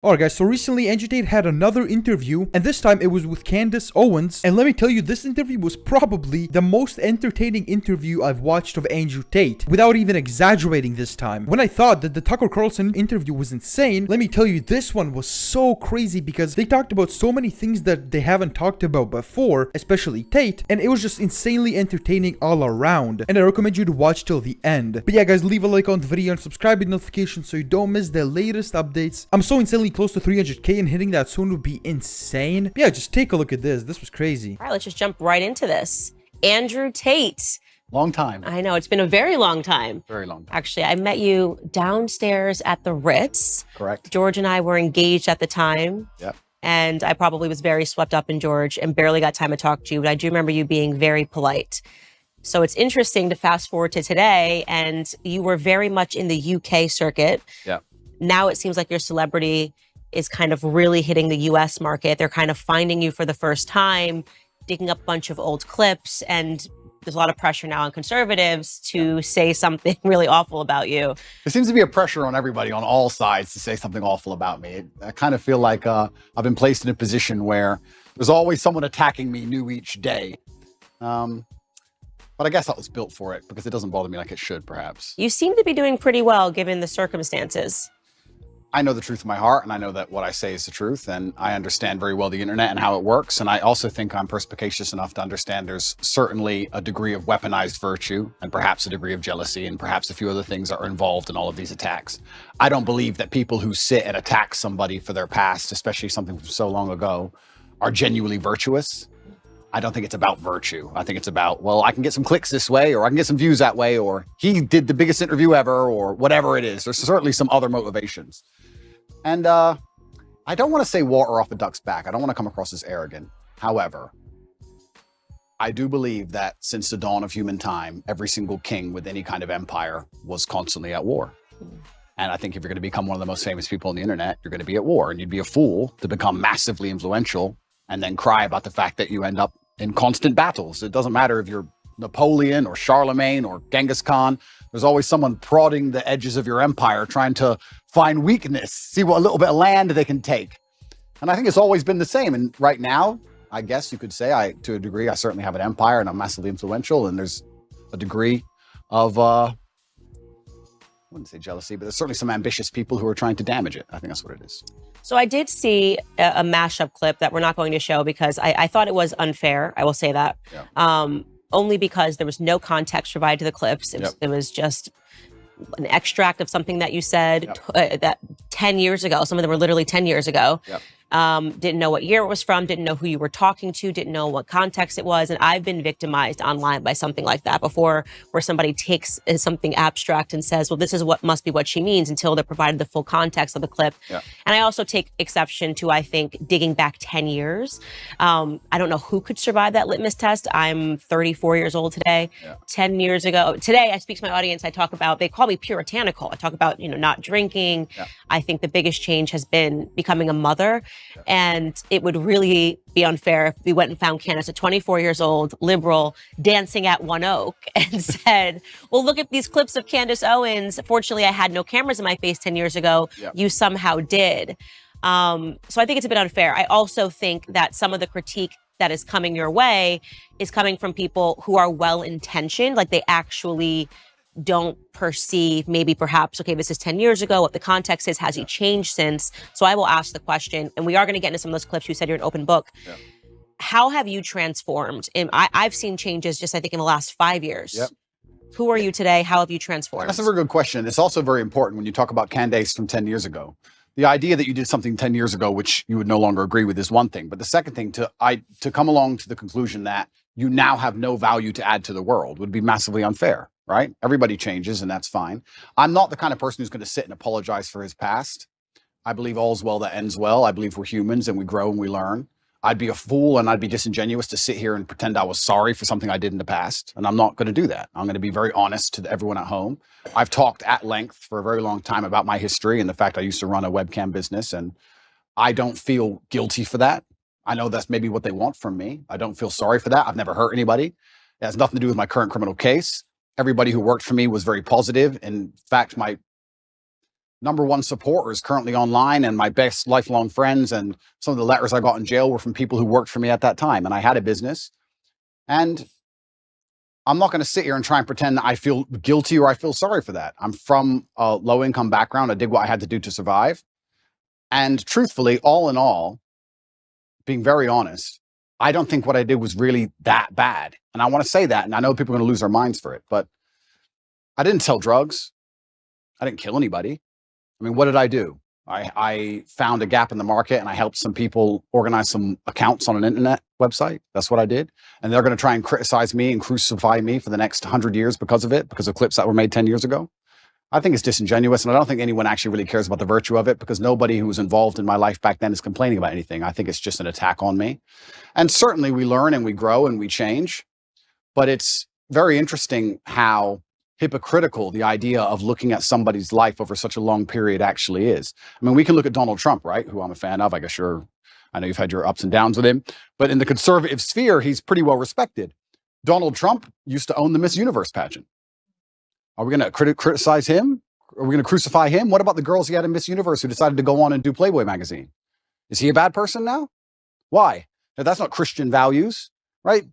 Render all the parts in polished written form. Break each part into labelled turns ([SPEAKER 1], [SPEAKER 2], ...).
[SPEAKER 1] Alright guys, so recently Andrew Tate had another interview, and this time it was with Candace Owens, and let me tell you, this interview was probably the most entertaining interview I've watched of Andrew Tate, without even exaggerating this time. When I thought that the Tucker Carlson interview was insane, let me tell you, this one was so crazy because they talked about so many things that they haven't talked about before, especially Tate, and it was just insanely entertaining all around, and I recommend you to watch till the end. But yeah guys, leave a like on the video and subscribe with notifications so you don't miss the latest updates. I'm so insanely close to 300k, and hitting that soon would be insane. But yeah, just take a look at this. This was crazy.
[SPEAKER 2] All right, let's just jump right into this. Andrew Tate.
[SPEAKER 3] Long time.
[SPEAKER 2] I know, it's been a very long time.
[SPEAKER 3] Very long time.
[SPEAKER 2] Actually, I met you downstairs at the Ritz.
[SPEAKER 3] Correct.
[SPEAKER 2] George and I were engaged at the time.
[SPEAKER 3] Yep.
[SPEAKER 2] And I probably was very swept up in George and barely got time to talk to you, but I do remember you being very polite. So it's interesting to fast forward to today, and you were very much in the UK circuit.
[SPEAKER 3] Yeah.
[SPEAKER 2] Now it seems like your celebrity is kind of really hitting the US market. They're kind of finding you for the first time, digging up a bunch of old clips, and there's a lot of pressure now on conservatives to say something really awful about you.
[SPEAKER 3] There seems to be a pressure on everybody on all sides to say something awful about me. I kind of feel like I've been placed in a position where there's always someone attacking me new each day. But I guess I was built for it because it doesn't bother me like it should, perhaps.
[SPEAKER 2] You seem to be doing pretty well given the circumstances.
[SPEAKER 3] I know the truth of my heart, and I know that what I say is the truth, and I understand very well the internet and how it works. And I also think I'm perspicacious enough to understand there's certainly a degree of weaponized virtue and perhaps a degree of jealousy and perhaps a few other things that are involved in all of these attacks. I don't believe that people who sit and attack somebody for their past, especially something from so long ago, are genuinely virtuous. I don't think it's about virtue. I think it's about, well, I can get some clicks this way, or I can get some views that way, or he did the biggest interview ever, or whatever it is. There's certainly some other motivations. And I don't want to say water off a duck's back. I don't want to come across as arrogant. However, I do believe that since the dawn of human time, every single king with any kind of empire was constantly at war. And I think if you're going to become one of the most famous people on the internet, you're going to be at war. And you'd be a fool to become massively influential and then cry about the fact that you end up in constant battles. It doesn't matter if you're Napoleon or Charlemagne or Genghis Khan. There's always someone prodding the edges of your empire, trying to find weakness, see what little bit of land they can take. And I think it's always been the same. And right now, I guess you could say, to a degree, I certainly have an empire and I'm massively influential. And there's a degree of, I wouldn't say jealousy, but there's certainly some ambitious people who are trying to damage it. I think that's what it is.
[SPEAKER 2] So I did see a mashup clip that we're not going to show because I thought it was unfair. I will say that. Yeah. Only because there was no context provided to the clips. It was just an extract of something that you said that 10 years ago. Some of them were literally 10 years ago. Yep. Didn't know what year it was from, didn't know who you were talking to, didn't know what context it was. And I've been victimized online by something like that before, where somebody takes something abstract and says, well, this is what must be what she means, until they're provided the full context of the clip. Yeah. And I also take exception to, I think, digging back 10 years. I don't know who could survive that litmus test. I'm 34 years old today. Yeah. 10 years ago, today I speak to my audience. I talk about, they call me puritanical. I talk about, not drinking. Yeah. I think the biggest change has been becoming a mother. And it would really be unfair if we went and found Candace at 24 years old, liberal, dancing at One Oak, and said, well, look at these clips of Candace Owens. Fortunately, I had no cameras in my face 10 years ago. Yep. You somehow did. So I think it's a bit unfair. I also think that some of the critique that is coming your way is coming from people who are well-intentioned, like they actually don't perceive, maybe perhaps, okay, this is 10 years ago, what the context is, has he changed since? So I will ask the question, and we are going to get into some of those clips. You said you're an open book. Yeah. How have you transformed? And I've seen changes just, I think, in the last 5 years. Yep. Who are you today? How have you transformed?
[SPEAKER 3] That's a very good question. It's also very important when you talk about Candace from 10 years ago. The idea that you did something 10 years ago, which you would no longer agree with, is one thing. But the second thing, to come along to the conclusion that you now have no value to add to the world would be massively unfair. Right? Everybody changes, and that's fine. I'm not the kind of person who's going to sit and apologize for his past. I believe all's well that ends well. I believe we're humans and we grow and we learn. I'd be a fool and I'd be disingenuous to sit here and pretend I was sorry for something I did in the past. And I'm not going to do that. I'm going to be very honest to everyone at home. I've talked at length for a very long time about my history and the fact I used to run a webcam business, and I don't feel guilty for that. I know that's maybe what they want from me. I don't feel sorry for that. I've never hurt anybody. It has nothing to do with my current criminal case. Everybody who worked for me was very positive. In fact, my #1 supporters currently online, and my best lifelong friends, and some of the letters I got in jail were from people who worked for me at that time. And I had a business, and I'm not going to sit here and try and pretend that I feel guilty or I feel sorry for that. I'm from a low income background. I did what I had to do to survive. And truthfully, all in all, being very honest, I don't think what I did was really that bad. And I want to say that. And I know people are going to lose their minds for it, but I didn't sell drugs. I didn't kill anybody. I mean, what did I do? I found a gap in the market, and I helped some people organize some accounts on an internet website. That's what I did. And they're going to try and criticize me and crucify me for the next 100 years because of it, because of clips that were made 10 years ago. I think it's disingenuous, and I don't think anyone actually really cares about the virtue of it, because nobody who was involved in my life back then is complaining about anything. I think it's just an attack on me. And certainly we learn and we grow and we change, but it's very interesting how hypocritical the idea of looking at somebody's life over such a long period actually is. I mean, we can look at Donald Trump, right? Who I'm a fan of. I guess I know you've had your ups and downs with him, but in the conservative sphere, he's pretty well respected. Donald Trump used to own the Miss Universe pageant. Are we going to criticize him? Are we going to crucify him? What about the girls he had in Miss Universe who decided to go on and do Playboy magazine? Is he a bad person now? Why? Now, that's not Christian values, right?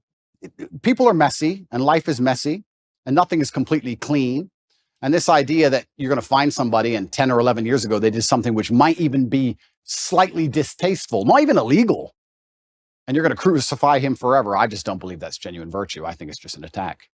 [SPEAKER 3] People are messy, and life is messy, and nothing is completely clean. And this idea that you're going to find somebody, and 10 or 11 years ago, they did something which might even be slightly distasteful, not even illegal, and you're going to crucify him forever. I just don't believe that's genuine virtue. I think it's just an attack.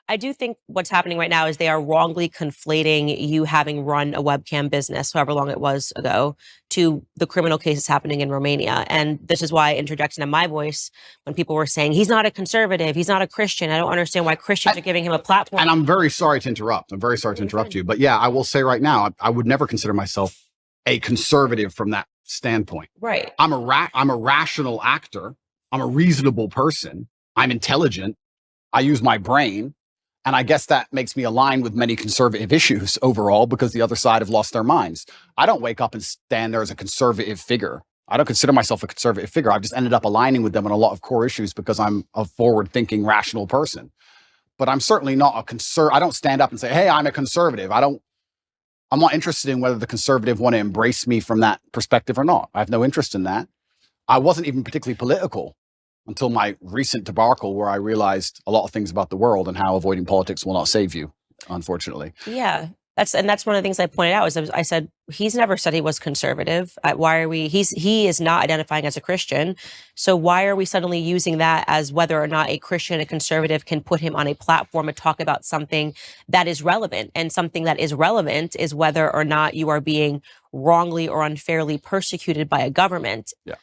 [SPEAKER 2] I do think what's happening right now is they are wrongly conflating you having run a webcam business, however long it was ago, to the criminal cases happening in Romania. And this is why I interjected in my voice when people were saying, he's not a conservative, he's not a Christian. I don't understand why Christians are giving him a platform.
[SPEAKER 3] And I'm very sorry to interrupt. I'm very sorry to interrupt you. But yeah, I will say right now, I would never consider myself a conservative from that standpoint.
[SPEAKER 2] Right.
[SPEAKER 3] I'm a rational actor. I'm a reasonable person. I'm intelligent. I use my brain. And I guess that makes me align with many conservative issues overall, because the other side have lost their minds. I don't wake up and stand there as a conservative figure. I don't consider myself a conservative figure. I've just ended up aligning with them on a lot of core issues because I'm a forward-thinking, rational person. But I'm certainly not I don't stand up and say, hey, I'm a conservative. I'm not interested in whether the conservative want to embrace me from that perspective or not. I have no interest in that. I wasn't even particularly political until my recent debacle, where I realized a lot of things about the world and how avoiding politics will not save you, unfortunately.
[SPEAKER 2] Yeah, that's one of the things I pointed out. I said, he's never said he was conservative. He is not identifying as a Christian. So why are we suddenly using that as whether or not a Christian, a conservative can put him on a platform and talk about something that is relevant? And something that is relevant is whether or not you are being wrongly or unfairly persecuted by a government.
[SPEAKER 3] Yeah.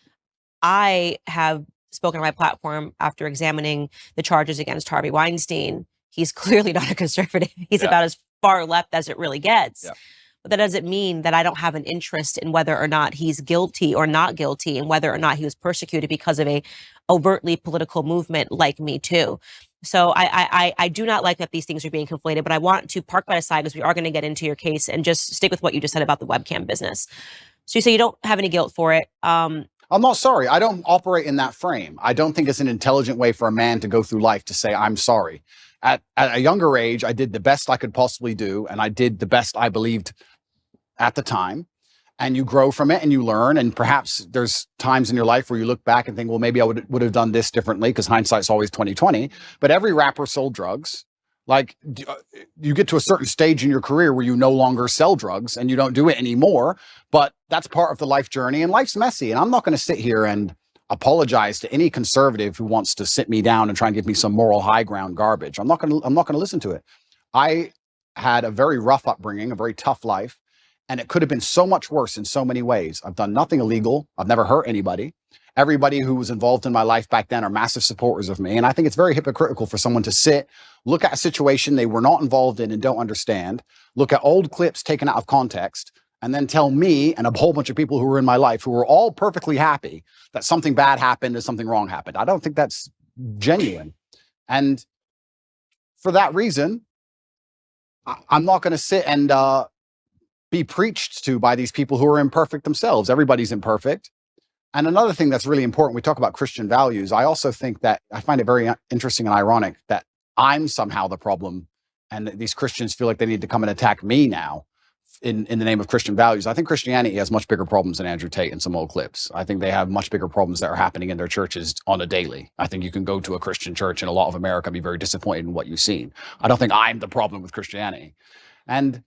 [SPEAKER 2] I have spoken on my platform after examining the charges against Harvey Weinstein. He's clearly not a conservative. He's about as far left as it really gets.
[SPEAKER 3] Yeah.
[SPEAKER 2] But that doesn't mean that I don't have an interest in whether or not he's guilty or not guilty, and whether or not he was persecuted because of a overtly political movement like Me Too. So I do not like that these things are being conflated, but I want to park that aside because we are going to get into your case and just stick with what you just said about the webcam business. So you say you don't have any guilt for it.
[SPEAKER 3] I'm not sorry. I don't operate in that frame. I don't think it's an intelligent way for a man to go through life to say, I'm sorry. At a younger age, I did the best I could possibly do, and I did the best I believed at the time. And you grow from it and you learn. And perhaps there's times in your life where you look back and think, well, maybe I would have done this differently, because hindsight's always 20/20. But every rapper sold drugs. Like, you get to a certain stage in your career where you no longer sell drugs and you don't do it anymore, but that's part of the life journey, and life's messy. And I'm not going to sit here and apologize to any conservative who wants to sit me down and try and give me some moral high ground garbage. I'm not going to listen to it. I had a very rough upbringing, a very tough life, and it could have been so much worse in so many ways. I've done nothing illegal. I've never hurt anybody. Everybody who was involved in my life back then are massive supporters of me. And I think it's very hypocritical for someone to sit, look at a situation they were not involved in and don't understand, look at old clips taken out of context, and then tell me and a whole bunch of people who were in my life who were all perfectly happy that something bad happened and something wrong happened. I don't think that's genuine. And for that reason, I'm not going to sit and be preached to by these people who are imperfect themselves. Everybody's imperfect. And another thing that's really important, we talk about Christian values. I also think that I find it very interesting and ironic that I'm somehow the problem, and that these Christians feel like they need to come and attack me now in the name of Christian values. I think Christianity has much bigger problems than Andrew Tate and some old clips. I think they have much bigger problems that are happening in their churches on a daily. I think you can go to a Christian church in a lot of America and be very disappointed in what you've seen. I don't think I'm the problem with Christianity. And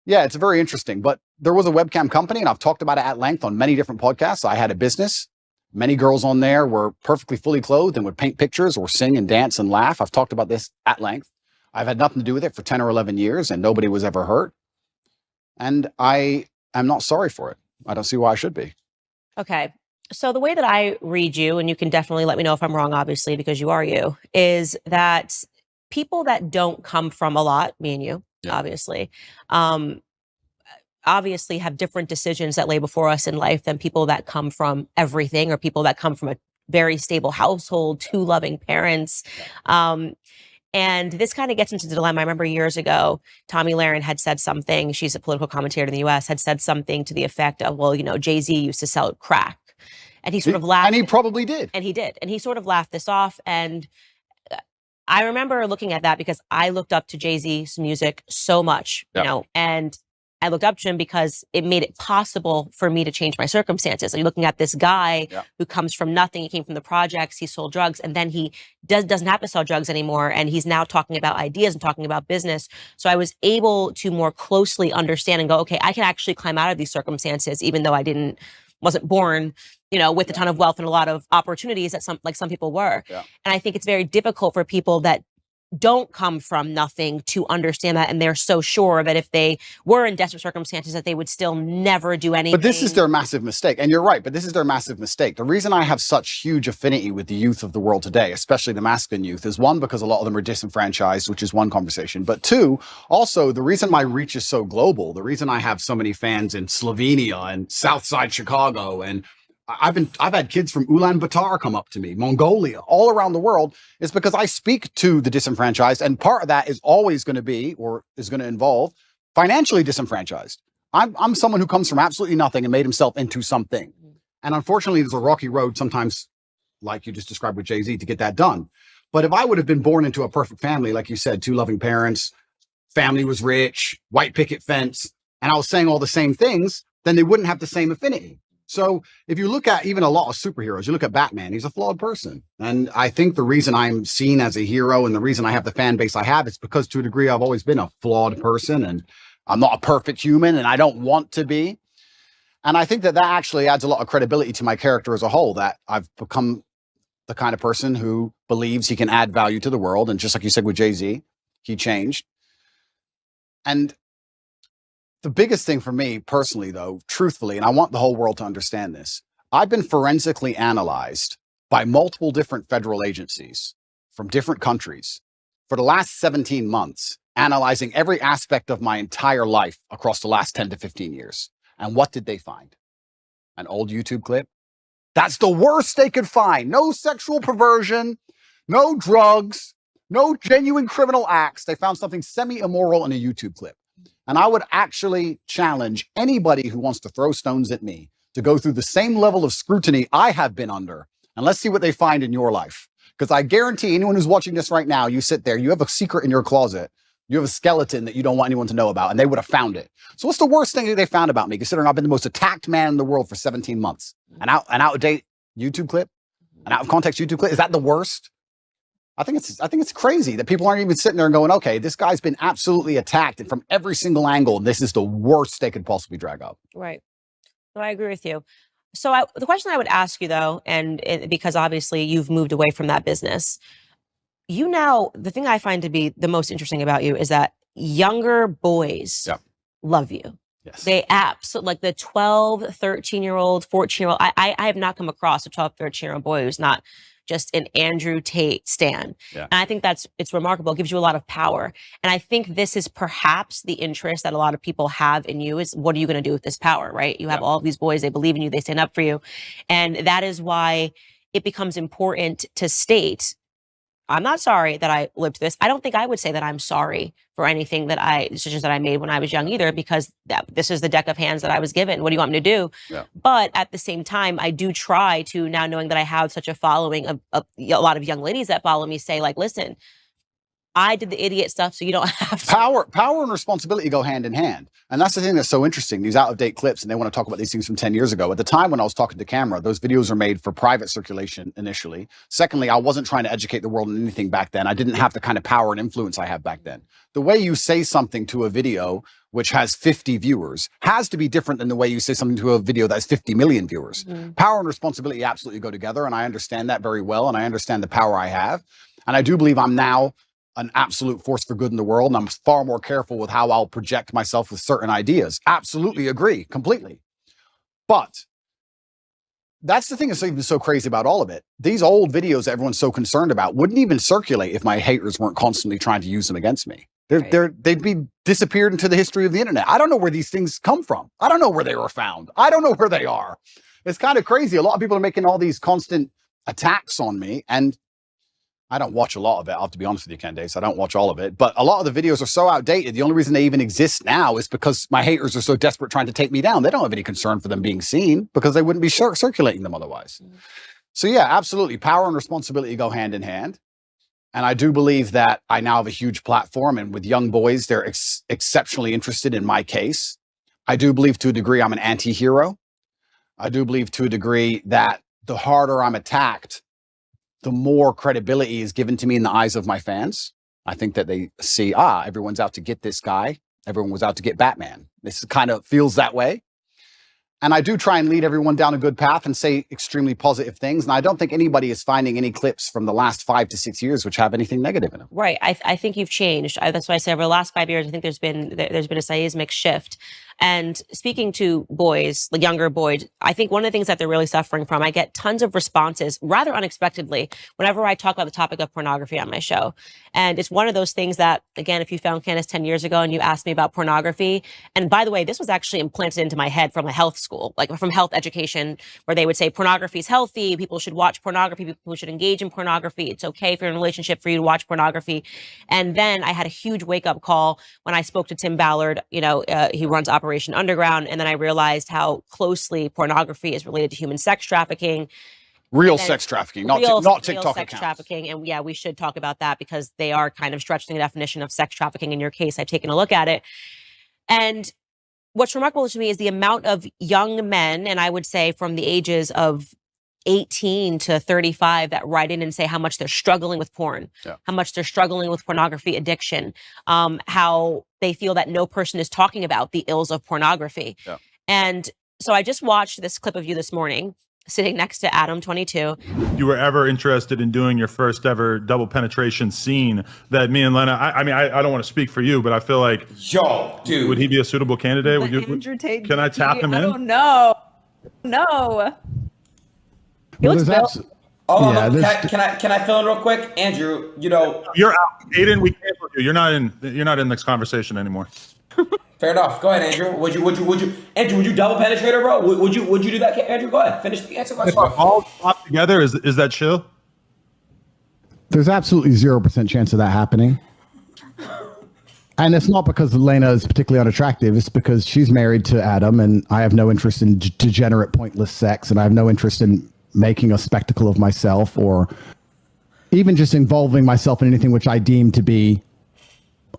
[SPEAKER 3] yeah, it's very interesting. But there was a webcam company, and I've talked about it at length on many different podcasts. I had a business. Many girls on there were perfectly fully clothed and would paint pictures or sing and dance and laugh. I've talked about this at length. I've had nothing to do with it for 10 or 11 years, and nobody was ever hurt. And I am not sorry for it. I don't see why I should be.
[SPEAKER 2] Okay. So the way that I read you, and you can definitely let me know if I'm wrong, obviously, because you are you, is that people that don't come from a lot, me and you, obviously, obviously have different decisions that lay before us in life than people that come from everything, or people that come from a very stable household, two loving parents. And this kind of gets into the dilemma. I remember years ago, Tommy Lahren had said something. She's a political commentator in the U.S., had said something to the effect of, well, you know, Jay-Z used to sell crack. And he sort of laughed.
[SPEAKER 3] And he probably did.
[SPEAKER 2] And he did. And he sort of laughed this off. And I remember looking at that because I looked up to Jay-Z's music so much, you know, and I looked up to him because it made it possible for me to change my circumstances. So you're looking at this guy who comes from nothing. He came from the projects. He sold drugs, and then he doesn't have to sell drugs anymore. And he's now talking about ideas and talking about business. So I was able to more closely understand and go, okay, I can actually climb out of these circumstances, even though I wasn't born, you know, with a ton of wealth and a lot of opportunities that some people were. And I think it's very difficult for people that don't come from nothing to understand that, and they're so sure that if they were in desperate circumstances that they would still never do anything.
[SPEAKER 3] But this is their massive mistake, and you're right, but this is their massive mistake. The reason I have such huge affinity with the youth of the world today, especially the masculine youth, is one, because a lot of them are disenfranchised, which is one conversation, but two, also the reason my reach is so global, the reason I have so many fans in Slovenia and Southside Chicago, and I've had kids from Ulaanbaatar come up to me, Mongolia, all around the world, is because I speak to the disenfranchised, and part of that is always going to be, or is going to involve, financially disenfranchised. I'm someone who comes from absolutely nothing and made himself into something. And unfortunately, there's a rocky road sometimes, like you just described with Jay-Z, to get that done. But if I would have been born into a perfect family, like you said, two loving parents, family was rich, white picket fence, and I was saying all the same things, then they wouldn't have the same affinity. So if you look at even a lot of superheroes, you look at Batman, he's a flawed person. And I think the reason I'm seen as a hero and the reason I have the fan base I have is because to a degree, I've always been a flawed person, and I'm not a perfect human, and I don't want to be. And I think that actually adds a lot of credibility to my character as a whole, that I've become the kind of person who believes he can add value to the world. And just like you said with Jay-Z, he changed. And the biggest thing for me personally, though, truthfully, and I want the whole world to understand this, I've been forensically analyzed by multiple different federal agencies from different countries for the last 17 months, analyzing every aspect of my entire life across the last 10 to 15 years. And what did they find? An old YouTube clip? That's the worst they could find. No sexual perversion, no drugs, no genuine criminal acts. They found something semi-immoral in a YouTube clip. And I would actually challenge anybody who wants to throw stones at me to go through the same level of scrutiny I have been under. And let's see what they find in your life. Because I guarantee anyone who's watching this right now, you sit there, you have a secret in your closet. You have a skeleton that you don't want anyone to know about, and they would have found it. So what's the worst thing that they found about me, considering I've been the most attacked man in the world for 17 months? An out-of-date YouTube clip? An out-of-context YouTube clip? Is that the worst? I think it's crazy that people aren't even sitting there and going, okay, this guy's been absolutely attacked and from every single angle, and this is the worst they could possibly drag up.
[SPEAKER 2] Right. So I agree with you. So the question I would ask you, though, because obviously you've moved away from that business, the thing I find to be the most interesting about you is that younger boys love you.
[SPEAKER 3] Yes.
[SPEAKER 2] They absolutely, like the 12, 13-year-old, 14-year-old. I have not come across a 12, 13-year-old boy who's not just an Andrew Tate stan. And I think it's remarkable. It gives you a lot of power. And I think this is perhaps the interest that a lot of people have in you is, what are you going to do with this power, right? You have all these boys, they believe in you, they stand up for you. And that is why it becomes important to state, I'm not sorry that I lived this. I don't think I would say that I'm sorry for anything decisions that I made when I was young either, because this is the deck of hands that I was given. What do you want me to do? But at the same time, I do try to, now knowing that I have such a following of a lot of young ladies that follow me, say like, listen, I did the idiot stuff, so you don't have to.
[SPEAKER 3] Power and responsibility go hand in hand. And that's the thing that's so interesting, these out-of-date clips, and they want to talk about these things from 10 years ago. At the time when I was talking to camera, those videos are made for private circulation initially. Secondly, I wasn't trying to educate the world on anything back then. I didn't have the kind of power and influence I have back then. The way you say something to a video which has 50 viewers has to be different than the way you say something to a video that has 50 million viewers. Power and responsibility absolutely go together, and I understand that very well, and I understand the power I have. And I do believe I'm now an absolute force for good in the world, and I'm far more careful with how I'll project myself with certain ideas. Absolutely agree, completely. But that's the thing that's even so crazy about all of it. These old videos that everyone's so concerned about wouldn't even circulate if my haters weren't constantly trying to use them against me. They'd be disappeared into the history of the internet. I don't know where these things come from. I don't know where they were found. I don't know where they are. It's kind of crazy. A lot of people are making all these constant attacks on me, and I don't watch a lot of it. I'll have to be honest with you, Candace. I don't watch all of it, but a lot of the videos are so outdated. The only reason they even exist now is because my haters are so desperate trying to take me down. They don't have any concern for them being seen because they wouldn't be circulating them otherwise. So yeah, absolutely. Power and responsibility go hand in hand. And I do believe that I now have a huge platform, and with young boys, they're exceptionally interested in my case. I do believe to a degree I'm an anti-hero. I do believe to a degree that the harder I'm attacked, the more credibility is given to me in the eyes of my fans. I think that they see, everyone's out to get this guy. Everyone was out to get Batman. This kind of feels that way. And I do try and lead everyone down a good path and say extremely positive things. And I don't think anybody is finding any clips from the last 5 to 6 years which have anything negative in them.
[SPEAKER 2] Right. I think you've changed. That's why I said over the last 5 years, I think there's been a seismic shift. And speaking to boys, the younger boys, I think one of the things that they're really suffering from, I get tons of responses rather unexpectedly whenever I talk about the topic of pornography on my show. And it's one of those things that, again, if you found Candace 10 years ago and you asked me about pornography, and by the way, this was actually implanted into my head from a health school, like from health education, where they would say pornography is healthy, people should watch pornography, people should engage in pornography, it's okay if you're in a relationship for you to watch pornography. And then I had a huge wake-up call when I spoke to Tim Ballard. He runs Operation Underground, and then I realized how closely pornography is related to human sex trafficking.
[SPEAKER 3] Real sex trafficking, not TikTok
[SPEAKER 2] sex
[SPEAKER 3] accounts.
[SPEAKER 2] Trafficking. And yeah, we should talk about that because they are kind of stretching the definition of sex trafficking. In your case, I've taken a look at it. And what's remarkable to me is the amount of young men, and I would say from the ages of 18 to 35, that write in and say how much they're struggling with porn, how much they're struggling with pornography addiction, how they feel that no person is talking about the ills of pornography. And so I just watched this clip of you this morning, sitting next to Adam, 22.
[SPEAKER 4] You were ever interested in doing your first ever double penetration scene that me and Lena, I mean, I don't want to speak for you, but I feel like,
[SPEAKER 5] yo, dude,
[SPEAKER 4] would he be a suitable candidate?
[SPEAKER 6] Andrew Tate,
[SPEAKER 4] can I tap him in?
[SPEAKER 6] Oh, no. He looks built.
[SPEAKER 5] Can I fill in real quick, Andrew?
[SPEAKER 4] You're out, Aiden. We canceled you. You're not in this conversation anymore.
[SPEAKER 5] Fair enough. Go ahead, Andrew. Would you double penetrate her, bro? Would you do that, Andrew? Go ahead. Finish the answer question.
[SPEAKER 4] If our balls pop together, is that chill?
[SPEAKER 7] There's absolutely 0% chance of that happening. And it's not because Lena is particularly unattractive. It's because she's married to Adam, and I have no interest in degenerate, pointless sex, and I have no interest in making a spectacle of myself or even just involving myself in anything which I deem to be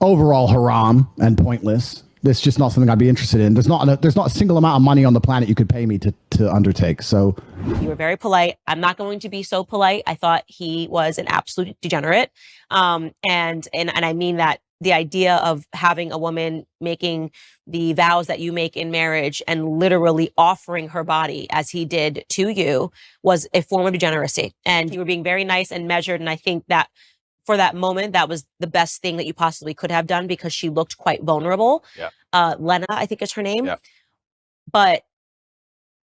[SPEAKER 7] overall haram and pointless. It's just not something I'd be interested in. There's not a single amount of money on the planet you could pay me to undertake. So
[SPEAKER 2] you were very polite. I'm not going to be so polite. I thought he was an absolute degenerate. And I mean that the idea of having a woman making the vows that you make in marriage and literally offering her body as he did to you was a form of degeneracy. And you were being very nice and measured. And I think that for that moment, that was the best thing that you possibly could have done because she looked quite vulnerable. Lena, I think is her name. But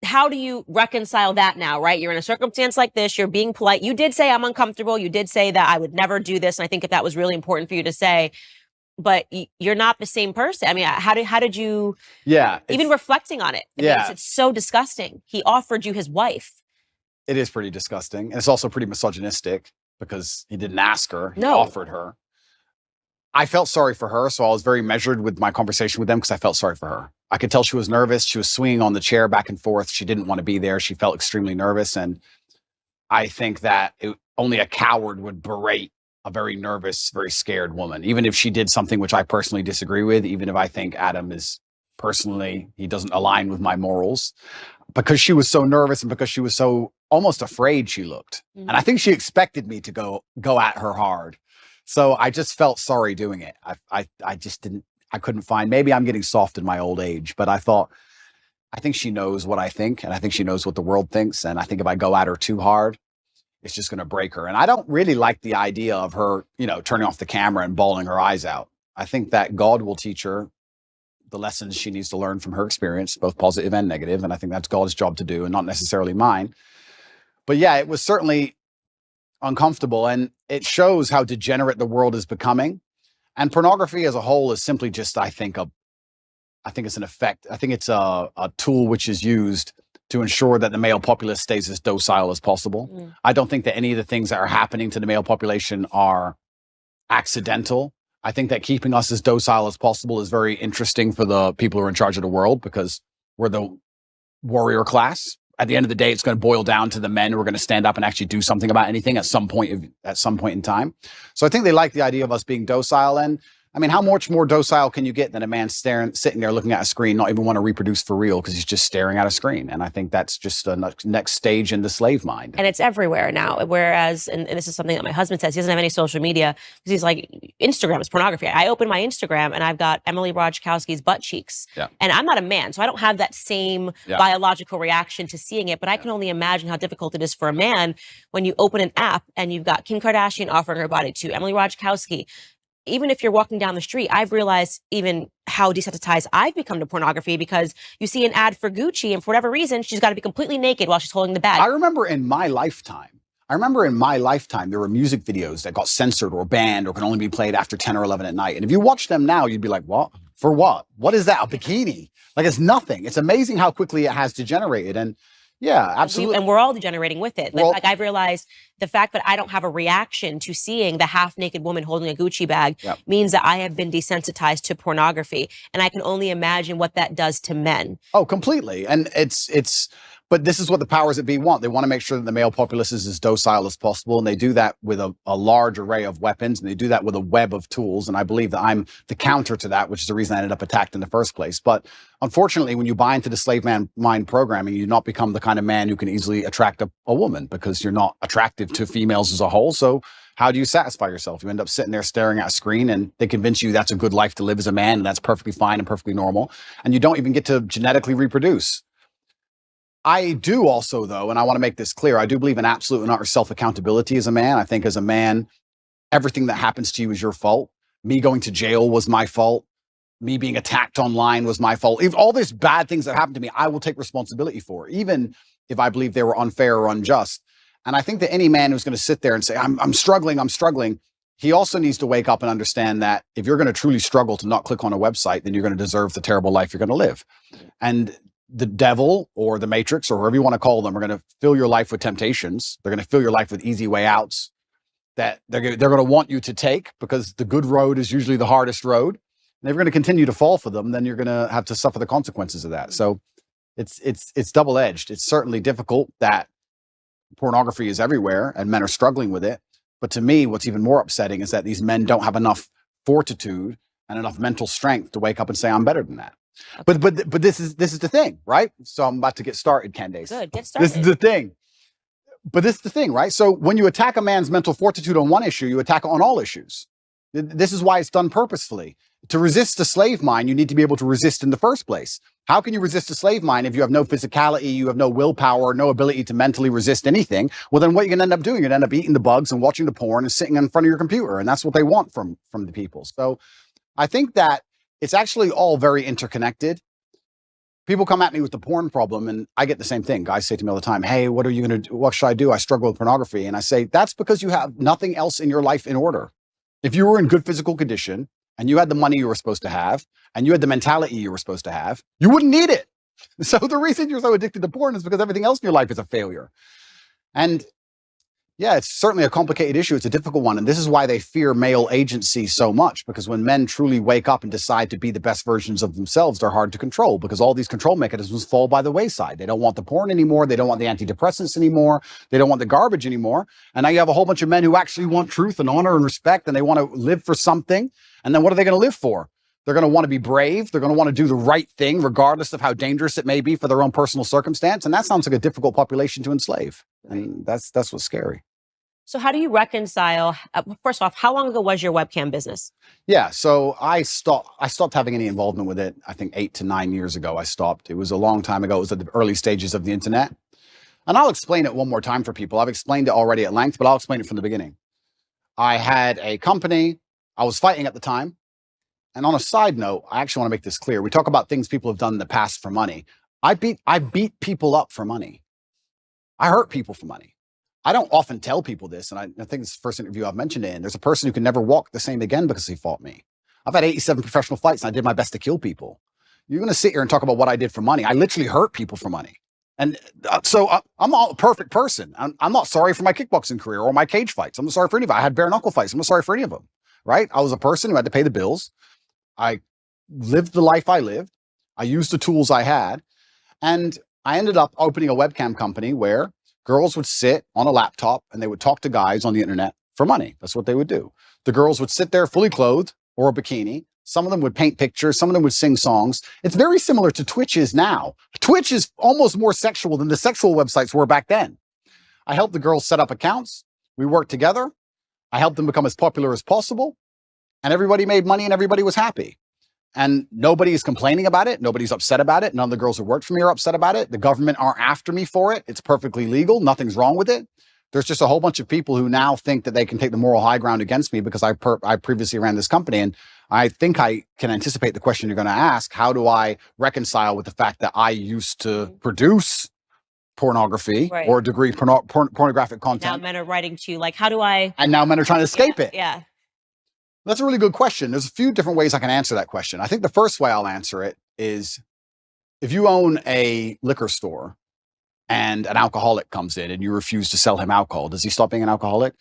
[SPEAKER 2] how do you reconcile that now, right? You're in a circumstance like this. You're being polite. You did say I'm uncomfortable. You did say that I would never do this. And I think that was really important for you to say. But you're not the same person. I mean, how did you? Even reflecting on it, it's so disgusting. He offered you his wife.
[SPEAKER 3] It is pretty disgusting, and it's also pretty misogynistic because he didn't ask her. He offered her. I felt sorry for her, so I was very measured with my conversation with them because I felt sorry for her. I could tell she was nervous. She was swinging on the chair back and forth. She didn't want to be there. She felt extremely nervous, and I think that only a coward would berate a very nervous, very scared woman. Even if she did something which I personally disagree with, even if I think Adam is personally, he doesn't align with my morals, because she was so nervous and because she was so almost afraid she looked. And I think she expected me to go at her hard. So I just felt sorry doing it. I just didn't, I couldn't find, maybe I'm getting soft in my old age, but I thought, I think she knows what I think, and I think she knows what the world thinks. And I think if I go at her too hard, it's just going to break her. And I don't really like the idea of her, you know, turning off the camera and bawling her eyes out. I think that God will teach her the lessons she needs to learn from her experience, both positive and negative. And I think that's God's job to do and not necessarily mine. But yeah, it was certainly uncomfortable, and it shows how degenerate the world is becoming. And pornography as a whole is simply just, I think it's an effect. I think it's a tool which is used to ensure that the male populace stays as docile as possible. I don't think that any of the things that are happening to the male population are accidental. I think that keeping us as docile as possible is very interesting for the people who are in charge of the world, because we're the warrior class. At the end of the day, it's going to boil down to the men who are going to stand up and actually do something about anything at some point in time. So I think they like the idea of us being docile. And I mean, how much more docile can you get than a man sitting there looking at a screen, not even want to reproduce for real because he's just staring at a screen? And I think that's just a next stage in the slave mind.
[SPEAKER 2] And it's everywhere now. Whereas, and this is something that my husband says, he doesn't have any social media because he's like, Instagram is pornography. I open my Instagram and I've got Emily Ratajkowski's butt cheeks.
[SPEAKER 3] Yeah.
[SPEAKER 2] And I'm not a man, so I don't have that same biological reaction to seeing it. But I can only imagine how difficult it is for a man when you open an app and you've got Kim Kardashian offering her body to Emily Ratajkowski. Even if you're walking down the street, I've realized even how desensitized I've become to pornography, because you see an ad for Gucci and for whatever reason, she's got to be completely naked while she's holding the bag.
[SPEAKER 3] I remember in my lifetime, there were music videos that got censored or banned or can only be played after 10 or 11 at night. And if you watch them now, you'd be like, what? For what? What is that? A bikini? Like, it's nothing. It's amazing how quickly it has degenerated. And yeah, absolutely.
[SPEAKER 2] And we're all degenerating with it. Like I've realized the fact that I don't have a reaction to seeing the half-naked woman holding a Gucci bag means that I have been desensitized to pornography. And I can only imagine what that does to men.
[SPEAKER 3] Oh, completely. And but this is what the powers that be want. They want to make sure that the male populace is as docile as possible. And they do that with a large array of weapons. And they do that with a web of tools. And I believe that I'm the counter to that, which is the reason I ended up attacked in the first place. But unfortunately, when you buy into the slave mind programming, you do not become the kind of man who can easily attract a woman, because you're not attractive to females as a whole. So how do you satisfy yourself? You end up sitting there staring at a screen, and they convince you that's a good life to live as a man, and that's perfectly fine and perfectly normal. And you don't even get to genetically reproduce. I do also, though, and I want to make this clear, I do believe in absolute and utter self-accountability as a man. I think as a man, everything that happens to you is your fault. Me going to jail was my fault. Me being attacked online was my fault. If all these bad things that happened to me, I will take responsibility for, even if I believe they were unfair or unjust. And I think that any man who's going to sit there and say, I'm struggling, he also needs to wake up and understand that if you're going to truly struggle to not click on a website, then you're going to deserve the terrible life you're going to live. And the devil or the matrix or whoever you want to call them are going to fill your life with temptations. They're going to fill your life with easy way outs that they're going to want you to take, because the good road is usually the hardest road. And if you're going to continue to fall for them, then you're going to have to suffer the consequences of that. So it's double-edged. It's certainly difficult that pornography is everywhere and men are struggling with it. But to me, what's even more upsetting is that these men don't have enough fortitude and enough mental strength to wake up and say, I'm better than that. Okay. But this is the thing, right? So I'm about to get started, Candace.
[SPEAKER 2] Good, get started.
[SPEAKER 3] This is the thing. But this is the thing, right? So when you attack a man's mental fortitude on one issue, you attack it on all issues. This is why it's done purposefully. To resist the slave mind, you need to be able to resist in the first place. How can you resist a slave mind if you have no physicality, you have no willpower, no ability to mentally resist anything? Well, then what you're going to end up doing, you're going to end up eating the bugs and watching the porn and sitting in front of your computer. And that's what they want from the people. So I think that it's actually all very interconnected. People come at me with the porn problem, and I get the same thing. Guys say to me all the time, hey, what are you going to do? What should I do? I struggle with pornography. And I say, that's because you have nothing else in your life in order. If you were in good physical condition and you had the money you were supposed to have and you had the mentality you were supposed to have, you wouldn't need it. So the reason you're so addicted to porn is because everything else in your life is a failure. And Yeah, it's certainly a complicated issue. It's a difficult one. And this is why they fear male agency so much, because when men truly wake up and decide to be the best versions of themselves, they're hard to control because all these control mechanisms fall by the wayside. They don't want the porn anymore. They don't want the antidepressants anymore. They don't want the garbage anymore. And now you have a whole bunch of men who actually want truth and honor and respect, and they want to live for something. And then what are they going to live for? They're going to want to be brave. They're going to want to do the right thing, regardless of how dangerous it may be for their own personal circumstance. And that sounds like a difficult population to enslave. And that's what's scary.
[SPEAKER 2] So how do you reconcile, first off, how long ago was your webcam business?
[SPEAKER 3] Yeah, so I stopped having any involvement with it. I think 8 to 9 years ago, I stopped. It was a long time ago. It was at the early stages of the internet. And I'll explain it one more time for people. I've explained it already at length, but I'll explain it from the beginning. I had a company. I was fighting at the time. And on a side note, I actually want to make this clear. We talk about things people have done in the past for money. I beat people up for money. I hurt people for money. I don't often tell people this, and I think this is the first interview I've mentioned it in. There's a person who can never walk the same again because he fought me. I've had 87 professional fights, and I did my best to kill people. You're going to sit here and talk about what I did for money. I literally hurt people for money. And so I'm not a perfect person. I'm not sorry for my kickboxing career or my cage fights. I'm not sorry for any of it. I had bare knuckle fights. I'm not sorry for any of them, right? I was a person who had to pay the bills. I lived the life I lived. I used the tools I had. And I ended up opening a webcam company where girls would sit on a laptop and they would talk to guys on the internet for money. That's what they would do. The girls would sit there fully clothed or a bikini. Some of them would paint pictures. Some of them would sing songs. It's very similar to Twitch is now. Twitch is almost more sexual than the sexual websites were back then. I helped the girls set up accounts. We worked together. I helped them become as popular as possible. And everybody made money and everybody was happy. And nobody is complaining about it. Nobody's upset about it. None of the girls who worked for me are upset about it. The government aren't after me for it. It's perfectly legal. Nothing's wrong with it. There's just a whole bunch of people who now think that they can take the moral high ground against me because I previously ran this company. And I think I can anticipate the question you're going to ask. How do I reconcile with the fact that I used to produce pornography or degree pornographic content?
[SPEAKER 2] Now men are writing to you like, how do I?
[SPEAKER 3] And now men are trying to escape it.
[SPEAKER 2] Yeah.
[SPEAKER 3] That's a really good question. There's a few different ways I can answer that question. I think the first way I'll answer it is if you own a liquor store and an alcoholic comes in and you refuse to sell him alcohol, does he stop being an alcoholic?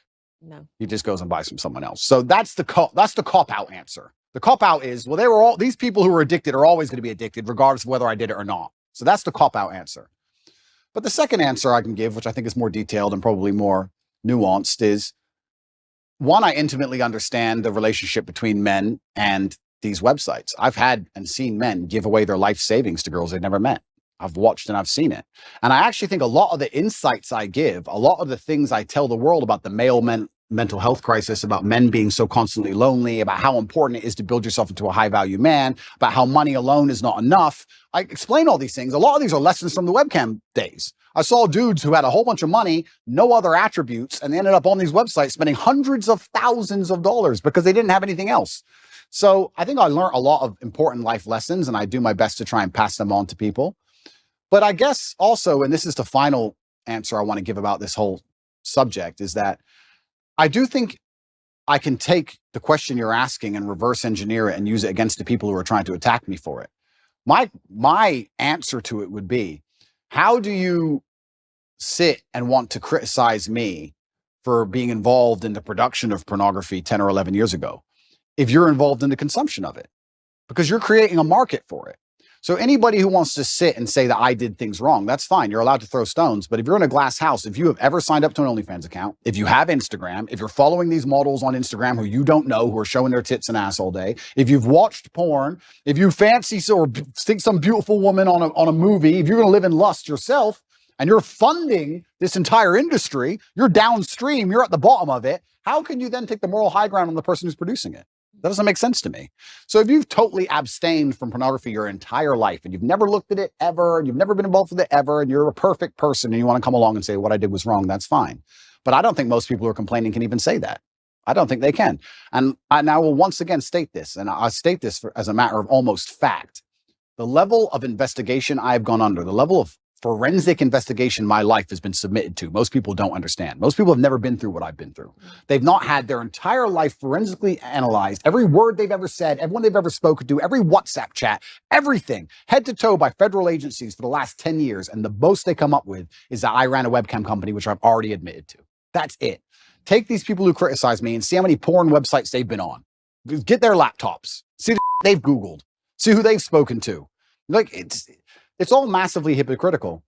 [SPEAKER 2] No.
[SPEAKER 3] He just goes and buys from someone else. So that's the cop-out answer. The cop-out is, well, these people who are addicted are always going to be addicted regardless of whether I did it or not. So that's the cop-out answer. But the second answer I can give, which I think is more detailed and probably more nuanced, is one, I intimately understand the relationship between men and these websites. I've had and seen men give away their life savings to girls they've never met. I've watched and I've seen it. And I actually think a lot of the insights I give, a lot of the things I tell the world about the male mental health crisis, about men being so constantly lonely, about how important it is to build yourself into a high value man, about how money alone is not enough. I explain all these things. A lot of these are lessons from the webcam days. I saw dudes who had a whole bunch of money, no other attributes, and they ended up on these websites spending hundreds of thousands of dollars because they didn't have anything else. So I think I learned a lot of important life lessons, and I do my best to try and pass them on to people. But I guess also, and this is the final answer I want to give about this whole subject, is that I do think I can take the question you're asking and reverse engineer it and use it against the people who are trying to attack me for it. My answer to it would be, how do you sit and want to criticize me for being involved in the production of pornography 10 or 11 years ago if you're involved in the consumption of it? Because you're creating a market for it. So anybody who wants to sit and say that I did things wrong, that's fine. You're allowed to throw stones. But if you're in a glass house, if you have ever signed up to an OnlyFans account, if you have Instagram, if you're following these models on Instagram who you don't know, who are showing their tits and ass all day, if you've watched porn, if you fancy or think some beautiful woman on a movie, if you're going to live in lust yourself and you're funding this entire industry, you're downstream, you're at the bottom of it, how can you then take the moral high ground on the person who's producing it? That doesn't make sense to me. So if you've totally abstained from pornography your entire life and you've never looked at it ever, and you've never been involved with it ever, and you're a perfect person and you want to come along and say what I did was wrong, that's fine. But I don't think most people who are complaining can even say that. I don't think they can. And I will once again state this, and I state this as a matter of almost fact. The level of investigation I've gone under, the level of forensic investigation my life has been submitted to, most people don't understand. Most people have never been through what I've been through. They've not had their entire life forensically analyzed, every word they've ever said, everyone they've ever spoken to, every WhatsApp chat, everything, head to toe by federal agencies for the last 10 years. And the most they come up with is that I ran a webcam company, which I've already admitted to. That's it. Take these people who criticize me and see how many porn websites they've been on. Get their laptops. See the they've Googled. See who they've spoken to. Like, it's all massively hypocritical.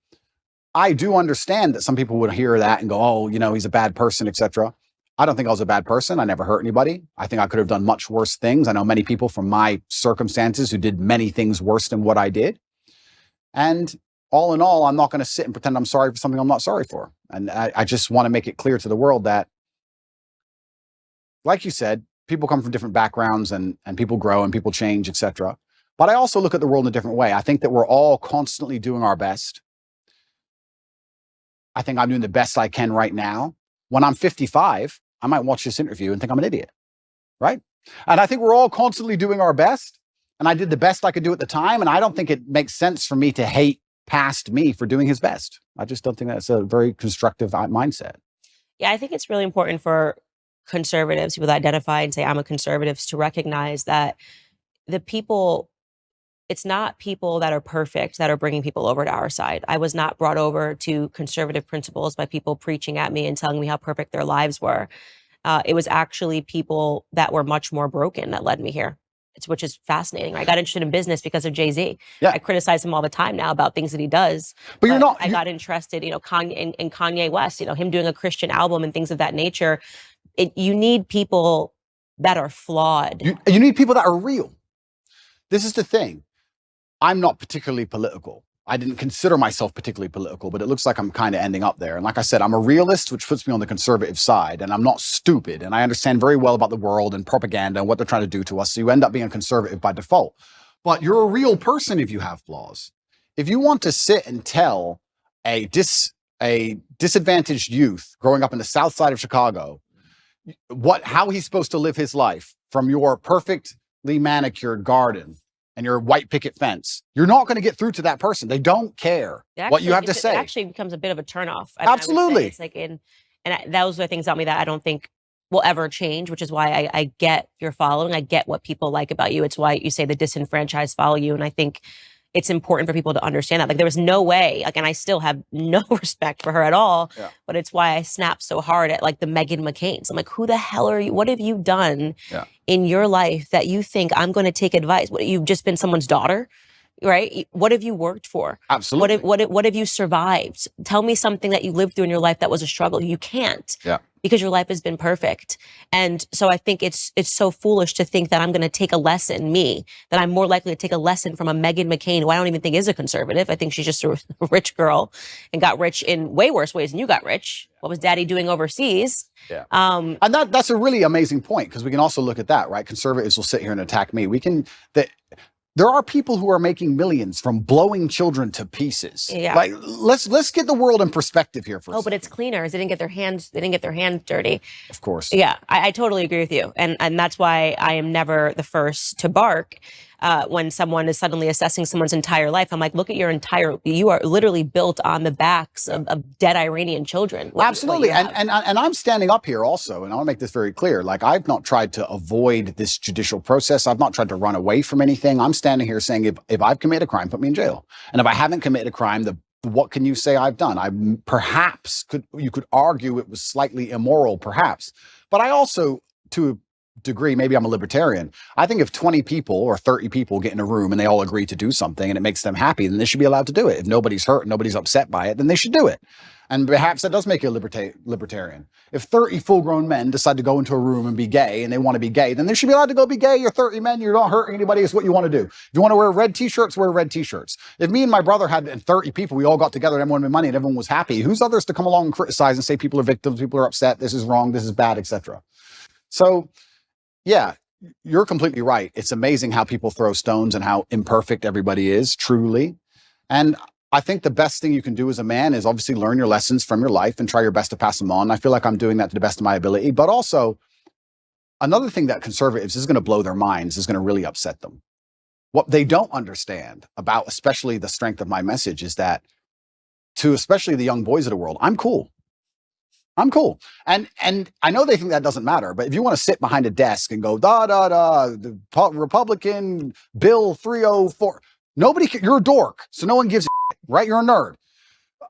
[SPEAKER 3] I do understand that some people would hear that and go, oh, you know, he's a bad person, etc. I don't think I was a bad person. I never hurt anybody. I think I could have done much worse things. I know many people from my circumstances who did many things worse than what I did. And all in all, I'm not going to sit and pretend I'm sorry for something I'm not sorry for. And I just want to make it clear to the world that, like you said, people come from different backgrounds and people grow and people change, etc. But I also look at the world in a different way. I think that we're all constantly doing our best. I think I'm doing the best I can right now. When I'm 55, I might watch this interview and think I'm an idiot, right? And I think we're all constantly doing our best. And I did the best I could do at the time. And I don't think it makes sense for me to hate past me for doing his best. I just don't think that's a very constructive mindset.
[SPEAKER 2] Yeah, I think it's really important for conservatives, people that identify and say, I'm a conservative, to recognize that the people, it's not people that are perfect that are bringing people over to our side. I was not brought over to conservative principles by people preaching at me and telling me how perfect their lives were. It was actually people that were much more broken that led me here. Which is fascinating. I got interested in business because of Jay-Z. Yeah. I criticize him all the time now about things that he does. But you're not. I got interested, you know, in Kanye West, you know, him doing a Christian album and things of that nature. You need people that are flawed.
[SPEAKER 3] You need people that are real. This is the thing. I'm not particularly political. I didn't consider myself particularly political, but it looks like I'm kind of ending up there. And like I said, I'm a realist, which puts me on the conservative side, and I'm not stupid. And I understand very well about the world and propaganda and what they're trying to do to us. So you end up being a conservative by default. But you're a real person if you have flaws. If you want to sit and tell a disadvantaged youth growing up in the south side of Chicago how he's supposed to live his life from your perfectly manicured garden and your white picket fence, you're not going to get through to that person. They don't care what you have to say.
[SPEAKER 2] It actually becomes a bit of a turnoff.
[SPEAKER 3] Absolutely.
[SPEAKER 2] It's like those are things about me that I don't think will ever change, which is why I get your following. I get what people like about you. It's why you say the disenfranchised follow you. And I think it's important for people to understand that. Like, there was no way, like, and I still have no respect for her at all, but it's why I snap so hard at, like, the Meghan McCains. I'm like, who the hell are you? What have you done in your life that you think I'm going to take advice? What, you've just been someone's daughter, right? What have you worked for?
[SPEAKER 3] Absolutely.
[SPEAKER 2] What have you survived? Tell me something that you lived through in your life that was a struggle. You can't. Because your life has been perfect. And so I think it's so foolish to think that I'm going to take a lesson, that I'm more likely to take a lesson from a Meghan McCain, who I don't even think is a conservative. I think she's just a rich girl and got rich in way worse ways than you got rich. What was daddy doing overseas?
[SPEAKER 3] And that's a really amazing point, because we can also look at that, right? Conservatives will sit here and attack me. There are people who are making millions from blowing children to pieces. Like, let's get the world in perspective here for a second.
[SPEAKER 2] But it's cleaners. They didn't get their hands dirty.
[SPEAKER 3] Of course.
[SPEAKER 2] Yeah, I totally agree with you. And that's why I am never the first to bark when someone is suddenly assessing someone's entire life. I'm like, look at you are literally built on the backs of dead Iranian children.
[SPEAKER 3] Absolutely. And I'm standing up here also, and I want to make this very clear. Like, I've not tried to avoid this judicial process. I've not tried to run away from anything. I'm standing here saying, if I've committed a crime, put me in jail. And if I haven't committed a crime, what can you say I've done? You could argue it was slightly immoral, perhaps. But I also, to a degree, maybe I'm a libertarian. I think if 20 people or 30 people get in a room and they all agree to do something and it makes them happy, then they should be allowed to do it. If nobody's hurt, nobody's upset by it, then they should do it. And perhaps that does make you a libertarian. If 30 full-grown men decide to go into a room and be gay, and they want to be gay, then they should be allowed to go be gay. You're 30 men. You're not hurting anybody. It's what you want to do. If you want to wear red T-shirts, wear red T-shirts. If me and my brother had 30 people, we all got together and everyone made money and everyone was happy, who's others to come along and criticize and say people are victims, people are upset, this is wrong, this is bad, etc. So, yeah, you're completely right. It's amazing how people throw stones and how imperfect everybody is, truly. And I think the best thing you can do as a man is obviously learn your lessons from your life and try your best to pass them on. I feel like I'm doing that to the best of my ability. But also, another thing that conservatives is going to blow their minds, is going to really upset them. What they don't understand about, especially the strength of my message, is that to especially the young boys of the world, I'm cool. I'm cool. And I know they think that doesn't matter, but if you want to sit behind a desk and go, the Republican Bill 304, you're a dork, so no one gives a shit, right? You're a nerd.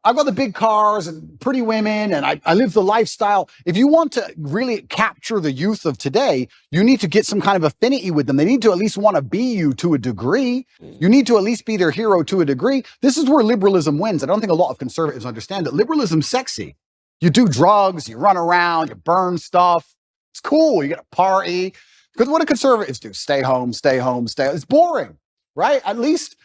[SPEAKER 3] I've got the big cars and pretty women, and I live the lifestyle. If you want to really capture the youth of today, you need to get some kind of affinity with them. They need to at least want to be you to a degree. You need to at least be their hero to a degree. This is where liberalism wins. I don't think a lot of conservatives understand that liberalism's sexy. You do drugs, you run around, you burn stuff. It's cool. You get a party. Because what do conservatives do? Stay home, stay home, stay home. It's boring, right? At least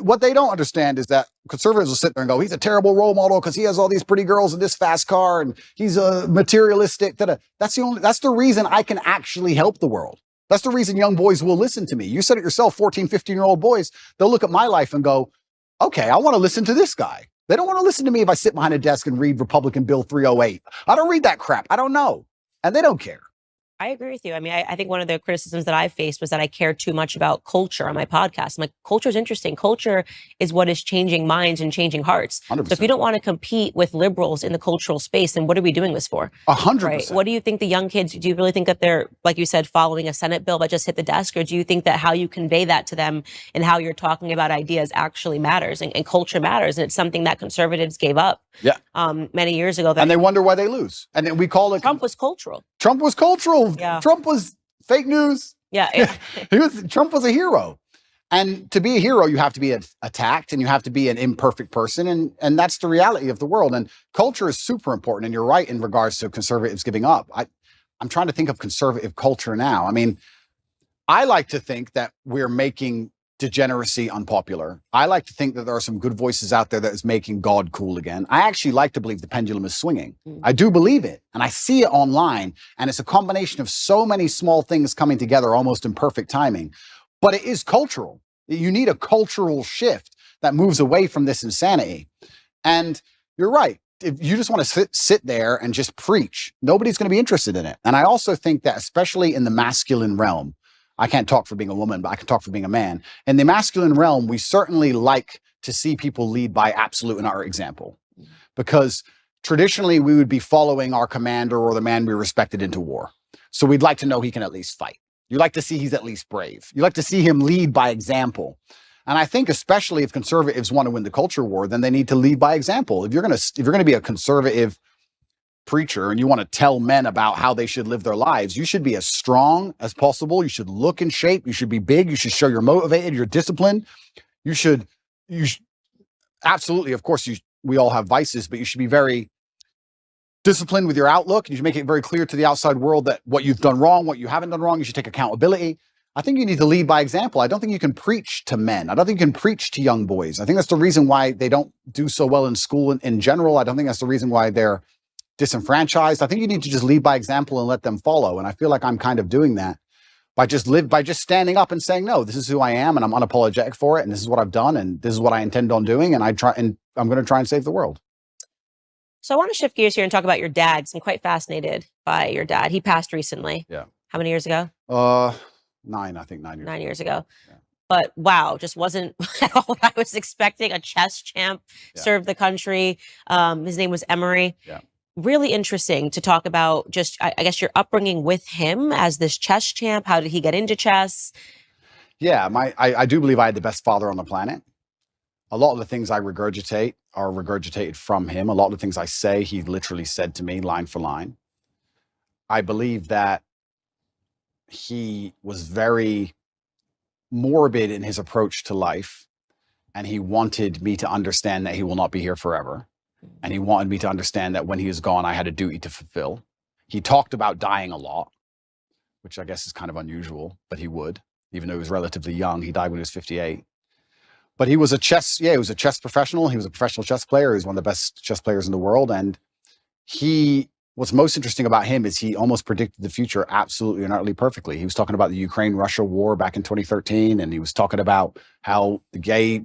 [SPEAKER 3] what they don't understand is that conservatives will sit there and go, he's a terrible role model because he has all these pretty girls in this fast car and he's a materialistic. That's the reason I can actually help the world. That's the reason young boys will listen to me. You said it yourself, 14, 15-year-old boys, they'll look at my life and go, okay, I want to listen to this guy. They don't want to listen to me if I sit behind a desk and read Republican Bill 308. I don't read that crap. I don't know. And they don't care.
[SPEAKER 2] I agree with you. I mean, I think one of the criticisms that I faced was that I care too much about culture on my podcast. I'm like, culture is interesting. Culture is what is changing minds and changing hearts.
[SPEAKER 3] 100%.
[SPEAKER 2] So if you don't want to compete with liberals in the cultural space, then what are we doing this for?
[SPEAKER 3] 100%.
[SPEAKER 2] Right? What do you think the young kids, do you really think that they're, like you said, following a Senate bill that just hit the desk? Or do you think that how you convey that to them and how you're talking about ideas actually matters and culture matters? And it's something that conservatives gave up many years ago.
[SPEAKER 3] And they wonder why they lose. And then we call it...
[SPEAKER 2] Trump was cultural.
[SPEAKER 3] Trump was cultural.
[SPEAKER 2] Yeah.
[SPEAKER 3] Trump was fake news.
[SPEAKER 2] Yeah.
[SPEAKER 3] Trump was a hero. And to be a hero, you have to be attacked and you have to be an imperfect person. And that's the reality of the world. And culture is super important. And you're right in regards to conservatives giving up. I'm trying to think of conservative culture now. I mean, I like to think that we're making degeneracy unpopular. I like to think that there are some good voices out there that is making God cool again. I actually like to believe the pendulum is swinging. I do believe it. And I see it online. And it's a combination of so many small things coming together almost in perfect timing. But it is cultural. You need a cultural shift that moves away from this insanity. And you're right. If you just want to sit there and just preach, nobody's going to be interested in it. And I also think that especially in the masculine realm, I can't talk for being a woman, but I can talk for being a man. In the masculine realm, we certainly like to see people lead by absolute and utter example. Because traditionally, we would be following our commander or the man we respected into war. So we'd like to know he can at least fight. You like to see he's at least brave. You like to see him lead by example. And I think especially if conservatives want to win the culture war, then they need to lead by example. If you're going to be a conservative preacher and you want to tell men about how they should live their lives, you should be as strong as possible. You should look in shape. You should be big. You should show you're motivated, you're disciplined. You should absolutely, of course, we all have vices, but you should be very disciplined with your outlook. You should make it very clear to the outside world that what you've done wrong, what you haven't done wrong, you should take accountability. I think you need to lead by example. I don't think you can preach to men. I don't think you can preach to young boys. I think that's the reason why they don't do so well in school in general. I don't think that's the reason why they're disenfranchised. I think you need to just lead by example and let them follow. And I feel like I'm kind of doing that by just standing up and saying, no, this is who I am and I'm unapologetic for it. And this is what I've done. And this is what I intend on doing. And I'm going to try and save the world.
[SPEAKER 2] So I want to shift gears here and talk about your dad, because I'm quite fascinated by your dad. He passed recently.
[SPEAKER 3] Yeah.
[SPEAKER 2] How many years ago?
[SPEAKER 3] 9 years.
[SPEAKER 2] 9 years ago.
[SPEAKER 3] Yeah.
[SPEAKER 2] But wow, just wasn't at all what I was expecting. A chess champ, served the country. His name was Emery.
[SPEAKER 3] Yeah.
[SPEAKER 2] Really interesting to talk about just, I guess, your upbringing with him as this chess champ. How did he get into chess?
[SPEAKER 3] Yeah, I do believe I had the best father on the planet. A lot of the things I regurgitate are regurgitated from him. A lot of the things I say, he literally said to me line for line. I believe that he was very morbid in his approach to life, and he wanted me to understand that he will not be here forever. And he wanted me to understand that when he is gone, I had a duty to fulfill. He talked about dying a lot, which I guess is kind of unusual, but he would, even though he was relatively young. He died when he was 58. But he was a chess professional. He was a professional chess player. He was one of the best chess players in the world. And what's most interesting about him is he almost predicted the future absolutely and utterly perfectly. He was talking about the Ukraine-Russia war back in 2013, and he was talking about how the gay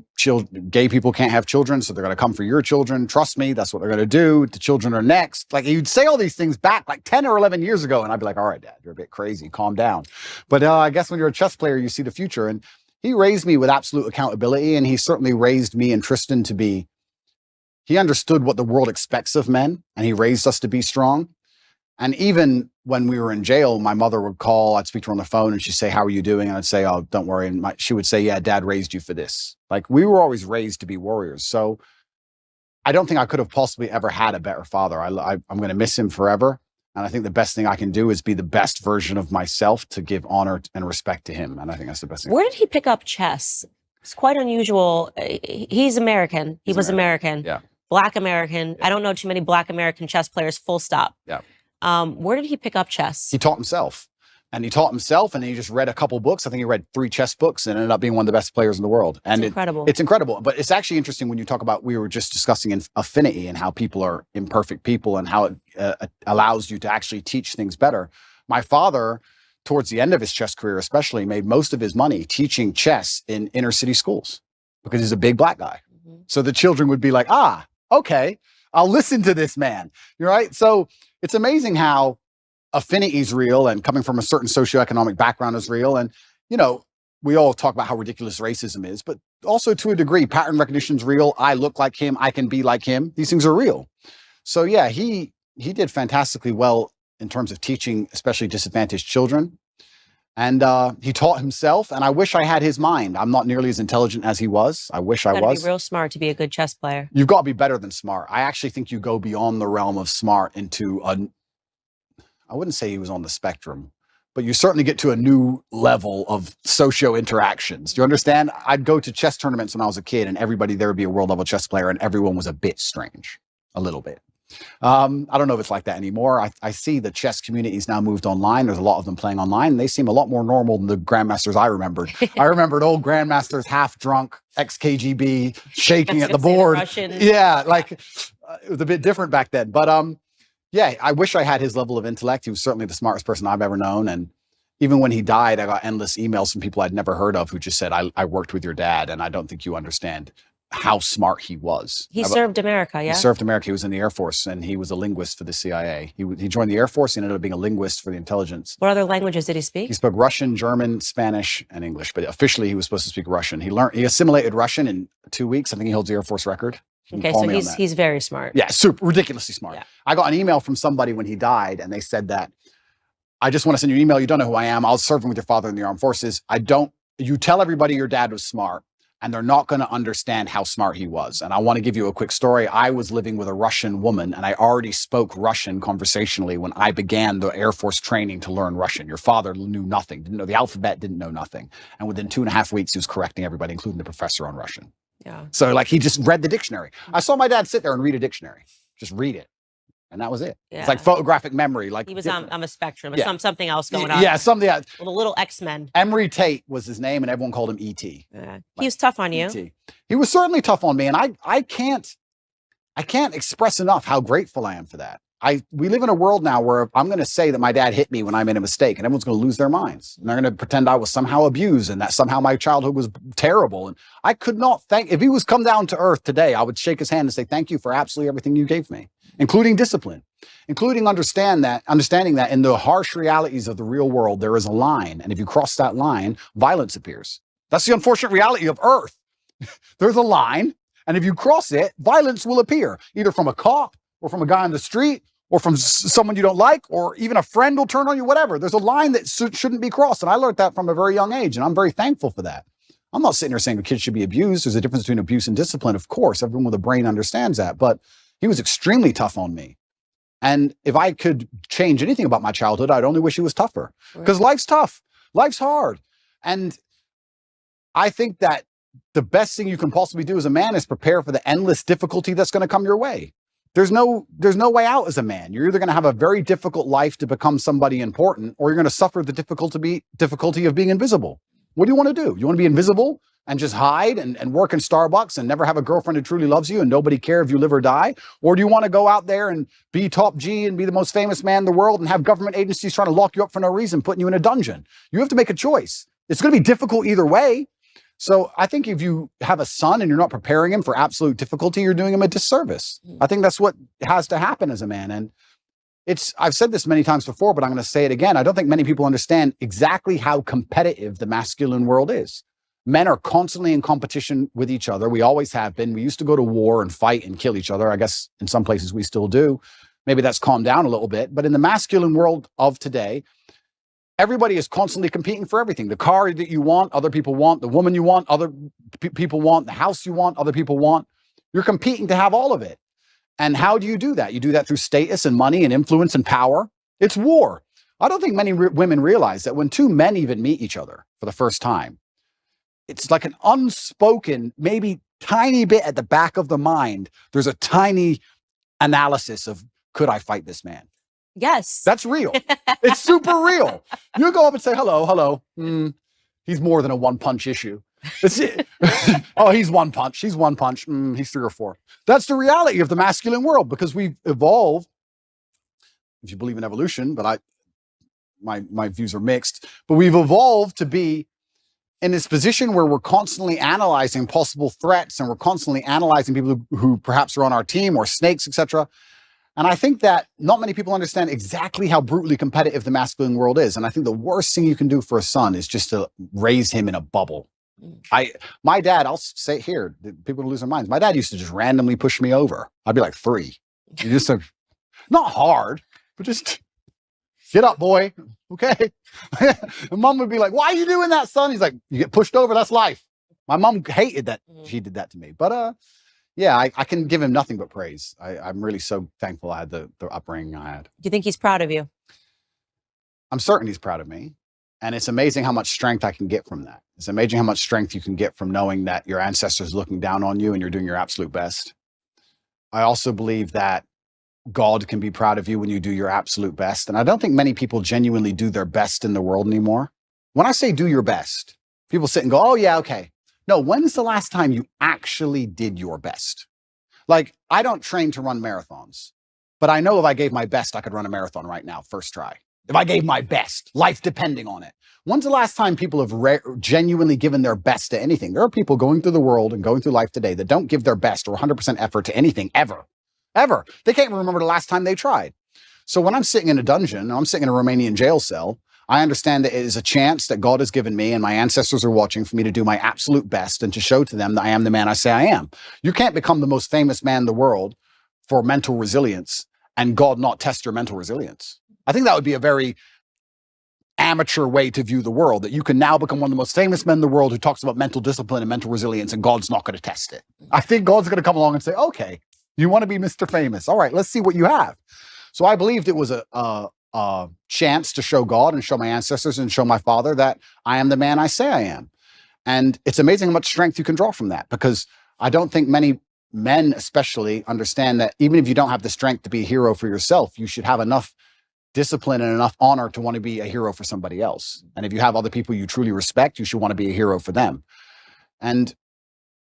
[SPEAKER 3] people can't have children, so they're going to come for your children. Trust me, that's what they're going to do. The children are next. Like, he'd say all these things back like 10 or 11 years ago, and I'd be like, all right, Dad, you're a bit crazy. Calm down. But I guess when you're a chess player, you see the future. And he raised me with absolute accountability, and he certainly raised me and Tristan to be. He understood what the world expects of men, and he raised us to be strong. And even when we were in jail, my mother would call, I'd speak to her on the phone, and she'd say, how are you doing? And I'd say, oh, don't worry. And she would say, yeah, Dad raised you for this. Like, we were always raised to be warriors. So I don't think I could have possibly ever had a better father. I'm going to miss him forever. And I think the best thing I can do is be the best version of myself to give honor and respect to him. And I think that's the best thing.
[SPEAKER 2] Where did he pick up chess? It's quite unusual. He's American. He was American.
[SPEAKER 3] Yeah.
[SPEAKER 2] Black American. Yeah. I don't know too many Black American chess players, full stop.
[SPEAKER 3] Yeah.
[SPEAKER 2] Where did he pick up chess?
[SPEAKER 3] He taught himself. And he taught himself, and he just read a couple books. I think he read 3 chess books and ended up being one of the best players in the world. And
[SPEAKER 2] it's incredible.
[SPEAKER 3] It's incredible. But it's actually interesting when you talk about, we were just discussing affinity and how people are imperfect people and how it allows you to actually teach things better. My father, towards the end of his chess career especially, made most of his money teaching chess in inner city schools because he's a big Black guy. Mm-hmm. So the children would be like, okay, I'll listen to this man. You're right. So it's amazing how affinity is real, and coming from a certain socioeconomic background is real. And, you know, we all talk about how ridiculous racism is, but also to a degree, pattern recognition is real. I look like him. I can be like him. These things are real. So yeah, he did fantastically well in terms of teaching, especially disadvantaged children. And he taught himself, and I wish I had his mind. I'm not nearly as intelligent as he was. I wish I was.
[SPEAKER 2] Be real smart to be a good chess player.
[SPEAKER 3] You've got to be better than smart. I actually think you go beyond the realm of smart into I wouldn't say he was on the spectrum, but you certainly get to a new level of socio interactions. Do you understand? I'd go to chess tournaments when I was a kid, and everybody there would be a world level chess player, and everyone was a bit strange, a little bit. I don't know if it's like that anymore. I see the chess communities now moved online. There's a lot of them playing online, and they seem a lot more normal than the grandmasters I remembered. I remembered old grandmasters, half drunk, ex-KGB, shaking at the board. Yeah, like it was a bit different back then. But yeah, I wish I had his level of intellect. He was certainly the smartest person I've ever known. And even when he died, I got endless emails from people I'd never heard of who just said, I worked with your dad, and I don't think you understand how smart he was.
[SPEAKER 2] He served America, yeah?
[SPEAKER 3] He served America. He was in the Air Force, and he was a linguist for the CIA. He joined the Air Force and ended up being a linguist for the intelligence.
[SPEAKER 2] What other languages did he speak?
[SPEAKER 3] He spoke Russian, German, Spanish, and English. But officially, he was supposed to speak Russian. He assimilated Russian in 2 weeks. I think he holds the Air Force record.
[SPEAKER 2] Okay, so he's very smart.
[SPEAKER 3] Yeah, super ridiculously smart.
[SPEAKER 2] Yeah.
[SPEAKER 3] I got an email from somebody when he died, and they said that, I just want to send you an email. You don't know who I am. I was serving with your father in the armed forces. You tell everybody your dad was smart, and they're not going to understand how smart he was. And I want to give you a quick story. I was living with a Russian woman, and I already spoke Russian conversationally when I began the Air Force training to learn Russian. Your father knew nothing, didn't know the alphabet, didn't know nothing. And within 2.5 weeks, he was correcting everybody, including the professor on Russian.
[SPEAKER 2] Yeah.
[SPEAKER 3] So like he just read the dictionary. I saw my dad sit there and read a dictionary, just read it. And that was it. Yeah. It's like photographic memory. Like
[SPEAKER 2] he was on a spectrum. Yeah. Something else going on.
[SPEAKER 3] Yeah, something else.
[SPEAKER 2] The little X-Men.
[SPEAKER 3] Emery Tate was his name, and everyone called him E.T.
[SPEAKER 2] Yeah. He was tough on you.
[SPEAKER 3] E.T. He was certainly tough on me, and I can't express enough how grateful I am for that. We live in a world now where I'm going to say that my dad hit me when I made a mistake, and everyone's going to lose their minds. And they're going to pretend I was somehow abused and that somehow my childhood was terrible. And I could not if he was come down to earth today, I would shake his hand and say, thank you for absolutely everything you gave me, including discipline, including understanding that in the harsh realities of the real world, there is a line. And if you cross that line, violence appears. That's the unfortunate reality of earth. There's a line. And if you cross it, violence will appear, either from a cop or from a guy on the street, or from someone you don't like, or even a friend will turn on you, whatever. There's a line that shouldn't be crossed. And I learned that from a very young age, and I'm very thankful for that. I'm not sitting here saying the kids should be abused. There's a difference between abuse and discipline. Of course, everyone with a brain understands that, but he was extremely tough on me. And if I could change anything about my childhood, I'd only wish he was tougher, because life's tough. Life's hard. And I think that the best thing you can possibly do as a man is prepare for the endless difficulty that's going to come your way. There's no way out as a man. You're either going to have a very difficult life to become somebody important, or you're going to suffer the difficulty of being invisible. What do you want to do? You want to be invisible and just hide and work in Starbucks and never have a girlfriend who truly loves you and nobody care if you live or die? Or do you want to go out there and be top G and be the most famous man in the world and have government agencies trying to lock you up for no reason, putting you in a dungeon? You have to make a choice. It's going to be difficult either way. So I think if you have a son and you're not preparing him for absolute difficulty, you're doing him a disservice. I think that's what has to happen as a man. And I've said this many times before, but I'm going to say it again. I don't think many people understand exactly how competitive the masculine world is. Men are constantly in competition with each other. We always have been. We used to go to war and fight and kill each other. I guess in some places we still do. Maybe that's calmed down a little bit. But in the masculine world of today, everybody is constantly competing for everything. The car that you want, other people want. The woman you want, other people want. The house you want, other people want. You're competing to have all of it. And how do you do that? You do that through status and money and influence and power. It's war. I don't think many women realize that when two men even meet each other for the first time, it's like an unspoken, maybe tiny bit at the back of the mind. There's a tiny analysis of, could I fight this man?
[SPEAKER 2] Yes.
[SPEAKER 3] That's real. It's super real. You go up and say, hello. He's more than a one punch issue. That's it. Oh, he's one punch. He's one punch. He's 3 or 4. That's the reality of the masculine world, because we've evolved, if you believe in evolution, but my views are mixed, but we've evolved to be in this position where we're constantly analyzing possible threats, and we're constantly analyzing people who perhaps are on our team or snakes, etc. And I think that not many people understand exactly how brutally competitive the masculine world is. And I think the worst thing you can do for a son is just to raise him in a bubble. My dad, I'll say it here, people lose their minds. My dad used to just randomly push me over. I'd be like 3. You just not hard, but just get up, boy. Okay. And mom would be like, why are you doing that, son? He's like, you get pushed over. That's life. My mom hated that she did that to me. But yeah, I can give him nothing but praise. I'm really so thankful I had the upbringing I had.
[SPEAKER 2] Do you think he's proud of you?
[SPEAKER 3] I'm certain he's proud of me. And it's amazing how much strength I can get from that. It's amazing how much strength you can get from knowing that your ancestors are looking down on you and you're doing your absolute best. I also believe that God can be proud of you when you do your absolute best. And I don't think many people genuinely do their best in the world anymore. When I say do your best, people sit and go, oh yeah, okay. No, when's the last time you actually did your best? Like, I don't train to run marathons, but I know if I gave my best, I could run a marathon right now, first try. If I gave my best, life depending on it. When's the last time people have genuinely given their best to anything? There are people going through the world and going through life today that don't give their best or 100% effort to anything ever. Ever. They can't even remember the last time they tried. So when I'm sitting in a dungeon, I'm sitting in a Romanian jail cell, I understand that it is a chance that God has given me and my ancestors are watching for me to do my absolute best and to show to them that I am the man I say I am. You can't become the most famous man in the world for mental resilience and God not test your mental resilience. I think that would be a very amateur way to view the world, that you can now become one of the most famous men in the world who talks about mental discipline and mental resilience, and God's not going to test it. I think God's going to come along and say, okay, you want to be Mr. Famous. All right, let's see what you have. So I believed it was a chance to show God and show my ancestors and show my father that I am the man I say I am. And it's amazing how much strength you can draw from that, because I don't think many men especially understand that even if you don't have the strength to be a hero for yourself, you should have enough discipline and enough honor to want to be a hero for somebody else. And if you have other people you truly respect, you should want to be a hero for them. And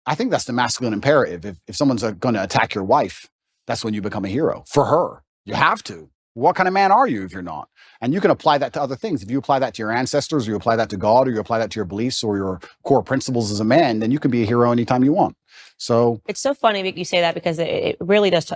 [SPEAKER 3] I think that's the masculine imperative. If someone's going to attack your wife, that's when you become a hero for her. You have to. What kind of man are you if you're not? And you can apply that to other things. If you apply that to your ancestors, or you apply that to God, or you apply that to your beliefs or your core principles as a man, then you can be a hero anytime you want. So
[SPEAKER 2] it's so funny that you say that, because it really does.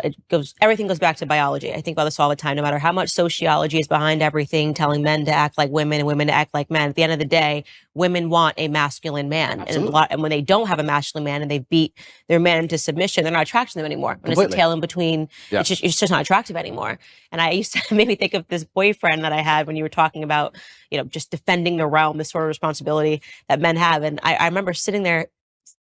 [SPEAKER 2] Everything goes back to biology. I think about this all the time, no matter how much sociology is behind everything, telling men to act like women and women to act like men. At the end of the day, women want a masculine man. And when they don't have a masculine man and they beat their man into submission, they're not attracted to them anymore. When it's a tail in between, it's just not attractive anymore. And I used to maybe think of this boyfriend that I had when you were talking about, just defending the realm, this sort of responsibility that men have. And I remember sitting there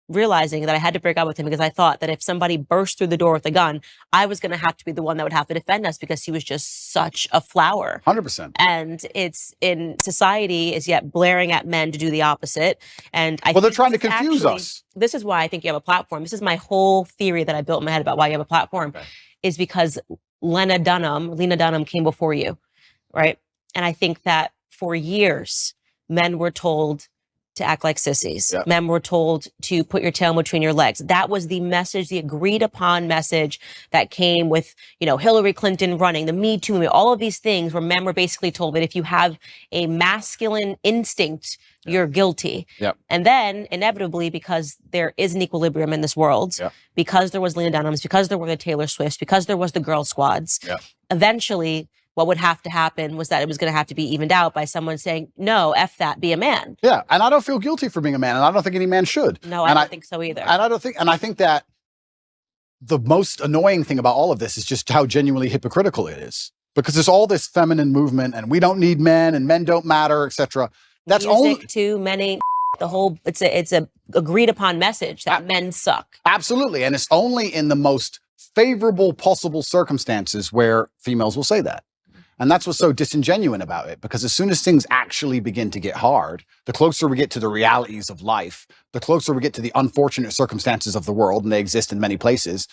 [SPEAKER 2] realizing that I had to break up with him, because I thought that if somebody burst through the door with a gun, I was going to have to be the one that would have to defend us, because he was just such a flower.
[SPEAKER 3] 100%.
[SPEAKER 2] And it's in society is yet blaring at men to do the opposite. And
[SPEAKER 3] they're trying to confuse us.
[SPEAKER 2] This is why I think you have a platform. This is my whole theory that I built in my head about why you have a platform, is because Lena Dunham came before you, right? And I think that for years, men were told to act like sissies. Yep. Men were told to put your tail in between your legs. That was the message, the agreed upon message that came with, Hillary Clinton running, the Me Too movement, all of these things where men were basically told that if you have a masculine instinct, you're guilty.
[SPEAKER 3] Yep.
[SPEAKER 2] And then inevitably, because there is an equilibrium in this world, because there was Lena Dunhams, because there were the Taylor Swifts, because there was the girl squads, eventually what would have to happen was that it was going to have to be evened out by someone saying, no, F that, be a man.
[SPEAKER 3] Yeah. And I don't feel guilty for being a man, and I don't think any man should.
[SPEAKER 2] No, I don't think so either.
[SPEAKER 3] And I think that the most annoying thing about all of this is just how genuinely hypocritical it is, because there's all this feminine movement and we don't need men and men don't matter, etc.
[SPEAKER 2] That's only too many. the whole, it's a agreed upon message that men suck.
[SPEAKER 3] Absolutely. And it's only in the most favorable possible circumstances where females will say that. And that's what's so disingenuous about it, because as soon as things actually begin to get hard, the closer we get to the realities of life, the closer we get to the unfortunate circumstances of the world, and they exist in many places,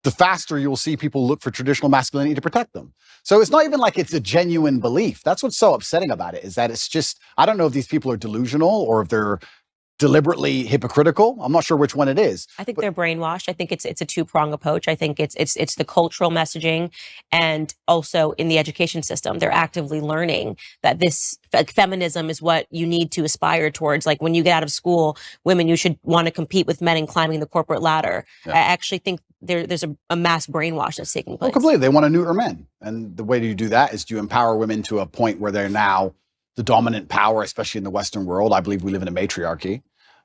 [SPEAKER 3] the faster you'll see people look for traditional masculinity to protect them. So it's not even like it's a genuine belief. That's what's so upsetting about it, is that it's just, I don't know if these people are delusional or if they're deliberately hypocritical. I'm not sure which one it is.
[SPEAKER 2] I think they're brainwashed. I think it's a two-prong approach. I think it's the cultural messaging, and also in the education system, they're actively learning that this feminism is what you need to aspire towards. Like when you get out of school, women, you should want to compete with men in climbing the corporate ladder. Yeah. I actually think there's a mass brainwash that's taking place.
[SPEAKER 3] Oh, completely. They want to neuter men. And the way you do that is to empower women to a point where they're now the dominant power, especially in the Western world. I believe we live in a matriarchy.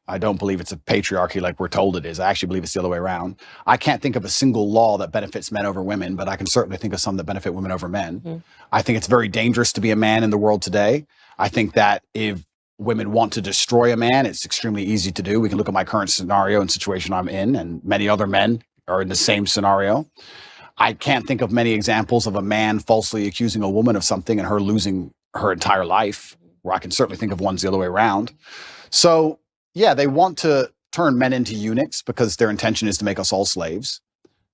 [SPEAKER 3] I don't believe it's a patriarchy like we're told it is. I actually believe it's the other way around. I can't think of a single law that benefits men over women, but I can certainly think of some that benefit women over men. Mm-hmm. I think it's very dangerous to be a man in the world today. I think that if women want to destroy a man, it's extremely easy to do. We can look at my current scenario and situation I'm in, and many other men are in the same scenario. I can't think of many examples of a man falsely accusing a woman of something and her losing her entire life, where I can certainly think of ones the other way around. So, yeah, they want to turn men into eunuchs because their intention is to make us all slaves.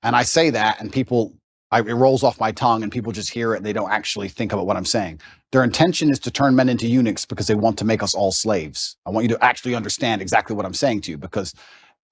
[SPEAKER 3] And I say that, and it rolls off my tongue, and people just hear it and they don't actually think about what I'm saying. Their intention is to turn men into eunuchs because they want to make us all slaves. I want you to actually understand exactly what I'm saying to you, because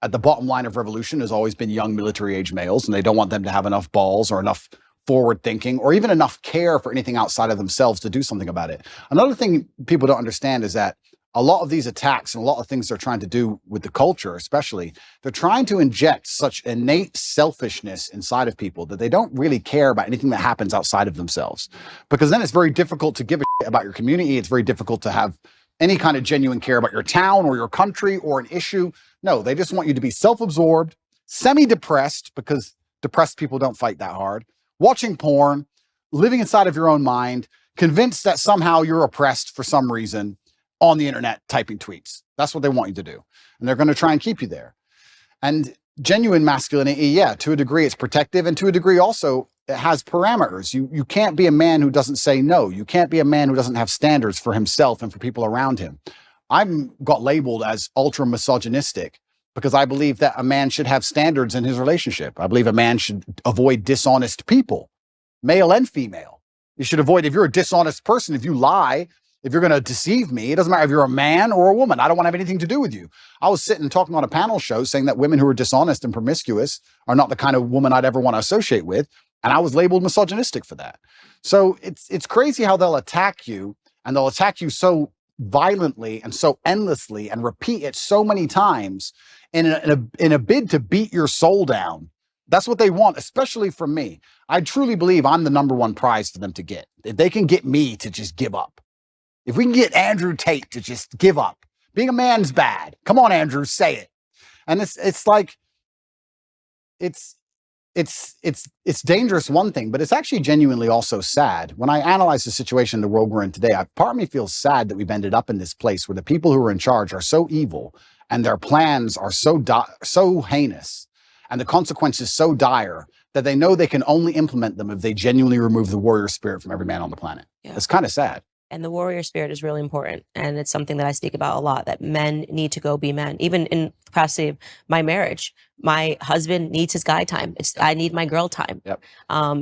[SPEAKER 3] at the bottom line of revolution has always been young military-age males, and they don't want them to have enough balls or enough forward thinking or even enough care for anything outside of themselves to do something about it. Another thing people don't understand is that a lot of these attacks and a lot of things they're trying to do with the culture, especially, they're trying to inject such innate selfishness inside of people that they don't really care about anything that happens outside of themselves. Because then it's very difficult to give a shit about your community. It's very difficult to have any kind of genuine care about your town or your country or an issue. No, they just want you to be self-absorbed, semi-depressed, because depressed people don't fight that hard, watching porn, living inside of your own mind, convinced that somehow you're oppressed for some reason, on the internet typing tweets. That's what they want you to do. And they're going to try and keep you there. And genuine masculinity, yeah, to a degree it's protective, and to a degree also it has parameters. You can't be a man who doesn't say no. You can't be a man who doesn't have standards for himself and for people around him. I've got labeled as ultra misogynistic because I believe that a man should have standards in his relationship. I believe a man should avoid dishonest people, male and female. You should avoid, if you're a dishonest person, if you lie, if you're going to deceive me, it doesn't matter if you're a man or a woman. I don't want to have anything to do with you. I was sitting talking on a panel show saying that women who are dishonest and promiscuous are not the kind of woman I'd ever want to associate with. And I was labeled misogynistic for that. So it's crazy how they'll attack you, and they'll attack you so violently and so endlessly and repeat it so many times in a bid to beat your soul down. That's what they want, especially from me. I truly believe I'm the number one prize for them to get. If they can get me to just give up. If we can get Andrew Tate to just give up, being a man's bad. Come on, Andrew, say it. And it's like, it's dangerous, one thing, but it's actually genuinely also sad. When I analyze the situation in the world we're in today, part of me feels sad that we've ended up in this place where the people who are in charge are so evil and their plans are so heinous and the consequences so dire that they know they can only implement them if they genuinely remove the warrior spirit from every man on the planet. Yeah. It's kind of sad.
[SPEAKER 2] And the warrior spirit is really important. And it's something that I speak about a lot, that men need to go be men. Even in the capacity of my marriage, my husband needs his guy time. I need my girl time.
[SPEAKER 3] Yep.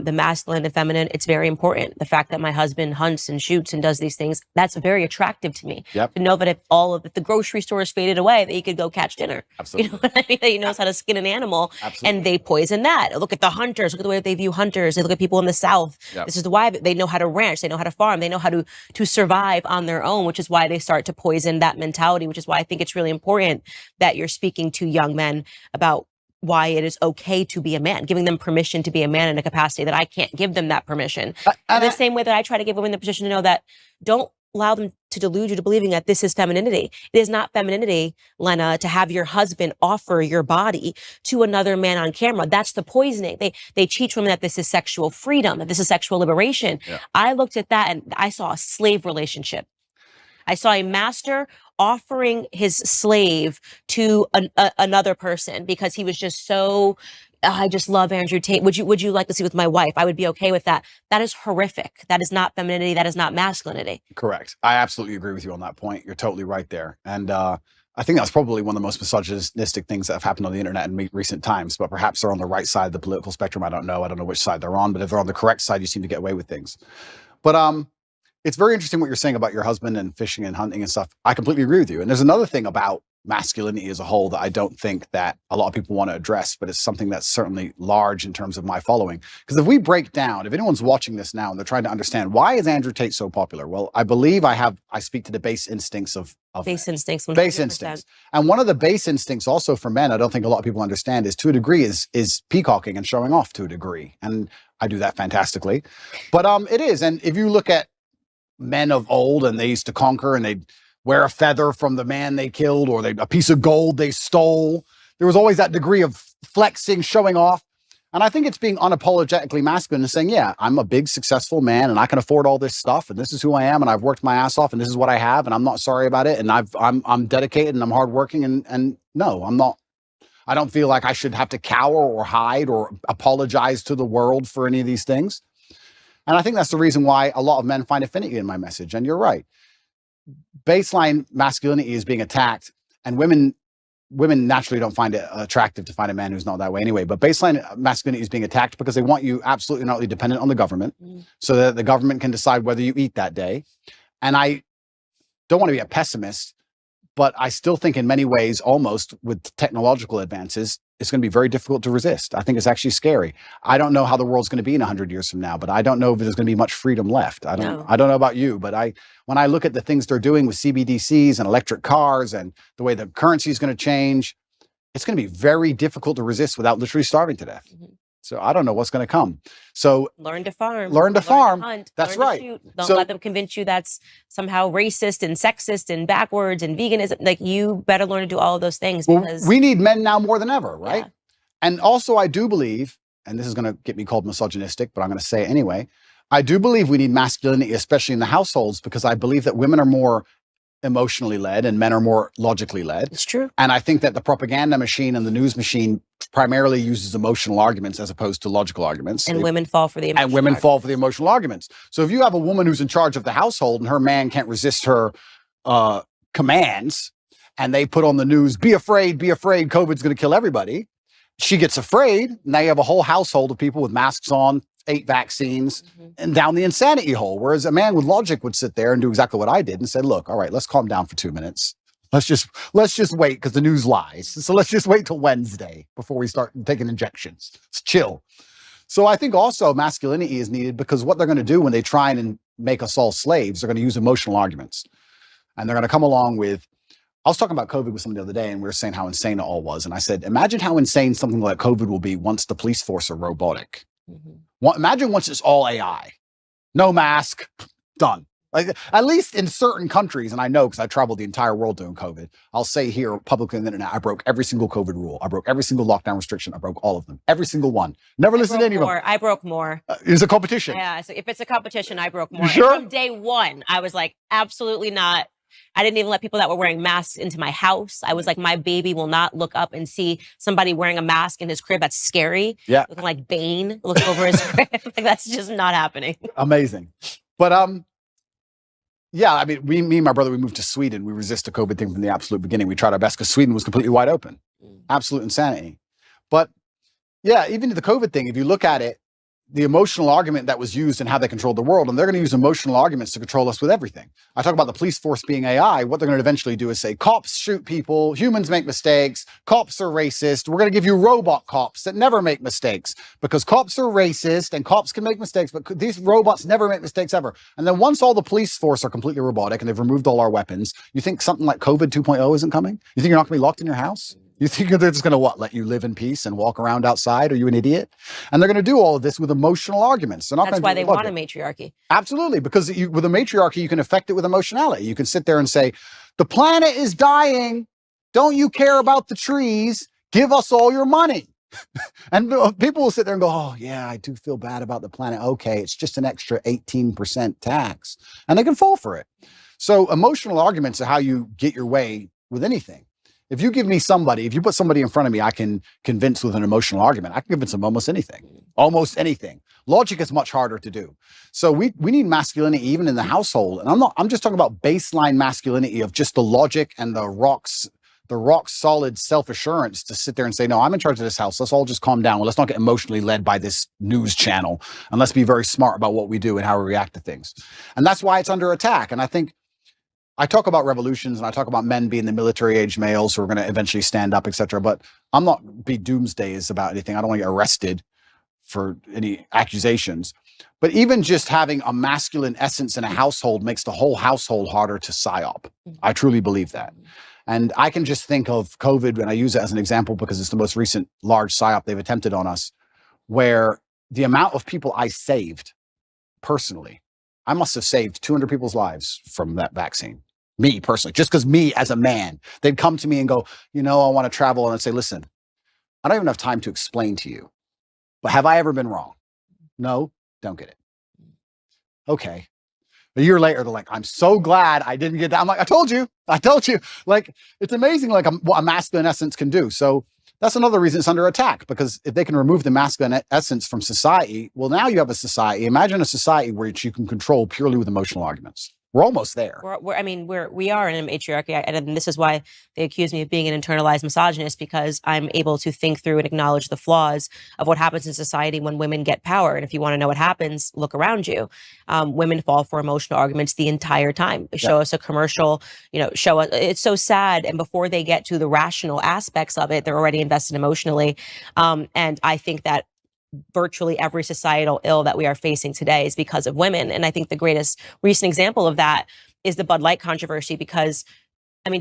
[SPEAKER 2] The masculine and feminine, it's very important. The fact that my husband hunts and shoots and does these things, that's very attractive to me.
[SPEAKER 3] Yep.
[SPEAKER 2] To know that if the grocery store is faded away, that he could go catch dinner.
[SPEAKER 3] Absolutely.
[SPEAKER 2] You know what I mean? That he knows how to skin an animal.
[SPEAKER 3] Absolutely.
[SPEAKER 2] And they poison that. Look at the hunters. Look at the way they view hunters. They look at people in the South.
[SPEAKER 3] Yep.
[SPEAKER 2] This is why they know how to ranch. They know how to farm. They know how to survive on their own, which is why they start to poison that mentality, which is why I think it's really important that you're speaking to young men about why it is okay to be a man, giving them permission to be a man in a capacity that I can't give them that permission. In the same way that I try to give women the position to know that don't allow them to delude you to believing that this is femininity. It is not femininity, Lena, to have your husband offer your body to another man on camera. That's the poisoning. They teach women that this is sexual freedom, that this is sexual liberation.
[SPEAKER 3] Yeah.
[SPEAKER 2] I looked at that and I saw a slave relationship. I saw a master offering his slave to another person because he was just so, I just love Andrew Tate. Would you like to see with my wife? I would be okay with that. That is horrific. That is not femininity. That is not masculinity.
[SPEAKER 3] Correct. I absolutely agree with you on that point. You're totally right there. And I think that's probably one of the most misogynistic things that have happened on the internet in recent times, but perhaps they're on the right side of the political spectrum. I don't know which side they're on, but if they're on the correct side, you seem to get away with things. But it's very interesting what you're saying about your husband and fishing and hunting and stuff. I completely agree with you. And there's another thing about masculinity as a whole that I don't think that a lot of people want to address, but it's something that's certainly large in terms of my following. Because if we break down, if anyone's watching this now and they're trying to understand why is Andrew Tate so popular? Well, I believe I speak to the base instincts of
[SPEAKER 2] base instincts. 100%.
[SPEAKER 3] Base instincts. And one of the base instincts also for men, I don't think a lot of people understand, is to a degree is peacocking and showing off to a degree. And I do that fantastically. But it is. And if you look at men of old and they used to conquer and they'd wear a feather from the man they killed or a piece of gold they stole, there was always that degree of flexing, showing off. And I think it's being unapologetically masculine and saying, yeah, I'm a big, successful man and I can afford all this stuff. And this is who I am. And I've worked my ass off and this is what I have. And I'm not sorry about it. And I'm dedicated and I'm hardworking. And no, I'm not. I don't feel like I should have to cower or hide or apologize to the world for any of these things. And I think that's the reason why a lot of men find affinity in my message. And you're right. Baseline masculinity is being attacked, and women naturally don't find it attractive to find a man who's not that way anyway. But baseline masculinity is being attacked because they want you absolutely not dependent on the government, so that the government can decide whether you eat that day. And I don't want to be a pessimist, but I still think in many ways, almost with technological advances, it's going to be very difficult to resist. I think it's actually scary. I don't know how the world's going to be in 100 years from now, but I don't know if there's going to be much freedom left. I don't know about you, but when I look at the things they're doing with CBDCs and electric cars and the way the currency is going to change, it's going to be very difficult to resist without literally starving to death. So I don't know what's going to come. So
[SPEAKER 2] learn to farm.
[SPEAKER 3] Learn to farm.
[SPEAKER 2] Hunt,
[SPEAKER 3] that's
[SPEAKER 2] learn to
[SPEAKER 3] right.
[SPEAKER 2] shoot. Don't let them convince you that's somehow racist and sexist and backwards and veganism. Like, you better learn to do all of those things because
[SPEAKER 3] we need men now more than ever, right? Yeah. And also I do believe, and this is going to get me called misogynistic, but I'm going to say it anyway. I do believe we need masculinity, especially in the households, because I believe that women are more emotionally led and men are more logically led.
[SPEAKER 2] It's true.
[SPEAKER 3] And I think that the propaganda machine and the news machine primarily uses emotional arguments as opposed to logical arguments.
[SPEAKER 2] And women fall for the emotional arguments.
[SPEAKER 3] So if you have a woman who's in charge of the household and her man can't resist her commands, and they put on the news, be afraid, COVID's going to kill everybody. She gets afraid. Now you have a whole household of people with masks on, 8 vaccines, and down the insanity hole. Whereas a man with logic would sit there and do exactly what I did and said, look, all right, let's calm down for 2 minutes. Let's just wait because the news lies. So let's just wait till Wednesday before we start taking injections. Let's chill. So I think also masculinity is needed because what they're going to do when they try and make us all slaves, they're going to use emotional arguments. And they're going to come along with, I was talking about COVID with someone the other day and we were saying how insane it all was. And I said, imagine how insane something like COVID will be once the police force are robotic. Imagine once it's all AI, no mask, done. Like, at least in certain countries, and I know because I traveled the entire world during COVID, I'll say here publicly on the internet, I broke every single COVID rule. I broke every single lockdown restriction. I broke all of them. Every single one. Never listened to any of them.
[SPEAKER 2] I broke more.
[SPEAKER 3] It's a competition.
[SPEAKER 2] Yeah, so if it's a competition, I broke more.
[SPEAKER 3] You sure?
[SPEAKER 2] And from day one, I was like, absolutely not. I didn't even let people that were wearing masks into my house. I was like, my baby will not look up and see somebody wearing a mask in his crib. That's scary.
[SPEAKER 3] Yeah.
[SPEAKER 2] Looking like Bane, look over his crib. Like, that's just not happening.
[SPEAKER 3] Amazing. But yeah, I mean, me and my brother, we moved to Sweden. We resist the COVID thing from the absolute beginning. We tried our best because Sweden was completely wide open. Absolute insanity. But yeah, even the COVID thing, if you look at it, the emotional argument that was used and how they controlled the world, and they're going to use emotional arguments to control us with everything. I talk about the police force being AI. What they're going to eventually do is say, cops shoot people, humans make mistakes, cops are racist. We're going to give you robot cops that never make mistakes because cops are racist and cops can make mistakes, but these robots never make mistakes ever. And then once all the police force are completely robotic and they've removed all our weapons, you think something like COVID 2.0 isn't coming? You think you're not going to be locked in your house? You think they're just going to let you live in peace and walk around outside? Are you an idiot? And they're going to do all of this with emotional arguments.
[SPEAKER 2] That's why they want a matriarchy.
[SPEAKER 3] Absolutely, because with a matriarchy, you can affect it with emotionality. You can sit there and say, the planet is dying. Don't you care about the trees? Give us all your money. And people will sit there and go, oh, yeah, I do feel bad about the planet. Okay, it's just an extra 18% tax. And they can fall for it. So emotional arguments are how you get your way with anything. If you put somebody in front of me, I can convince with an emotional argument. I can convince them almost anything. Almost anything. Logic is much harder to do. So we need masculinity even in the household. And I'm just talking about baseline masculinity of just the logic and the rock solid self-assurance to sit there and say, no, I'm in charge of this house. Let's all just calm down. Let's not get emotionally led by this news channel. And let's be very smart about what we do and how we react to things. And that's why it's under attack. And I think I talk about revolutions and I talk about men being the military age males who are going to eventually stand up, etc. But I'm not be doomsdays about anything. I don't want to get arrested for any accusations. But even just having a masculine essence in a household makes the whole household harder to psyop. I truly believe that. And I can just think of COVID, and I use it as an example because it's the most recent large psyop they've attempted on us, where the amount of people I saved personally, I must have saved 200 people's lives from that vaccine. Me personally, just because me as a man, they'd come to me and go, I want to travel. And I'd say, listen, I don't even have time to explain to you, but have I ever been wrong? No, don't get it. Okay. A year later, they're like, I'm so glad I didn't get that. I'm like, I told you. Like, it's amazing, like what a masculine essence can do. So that's another reason it's under attack, because if they can remove the masculine essence from society, well, now you have a society. Imagine a society where you can control purely with emotional arguments. We're almost there.
[SPEAKER 2] We are in a matriarchy, and this is why they accuse me of being an internalized misogynist, because I'm able to think through and acknowledge the flaws of what happens in society when women get power. And if you want to know what happens, look around you. Women fall for emotional arguments the entire time. Show us a commercial, show us. It's so sad. And before they get to the rational aspects of it, they're already invested emotionally. And I think that virtually every societal ill that we are facing today is because of women. And I think the greatest recent example of that is the Bud Light controversy, because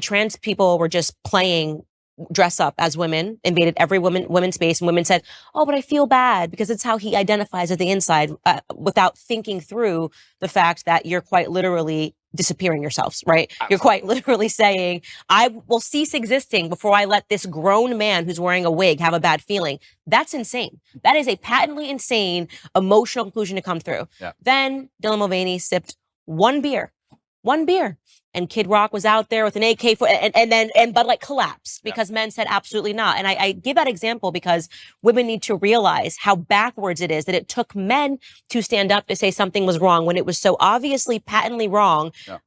[SPEAKER 2] trans people were just playing dress up as women, invaded every women's space, and women said, oh, but I feel bad because it's how he identifies at the inside, without thinking through the fact that you're quite literally disappearing yourselves, right? Absolutely. You're quite literally saying, I will cease existing before I let this grown man who's wearing a wig have a bad feeling. That's insane. That is a patently insane emotional conclusion to come through. Yeah. Then Dylan Mulvaney sipped one beer, and Kid Rock was out there with an AK and Bud Light collapsed because men said absolutely not. And I give that example because women need to realize how backwards it is that it took men to stand up to say something was wrong when it was so obviously patently wrong. Yeah.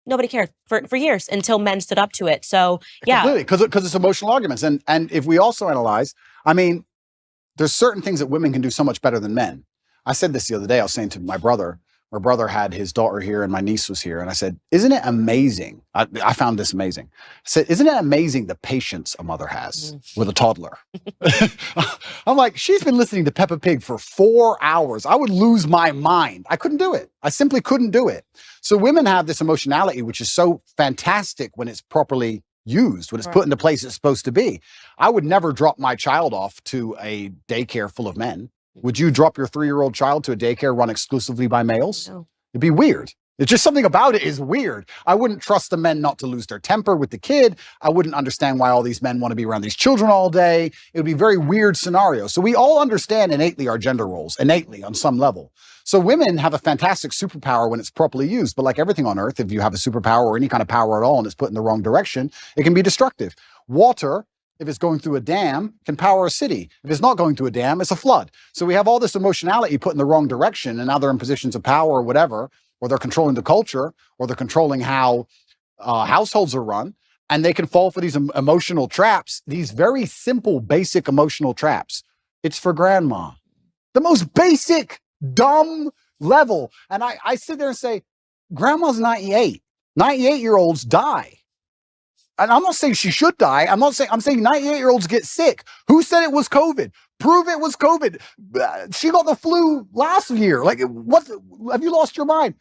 [SPEAKER 2] Nobody cared for years until men stood up to it. So yeah,
[SPEAKER 3] completely, because it's emotional arguments. And if we also analyze, there's certain things that women can do so much better than men. I said this the other day. I was saying to my brother had his daughter here and my niece was here. And I said, isn't it amazing? I found this amazing. I said, isn't it amazing the patience a mother has with a toddler? I'm like, she's been listening to Peppa Pig for 4 hours. I would lose my mind. I couldn't do it. I simply couldn't do it. So women have this emotionality, which is so fantastic when it's properly used, when it's put into place it's supposed to be. I would never drop my child off to a daycare full of men. Would you drop your 3-year-old child to a daycare run exclusively by males? No. It'd be weird. It's just something about it is weird. I wouldn't trust the men not to lose their temper with the kid. I wouldn't understand why all these men want to be around these children all day. It would be a very weird scenario. So we all understand innately our gender roles, innately on some level. So women have a fantastic superpower when it's properly used. But like everything on earth, if you have a superpower or any kind of power at all and it's put in the wrong direction, it can be destructive. Water, if it's going through a dam, can power a city. If it's not going through a dam, it's a flood. So we have all this emotionality put in the wrong direction, and now they're in positions of power or whatever, or they're controlling the culture, or they're controlling how households are run, and they can fall for these emotional traps, these very simple, basic emotional traps. It's for grandma. The most basic, dumb level. And I sit there and say, grandma's 98. 98-year-olds die. And I'm not saying she should die. I'm saying 98-year-olds get sick. Who said it was COVID? Prove it was COVID. She got the flu last year. Like, what? Have you lost your mind?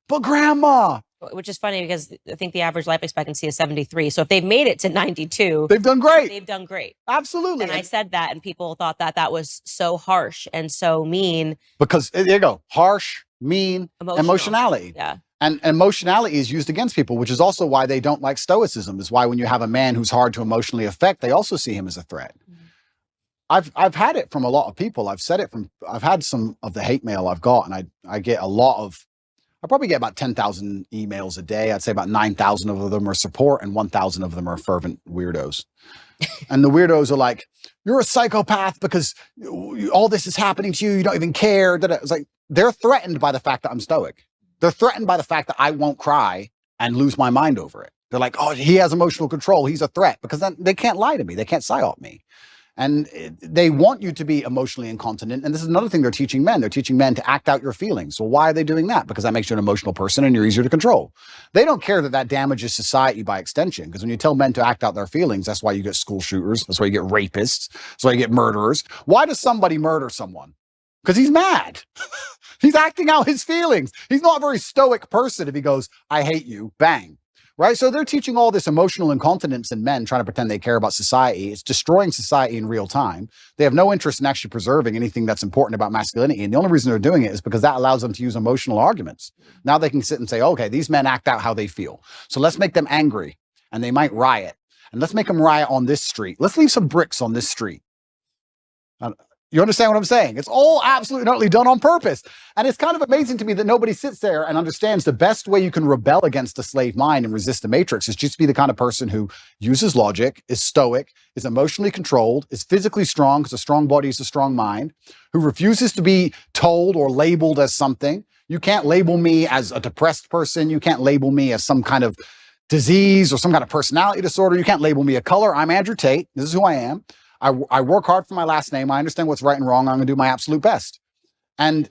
[SPEAKER 3] But grandma.
[SPEAKER 2] Which is funny because I think the average life expectancy is 73. So if they've made it to 92,
[SPEAKER 3] they've done great.
[SPEAKER 2] They've done great.
[SPEAKER 3] Absolutely.
[SPEAKER 2] And I said that, and people thought that was so harsh and so mean.
[SPEAKER 3] Because there you go. Harsh, mean, emotionality.
[SPEAKER 2] Yeah.
[SPEAKER 3] And emotionality is used against people, which is also why they don't like stoicism, is why when you have a man who's hard to emotionally affect, they also see him as a threat. I've had it from a lot of people. I've had some of the hate mail I've got, and I get a lot of, I probably get about 10,000 emails a day. I'd say about 9,000 of them are support and 1,000 of them are fervent weirdos. And the weirdos are like, you're a psychopath because all this is happening to you. You don't even care. It's like, they're threatened by the fact that I'm stoic. They're threatened by the fact that I won't cry and lose my mind over it. They're like, oh, he has emotional control. He's a threat, because then they can't lie to me. They can't psyop me. And they want you to be emotionally incontinent. And this is another thing they're teaching men. They're teaching men to act out your feelings. Well, why are they doing that? Because that makes you an emotional person and you're easier to control. They don't care that that damages society by extension. Because when you tell men to act out their feelings, that's why you get school shooters. That's why you get rapists. That's why you get murderers. Why does somebody murder someone? Because he's mad. He's acting out his feelings. He's not a very stoic person if he goes, I hate you, bang. Right? So they're teaching all this emotional incontinence in men, trying to pretend they care about society. It's destroying society in real time. They have no interest in actually preserving anything that's important about masculinity. And the only reason they're doing it is because that allows them to use emotional arguments. Now they can sit and say, okay, these men act out how they feel. So let's make them angry, and they might riot. And let's make them riot on this street. Let's leave some bricks on this street. You understand what I'm saying? It's all absolutely and utterly done on purpose. And it's kind of amazing to me that nobody sits there and understands the best way you can rebel against the slave mind and resist the matrix is just to be the kind of person who uses logic, is stoic, is emotionally controlled, is physically strong, because a strong body is a strong mind, who refuses to be told or labeled as something. You can't label me as a depressed person. You can't label me as some kind of disease or some kind of personality disorder. You can't label me a color. I'm Andrew Tate. This is who I am. I work hard for my last name. I understand what's right and wrong. I'm going to do my absolute best. And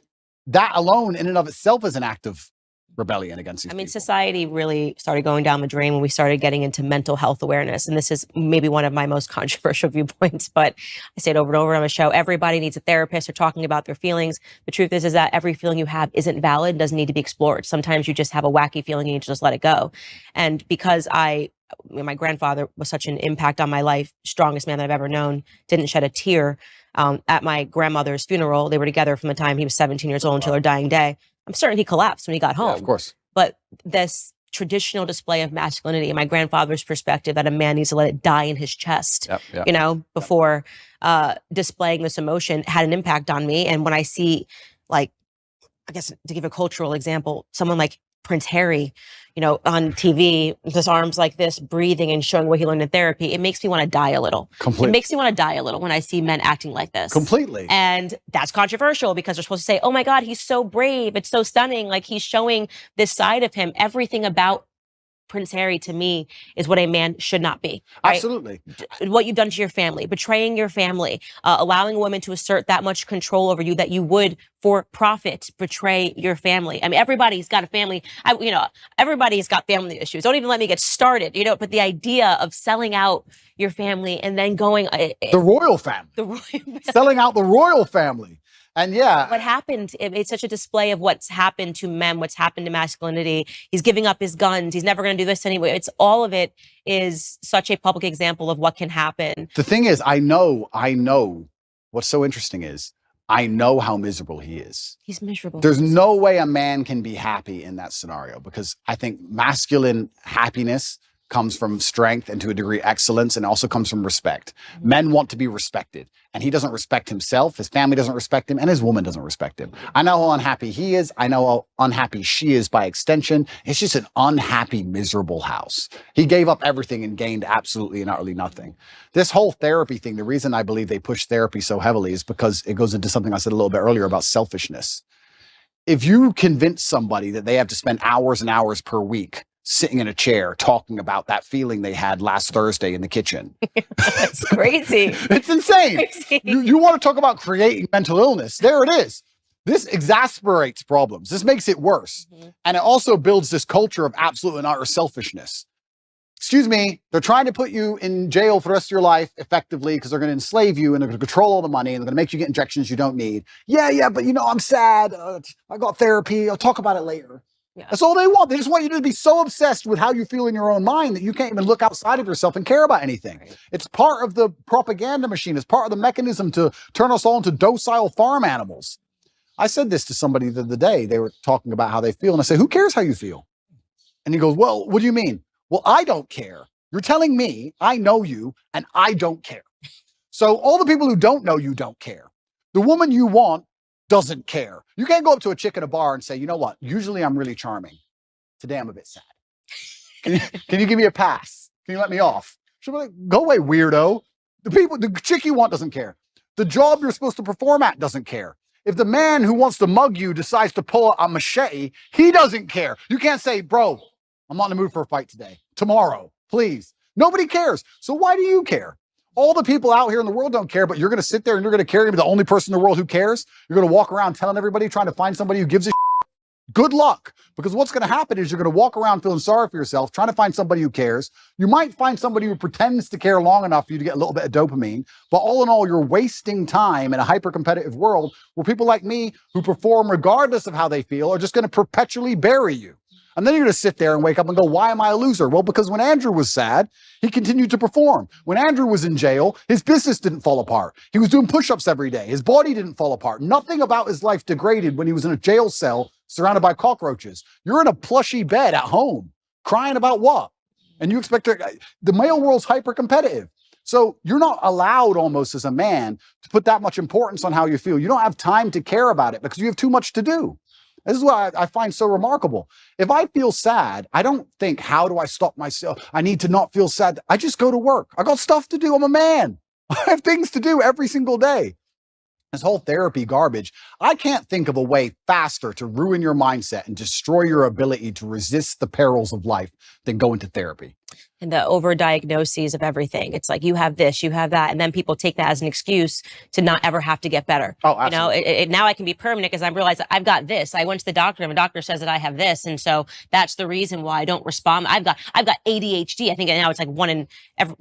[SPEAKER 3] that alone in and of itself is an act of rebellion against these people.
[SPEAKER 2] Society really started going down the drain when we started getting into mental health awareness. And this is maybe one of my most controversial viewpoints, but I say it over and over on the show. Everybody needs a therapist. They're talking about their feelings. The truth is that every feeling you have isn't valid, doesn't need to be explored. Sometimes you just have a wacky feeling and you need to just let it go. And because my grandfather was such an impact on my life, strongest man that I've ever known, didn't shed a tear at my grandmother's funeral. They were together from the time he was 17 years old until her dying day. I'm certain he collapsed when he got home.
[SPEAKER 3] Yeah, of course.
[SPEAKER 2] But this traditional display of masculinity, in my grandfather's perspective, that a man needs to let it die in his chest, before displaying this emotion, had an impact on me. And when I see, like, I guess to give a cultural example, someone like Prince Harry, on TV, with his arms like this, breathing and showing what he learned in therapy, it makes me want to die a little.
[SPEAKER 3] Completely.
[SPEAKER 2] It makes me want to die a little when I see men acting like this.
[SPEAKER 3] Completely.
[SPEAKER 2] And that's controversial because they're supposed to say, oh my God, he's so brave. It's so stunning. Like, he's showing this side of him. Everything about Prince Harry, to me, is what a man should not be. Right?
[SPEAKER 3] Absolutely.
[SPEAKER 2] What you've done to your family, betraying your family, allowing women to assert that much control over you that you would, for profit, betray your family. I mean, everybody's got a family. Everybody's got family issues. Don't even let me get started. But the idea of selling out your family and then going
[SPEAKER 3] the royal family, selling out the royal family. And yeah,
[SPEAKER 2] what happened? It's such a display of what's happened to men, what's happened to masculinity. He's giving up his guns. He's never going to do this anyway. It's all of it is such a public example of what can happen.
[SPEAKER 3] The thing is, I know what's so interesting is I know how miserable he is.
[SPEAKER 2] He's miserable.
[SPEAKER 3] There's no way a man can be happy in that scenario, because I think masculine happiness comes from strength and, to a degree, excellence, and also comes from respect. Mm-hmm. Men want to be respected, and he doesn't respect himself. His family doesn't respect him, and his woman doesn't respect him. I know how unhappy he is. I know how unhappy she is by extension. It's just an unhappy, miserable house. He gave up everything and gained absolutely and utterly nothing. This whole therapy thing, the reason I believe they push therapy so heavily is because it goes into something I said a little bit earlier about selfishness. If you convince somebody that they have to spend hours and hours per week sitting in a chair talking about that feeling they had last Thursday in the kitchen.
[SPEAKER 2] That's crazy.
[SPEAKER 3] It's insane. Crazy. You want to talk about creating mental illness. There it is. This exasperates problems. This makes it worse. Mm-hmm. And it also builds this culture of absolute and utter selfishness. Excuse me, they're trying to put you in jail for the rest of your life effectively because they're going to enslave you and they're going to control all the money and they're going to make you get injections you don't need. Yeah, but I'm sad. I got therapy. I'll talk about it later. Yeah. That's all they want. They just want you to be so obsessed with how you feel in your own mind that you can't even look outside of yourself and care about anything. Right. It's part of the propaganda machine. It's part of the mechanism to turn us all into docile farm animals. I said this to somebody the other day. They were talking about how they feel. And I said, who cares how you feel? And he goes, well, what do you mean? Well, I don't care. You're telling me I know you and I don't care. So all the people who don't know you don't care. The woman you want doesn't care. You can't go up to a chick at a bar and say, you know what? Usually I'm really charming. Today I'm a bit sad. Can you give me a pass? Can you let me off? She'll be like, go away, weirdo. The chick you want doesn't care. The job you're supposed to perform at doesn't care. If the man who wants to mug you decides to pull a machete, he doesn't care. You can't say, bro, I'm not in the mood for a fight today. Tomorrow, please. Nobody cares. So why do you care? All the people out here in the world don't care, but you're going to sit there and you're going to carry the only person in the world who cares. You're going to walk around telling everybody, trying to find somebody who gives a shit. Good luck, because what's going to happen is you're going to walk around feeling sorry for yourself, trying to find somebody who cares. You might find somebody who pretends to care long enough for you to get a little bit of dopamine, but all in all, you're wasting time in a hyper-competitive world where people like me who perform regardless of how they feel are just going to perpetually bury you. And then you're going to sit there and wake up and go, why am I a loser? Well, because when Andrew was sad, he continued to perform. When Andrew was in jail, his business didn't fall apart. He was doing push-ups every day. His body didn't fall apart. Nothing about his life degraded when he was in a jail cell surrounded by cockroaches. You're in a plushy bed at home, crying about what? And you expect the male world's hyper-competitive. So you're not allowed almost as a man to put that much importance on how you feel. You don't have time to care about it because you have too much to do. This is what I find so remarkable. If I feel sad, I don't think, how do I stop myself? I need to not feel sad. I just go to work. I got stuff to do. I'm a man. I have things to do every single day. This whole therapy garbage. I can't think of a way faster to ruin your mindset and destroy your ability to resist the perils of life than go into therapy.
[SPEAKER 2] And the overdiagnoses of everything. It's like, you have this, you have that. And then people take that as an excuse to not ever have to get better.
[SPEAKER 3] Oh, absolutely.
[SPEAKER 2] You know, now I can be permanent because I realize that I've got this. I went to the doctor and the doctor says that I have this. And so that's the reason why I don't respond. I've got ADHD. I think now it's like 1 in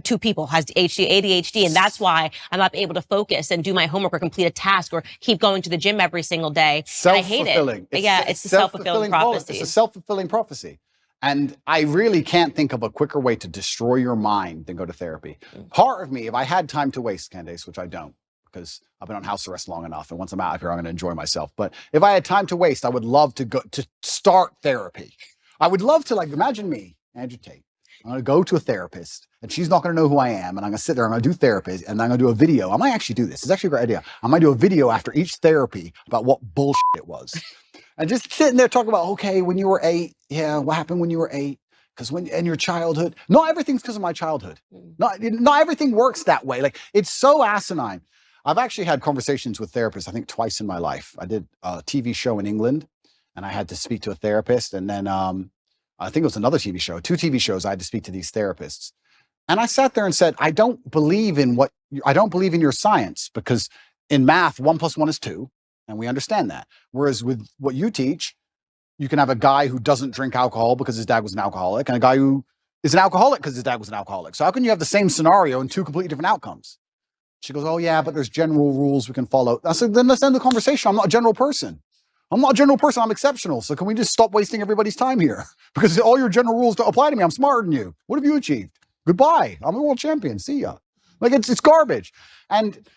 [SPEAKER 2] 2 people has ADHD. And that's why I'm not able to focus and do my homework or complete a task or keep going to the gym every single day. I hate it. It's the self-fulfilling prophecy.
[SPEAKER 3] It's a self-fulfilling prophecy. And I really can't think of a quicker way to destroy your mind than go to therapy. Part of me, if I had time to waste, Candace, which I don't, because I've been on house arrest long enough, and once I'm out of here, I'm going to enjoy myself. But if I had time to waste, I would love to go to start therapy. I would love to, like, imagine me, Andrew Tate. I'm going to go to a therapist, and she's not going to know who I am, and I'm going to sit there, I'm going to do therapy, and I'm going to do a video. I might actually do this. It's actually a great idea. I might do a video after each therapy about what bullshit it was. And just sitting there talking about, okay, when you were 8, yeah, what happened when you were 8? Because when in your childhood, not everything's because of my childhood. Not everything works that way. Like, it's so asinine. I've actually had conversations with therapists, I think twice in my life. I did a TV show in England, and I had to speak to a therapist. And then I think it was another TV show, 2 TV shows, I had to speak to these therapists. And I sat there and said, I don't believe in your science, because in math, 1 + 1 is 2. And we understand that. Whereas with what you teach, you can have a guy who doesn't drink alcohol because his dad was an alcoholic, and a guy who is an alcoholic because his dad was an alcoholic. So how can you have the same scenario and 2 completely different outcomes? She goes, oh yeah, but there's general rules we can follow. I said, then let's end the conversation. I'm not a general person. I'm exceptional. So can we just stop wasting everybody's time here? Because all your general rules don't apply to me. I'm smarter than you. What have you achieved? Goodbye. I'm a world champion. See ya. Like, it's garbage. And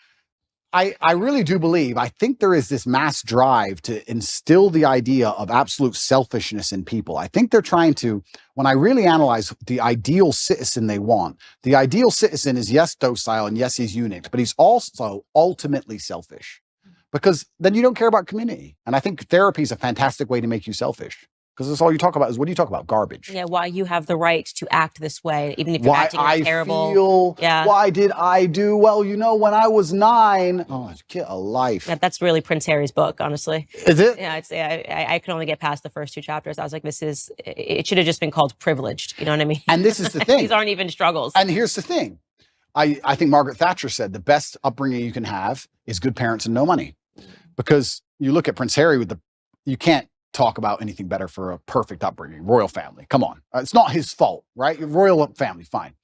[SPEAKER 3] I really do believe, I think there is this mass drive to instill the idea of absolute selfishness in people. I think they're trying to, when I really analyze the ideal citizen they want, the ideal citizen is, yes, docile, and yes, he's unique, but he's also ultimately selfish, because then you don't care about community. And I think therapy is a fantastic way to make you selfish. Because that's all you talk about is, what do you talk about? Garbage.
[SPEAKER 2] Yeah, why you have the right to act this way, even if you're acting terrible.
[SPEAKER 3] Why did I do? Well, you know, when I was 9, get a life.
[SPEAKER 2] Yeah, that's really Prince Harry's book, honestly.
[SPEAKER 3] Is it?
[SPEAKER 2] Yeah, I could only get past the first 2 chapters. I was like, it should have just been called Privileged. You know what I mean?
[SPEAKER 3] And this is the thing.
[SPEAKER 2] These aren't even struggles.
[SPEAKER 3] And here's the thing. I think Margaret Thatcher said the best upbringing you can have is good parents and no money. Because you look at Prince Harry you can't talk about anything better for a perfect upbringing. Royal family, come on. It's not his fault, right? Royal family, fine.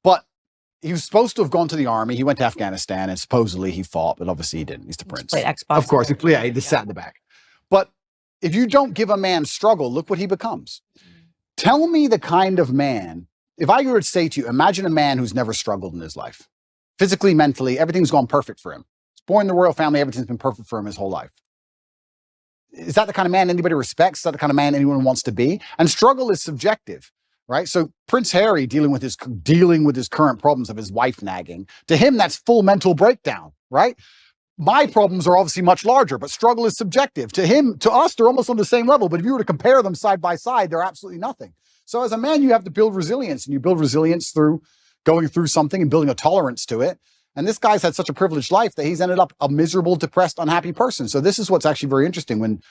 [SPEAKER 3] But he was supposed to have gone to the army. He went to Afghanistan, and supposedly he fought, but obviously he didn't. He's the prince.
[SPEAKER 2] Played Xbox.
[SPEAKER 3] Of course, he just sat in the back. But if you don't give a man struggle, look what he becomes. Tell me the kind of man, if I were to say to you, imagine a man who's never struggled in his life. Physically, mentally, everything's gone perfect for him. He's born in the royal family, everything's been perfect for him his whole life. Is that the kind of man anybody respects? Is that the kind of man anyone wants to be? And struggle is subjective. right? So Prince Harry dealing with his current problems of his wife nagging, to him, that's full mental breakdown, right? My problems are obviously much larger, but struggle is subjective. To us, they're almost on the same level. But if you were to compare them side by side, they're absolutely nothing. So as a man, you have to build resilience, and you build resilience through going through something and building a tolerance to it. And this guy's had such a privileged life that he's ended up a miserable, depressed, unhappy person. So this is what's actually very interesting. When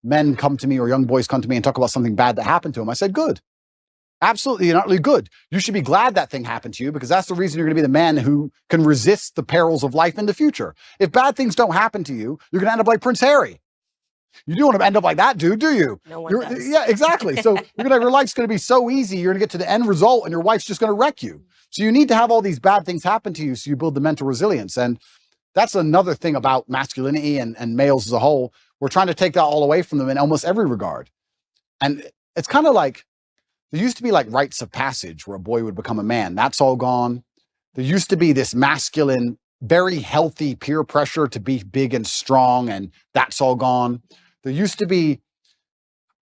[SPEAKER 3] men come to me or young boys come to me and talk about something bad that happened to him, I said, good. Absolutely and utterly good. You should be glad that thing happened to you, because that's the reason you're going to be the man who can resist the perils of life in the future. If bad things don't happen to you, you're going to end up like Prince Harry. You don't want to end up like that dude, do you?
[SPEAKER 2] No one does.
[SPEAKER 3] Yeah, exactly. So your life's going to be so easy. You're going to get to the end result and your wife's just going to wreck you. So you need to have all these bad things happen to you so you build the mental resilience. And that's another thing about masculinity and males as a whole. We're trying to take that all away from them in almost every regard. And it's kind of like, there used to be like rites of passage where a boy would become a man. That's all gone. There used to be this masculine, very healthy peer pressure to be big and strong, and that's all gone. There used to be,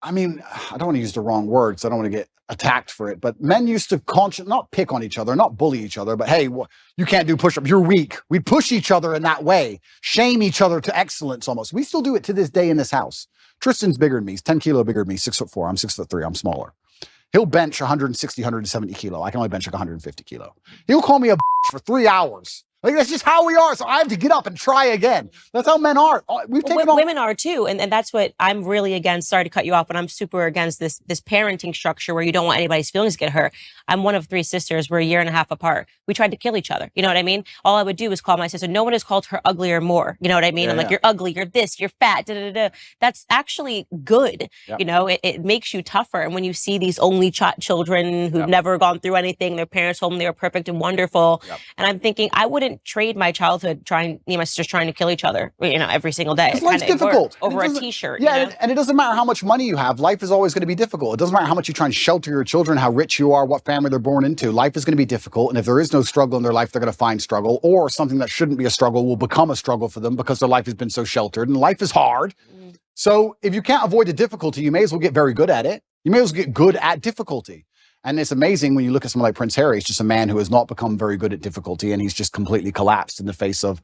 [SPEAKER 3] I mean, I don't want to use the wrong words. I don't want to get attacked for it, but men used to not pick on each other, not bully each other, but hey, you can't do push-ups, you're weak. We'd push each other in that way, shame each other to excellence almost. We still do it to this day in this house. Tristan's bigger than me. He's 10 kilo bigger than me, 6'4". I'm 6'3". I'm smaller. He'll bench 160, 170 kilo. I can only bench like 150 kilo. He'll call me a for 3 hours. Like, that's just how we are. So I have to get up and try again. That's how men are.
[SPEAKER 2] Women are too. And that's what I'm really against. Sorry to cut you off, but I'm super against this parenting structure where you don't want anybody's feelings to get hurt. I'm one of 3 sisters. We're a year and a half apart. We tried to kill each other. You know what I mean? All I would do is call my sister. No one has called her uglier more. You know what I mean? I'm like, you're ugly, you're this, you're fat, da, da, da. That's actually good. Yep. You know, it makes you tougher. And when you see these only children who've never gone through anything, their parents told them they were perfect and wonderful. Yep. And I'm thinking, I wouldn't trade my childhood me and my sisters trying to kill each other, you know, every single day.
[SPEAKER 3] Life's difficult.
[SPEAKER 2] Over a t-shirt.
[SPEAKER 3] Yeah,
[SPEAKER 2] you know?
[SPEAKER 3] and it doesn't matter how much money you have. Life is always going to be difficult. It doesn't matter how much you try and shelter your children, how rich you are, what family they're born into. Life is going to be difficult. And if there is no struggle in their life, they're going to find struggle, or something that shouldn't be a struggle will become a struggle for them because their life has been so sheltered, and life is hard. So if you can't avoid the difficulty, you may as well get very good at it. You may as well get good at difficulty. And it's amazing when you look at someone like Prince Harry. He's just a man who has not become very good at difficulty, and he's just completely collapsed in the face of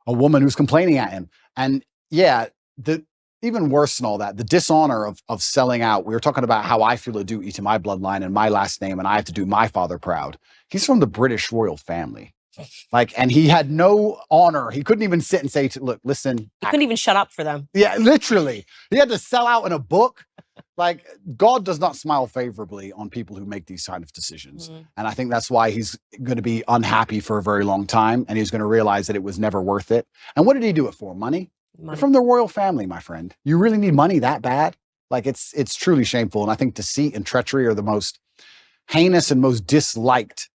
[SPEAKER 3] a woman who's complaining at him. And yeah, even worse than all that, the dishonor of selling out. We were talking about how I feel a duty to my bloodline and my last name, and I have to do my father proud. He's from the British royal family. And he had no honor. He couldn't even sit and say, look, listen.
[SPEAKER 2] He couldn't even shut up for them.
[SPEAKER 3] Yeah, literally. He had to sell out in a book. Like, God does not smile favorably on people who make these kind of decisions. And I think that's why he's going to be unhappy for a very long time. And he's going to realize that it was never worth it. And what did he do it for? Money? You're from the royal family, my friend. You really need money that bad? Like, it's truly shameful. And I think deceit and treachery are the most heinous and most disliked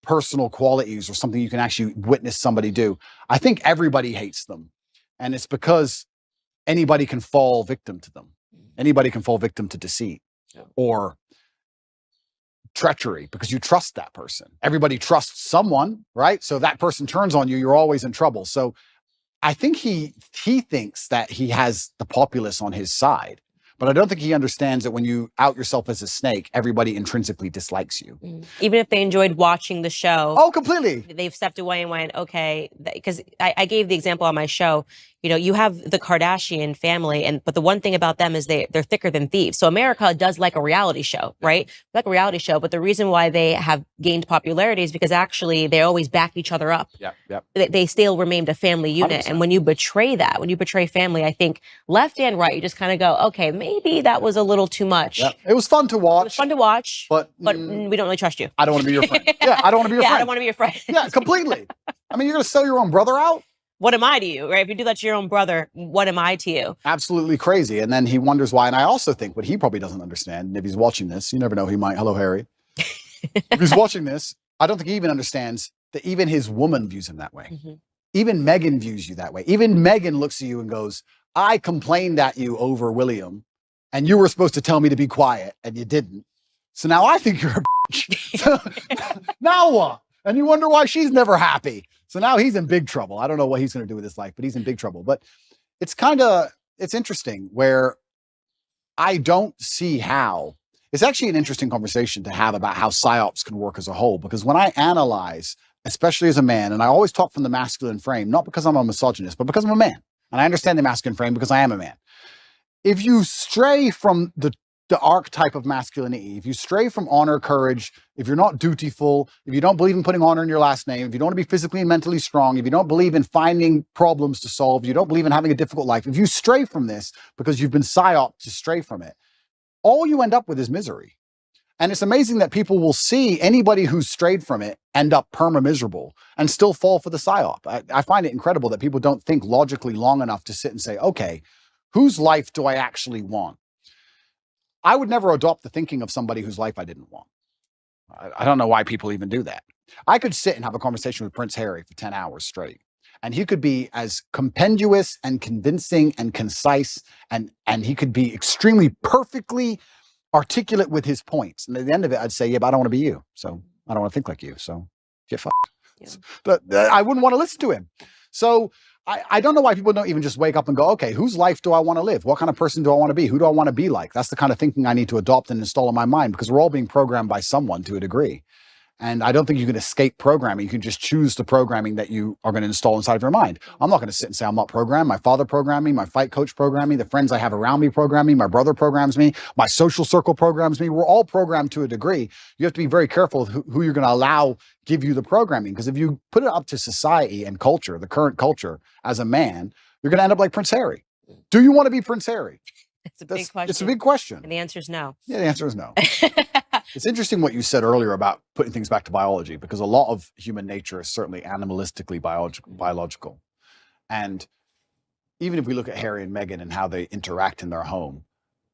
[SPEAKER 3] personal qualities, or something you can actually witness somebody do. I think everybody hates them. And it's because anybody can fall victim to them. Anybody can fall victim to deceit or treachery because you trust that person. Everybody trusts someone, right? So that person turns on you, you're always in trouble. So I think he thinks that he has the populace on his side. But I don't think he understands that when you out yourself as a snake, everybody intrinsically dislikes you.
[SPEAKER 2] Even if they enjoyed watching the show.
[SPEAKER 3] Oh, completely.
[SPEAKER 2] They've stepped away and went, okay, because I gave the example on my show. You know, you have the Kardashian family, but the one thing about them is they're thicker than thieves. So America does like a reality show, right? Like a reality show, but the reason why they have gained popularity is because actually they always back each other up. They still remained a family unit. 100%. And when you betray that, when you betray family, I think left and right, you just kind of go, okay, maybe that was a little too much.
[SPEAKER 3] It was fun to watch.
[SPEAKER 2] It was fun to watch, but we don't really trust you.
[SPEAKER 3] I don't want to be your friend. I don't want to be your friend.
[SPEAKER 2] I don't want to be your friend.
[SPEAKER 3] Yeah, completely. I mean, you're going to sell your own brother out?
[SPEAKER 2] What am I to you, right? If you do that to your own brother, what am I to you?
[SPEAKER 3] Absolutely crazy. And then he wonders why. And I also think what he probably doesn't understand, and if he's watching this, you never know, he might. Hello, Harry. If he's watching this, I don't think he even understands that even his woman views him that way. Even Meghan views you that way. Even Meghan looks at you and goes, I complained at you over William, and you were supposed to tell me to be quiet, and you didn't. So now I think you're a bitch. So, now what? And you wonder why she's never happy. So now he's in big trouble. I don't know what he's going to do with his life, but he's in big trouble. But it's interesting where I don't see how It's actually an interesting conversation to have about how psyops can work as a whole, because when I analyze, especially as a man, and I always talk from the masculine frame, not because I'm a misogynist, but because I'm a man. And I understand the masculine frame because I am a man. If you stray from the archetype of masculinity, if you stray from honor, courage, if you're not dutiful, if you don't believe in putting honor in your last name, if you don't want to be physically and mentally strong, if you don't believe in finding problems to solve, you don't believe in having a difficult life, if you stray from this because you've been psyoped to stray from it, all you end up with is misery. And it's amazing that people will see anybody who's strayed from it end up perma-miserable and still fall for the psyop. I find it incredible that people don't think logically long enough to sit and say, okay, whose life do I actually want? I would never adopt the thinking of somebody whose life I didn't want. I don't know why people even do that. I could sit and have a conversation with Prince Harry for 10 hours straight, and he could be as compendious and convincing and concise, and he could be extremely perfectly articulate with his points. And at the end of it, I'd say, yeah, but I don't want to be you. So I don't want to think like you. So get fucked. Yeah. But I wouldn't want to listen to him. So I don't know why people don't even just wake up and go, okay, whose life do I want to live? What kind of person do I want to be? Who do I want to be like? That's the kind of thinking I need to adopt and install in my mind, because we're all being programmed by someone to a degree. And I don't think you can escape programming. You can just choose the programming that you are going to install inside of your mind. I'm not going to sit and say I'm not programmed. My father programmed me. My fight coach programmed me. The friends I have around me program me. My brother programs me. My social circle programs me. We're all programmed to a degree. You have to be very careful who you're going to allow give you the programming. Because if you put it up to society and culture, the current culture, as a man, you're going to end up like Prince Harry. Do you want to be Prince Harry?
[SPEAKER 2] It's a big question.
[SPEAKER 3] It's a big question.
[SPEAKER 2] And the answer is no.
[SPEAKER 3] Yeah, the answer is no. It's interesting what you said earlier about putting things back to biology, because a lot of human nature is certainly animalistically biological. And even if we look at Harry and Meghan and how they interact in their home,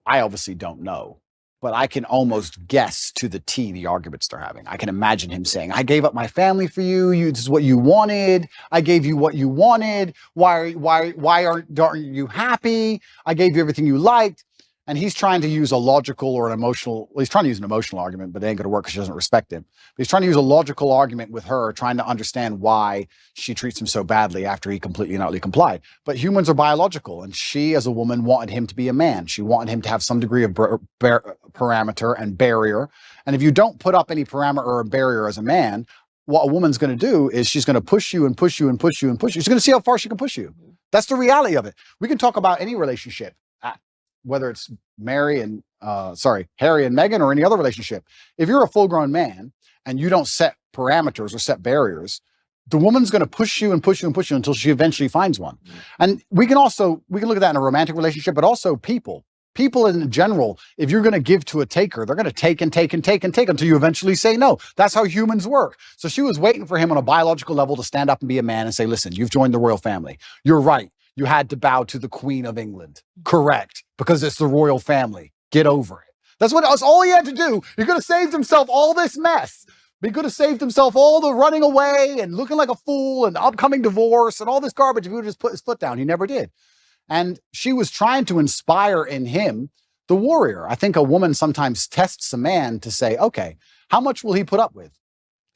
[SPEAKER 3] I obviously don't know, but I can almost guess to the T the arguments they're having. I can imagine him saying, I gave up my family for you. This is what you wanted. I gave you what you wanted. Why aren't you happy? I gave you everything you liked. And he's trying to use a logical or an emotional, well, he's trying to use an emotional argument, but it ain't going to work because she doesn't respect him. But he's trying to use a logical argument with her, trying to understand why she treats him so badly after he completely and utterly complied. But humans are biological, and she, as a woman, wanted him to be a man. She wanted him to have some degree of parameter and barrier. And if you don't put up any parameter or barrier as a man, what a woman's going to do is she's going to push you and push you and push you and push you. She's going to see how far she can push you. That's the reality of it. We can talk about any relationship, whether it's Harry and Meghan or any other relationship. If you're a full-grown man and you don't set parameters or set barriers, the woman's going to push you and push you and push you until she eventually finds one. And we can look at that in a romantic relationship, but also people in general. If you're going to give to a taker, they're going to take and take and take and take until you eventually say no. That's how humans work. So she was waiting for him on a biological level to stand up and be a man and say, listen, you've joined the royal family. You're right. You had to bow to the Queen of England. Correct. Because it's the royal family. Get over it. That's all he had to do. He could have saved himself all this mess. He could have saved himself all the running away and looking like a fool and upcoming divorce and all this garbage if he would just put his foot down. He never did. And she was trying to inspire in him the warrior. I think a woman sometimes tests a man to say, okay, how much will he put up with?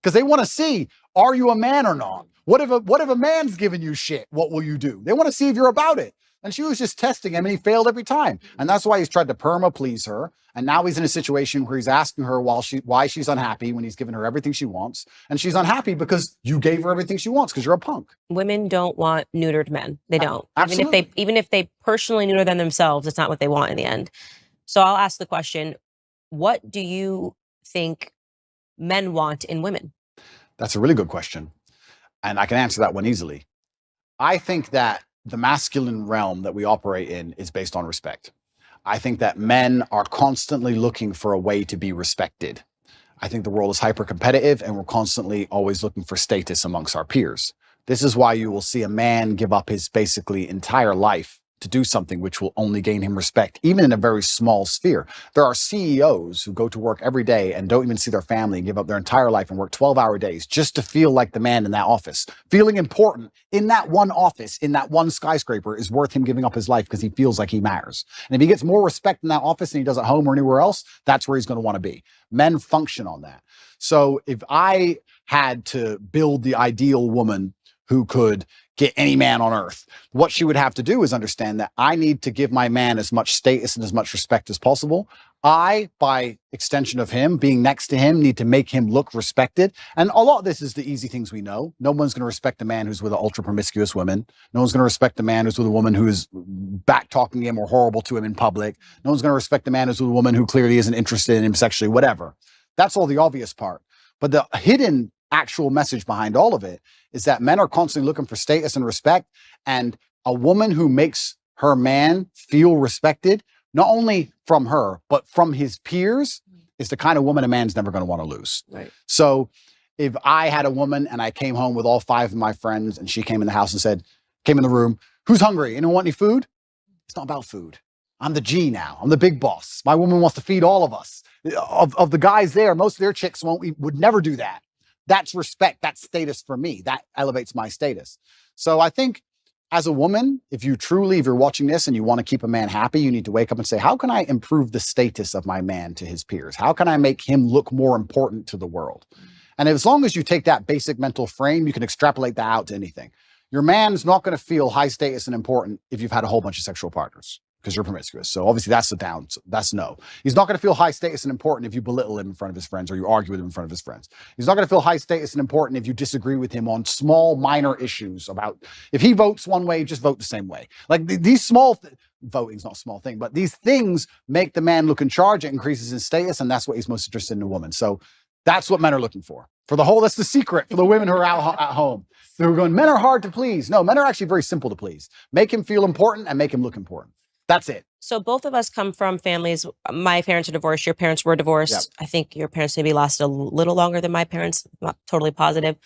[SPEAKER 3] Because they want to see, are you a man or not? What if a man's giving you shit? What will you do? They want to see if you're about it. And she was just testing him, and he failed every time. And that's why he's tried to please her. And now he's in a situation where he's asking her why she's unhappy when he's given her everything she wants. And she's unhappy because you gave her everything she wants because you're a punk.
[SPEAKER 2] Women don't want neutered men. They don't.
[SPEAKER 3] Absolutely.
[SPEAKER 2] Even if they personally neuter them themselves, it's not what they want in the end. So I'll ask the question, what do you think men want in women?
[SPEAKER 3] That's a really good question. And I can answer that one easily. I think that the masculine realm that we operate in is based on respect. I think that men are constantly looking for a way to be respected. I think the world is hyper competitive and we're constantly always looking for status amongst our peers. This is why you will see a man give up his basically entire life to do something which will only gain him respect, even in a very small sphere. There are CEOs who go to work every day and don't even see their family and give up their entire life and work 12-hour days just to feel like the man in that office. Feeling important in that one office, in that one skyscraper, is worth him giving up his life because he feels like he matters. And if he gets more respect in that office than he does at home or anywhere else, that's where he's going to want to be. Men function on that. So if I had to build the ideal woman who could get any man on earth. What she would have to do is understand that I need to give my man as much status and as much respect as possible. I, by extension of him, being next to him, need to make him look respected. And a lot of this is the easy things we know. No one's going to respect a man who's with an ultra promiscuous woman. No one's going to respect a man who's with a woman who is back talking him or horrible to him in public. No one's going to respect a man who's with a woman who clearly isn't interested in him sexually, whatever. That's all the obvious part. But the hidden actual message behind all of it is that men are constantly looking for status and respect. And a woman who makes her man feel respected, not only from her, but from his peers, is the kind of woman a man's never going to want to lose.
[SPEAKER 2] Right.
[SPEAKER 3] So if I had a woman and I came home with all 5 of my friends and she came in the house and said, came in the room, who's hungry? Anyone want any food? It's not about food. I'm the G now. I'm the big boss. My woman wants to feed all of us. Of the guys there, most of their chicks would never do that. That's respect. That's status for me. That elevates my status. So I think as a woman, if you're watching this and you want to keep a man happy, you need to wake up and say, how can I improve the status of my man to his peers? How can I make him look more important to the world? And as long as you take that basic mental frame, you can extrapolate that out to anything. Your man's not going to feel high status and important if you've had a whole bunch of sexual partners, because you're promiscuous. So obviously that's no. He's not going to feel high status and important if you belittle him in front of his friends or you argue with him in front of his friends. He's not going to feel high status and important if you disagree with him on small, minor issues about, if he votes one way, just vote the same way. Like these small, voting's not a small thing, but these things make the man look in charge. It increases his status, and that's what he's most interested in a woman. So that's what men are looking for. That's the secret for the women who are out at home. They're going, men are hard to please. No, men are actually very simple to please. Make him feel important and make him look important. That's it.
[SPEAKER 2] So both of us come from families. My parents are divorced. Your parents were divorced. Yep. I think your parents maybe lasted a little longer than my parents. Not totally positive.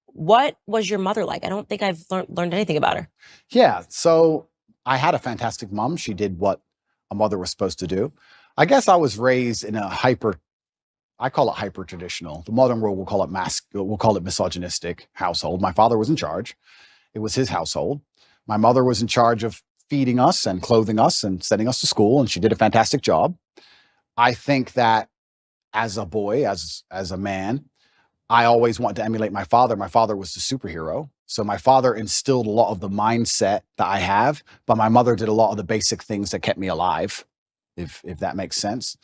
[SPEAKER 2] What was your mother like? I don't think I've learned anything about her.
[SPEAKER 3] Yeah. So I had a fantastic mom. She did what a mother was supposed to do. I guess I was raised in a I call it hyper traditional. The modern world will call it misogynistic household. My father was in charge. It was his household. My mother was in charge of feeding us and clothing us and sending us to school, and she did a fantastic job. I think that as a boy, as a man, I always wanted to emulate my father. My father was the superhero. So my father instilled a lot of the mindset that I have, but my mother did a lot of the basic things that kept me alive, if that makes sense.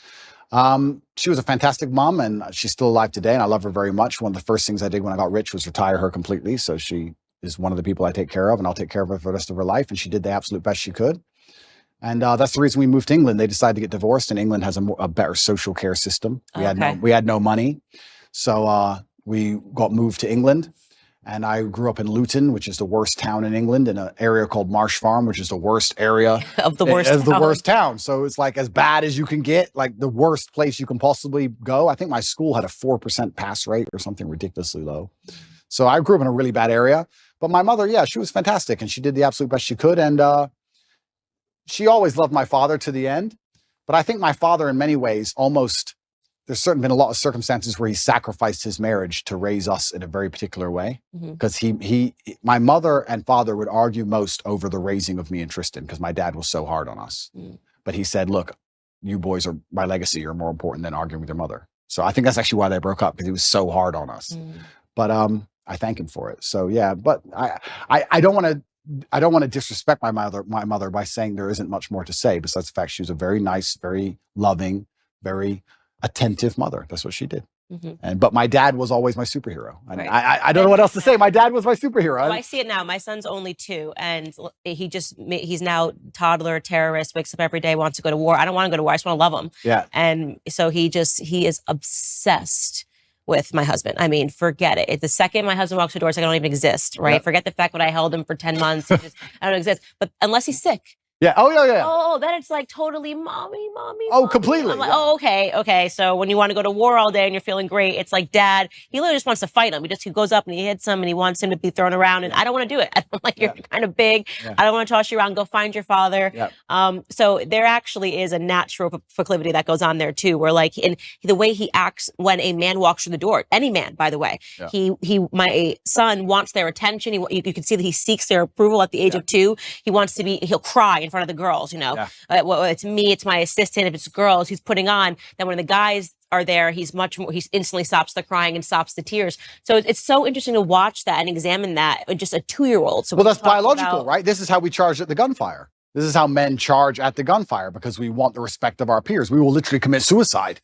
[SPEAKER 3] She was a fantastic mom, and she's still alive today, and I love her very much. One of the first things I did when I got rich was retire her completely. So she is one of the people I take care of, and I'll take care of her for the rest of her life. And she did the absolute best she could. And that's the reason we moved to England. They decided to get divorced, and England has a better social care system. We had no money. So we got moved to England, and I grew up in Luton, which is the worst town in England, in an area called Marsh Farm, which is the worst area
[SPEAKER 2] of the worst
[SPEAKER 3] town. So it's like as bad as you can get, like the worst place you can possibly go. I think my school had a 4% pass rate or something ridiculously low. So I grew up in a really bad area. But my mother, yeah, she was fantastic, and she did the absolute best she could. And she always loved my father to the end. But I think my father, in many ways, there's certainly been a lot of circumstances where he sacrificed his marriage to raise us in a very particular way. Because my mother and father would argue most over the raising of me and Tristan, because my dad was so hard on us. But he said, look, you boys are my legacy. You're more important than arguing with your mother. So I think that's actually why they broke up, because he was so hard on us. But I thank him for it. So yeah, but I don't want to disrespect my mother by saying there isn't much more to say, besides the fact she was a very nice, very loving, very attentive mother. That's what she did. But my dad was always my superhero. Right. I don't know what else to say. My dad was my superhero.
[SPEAKER 2] Well, I see it now. My son's only 2, and he's now toddler, terrorist, wakes up every day, wants to go to war. I don't want to go to war. I just want to love him.
[SPEAKER 3] Yeah.
[SPEAKER 2] And so he is obsessed with my husband. I mean, forget it. The second my husband walks through the door, it's like I don't even exist, right? Yep. Forget the fact that I held him for 10 months. I don't exist. But unless he's sick.
[SPEAKER 3] Yeah. Oh, yeah.
[SPEAKER 2] Oh, then it's like totally mommy.
[SPEAKER 3] Oh, completely.
[SPEAKER 2] I'm like, oh, okay. So when you want to go to war all day and you're feeling great, it's like dad, he literally just wants to fight him. He goes up and he hits him and he wants him to be thrown around. And I don't want to do it. I'm like, you're kind of big. Yeah. I don't want to toss you around. Go find your father. Yep. So there actually is a natural proclivity that goes on there too, where like in the way he acts when a man walks through the door, any man, by the way, my son wants their attention. You can see that he seeks their approval at the age of 2. He'll cry in front of the girls, you know. Well, it's me, it's my assistant. If it's girls he's putting on, then when the guys are there, he's much more, he instantly stops the crying and stops the tears. So it's so interesting to watch that and examine that in just a 2-year-old. So
[SPEAKER 3] well, that's biological, right? This is how we charge at the gunfire. This is how men charge at the gunfire because we want the respect of our peers. We will literally commit suicide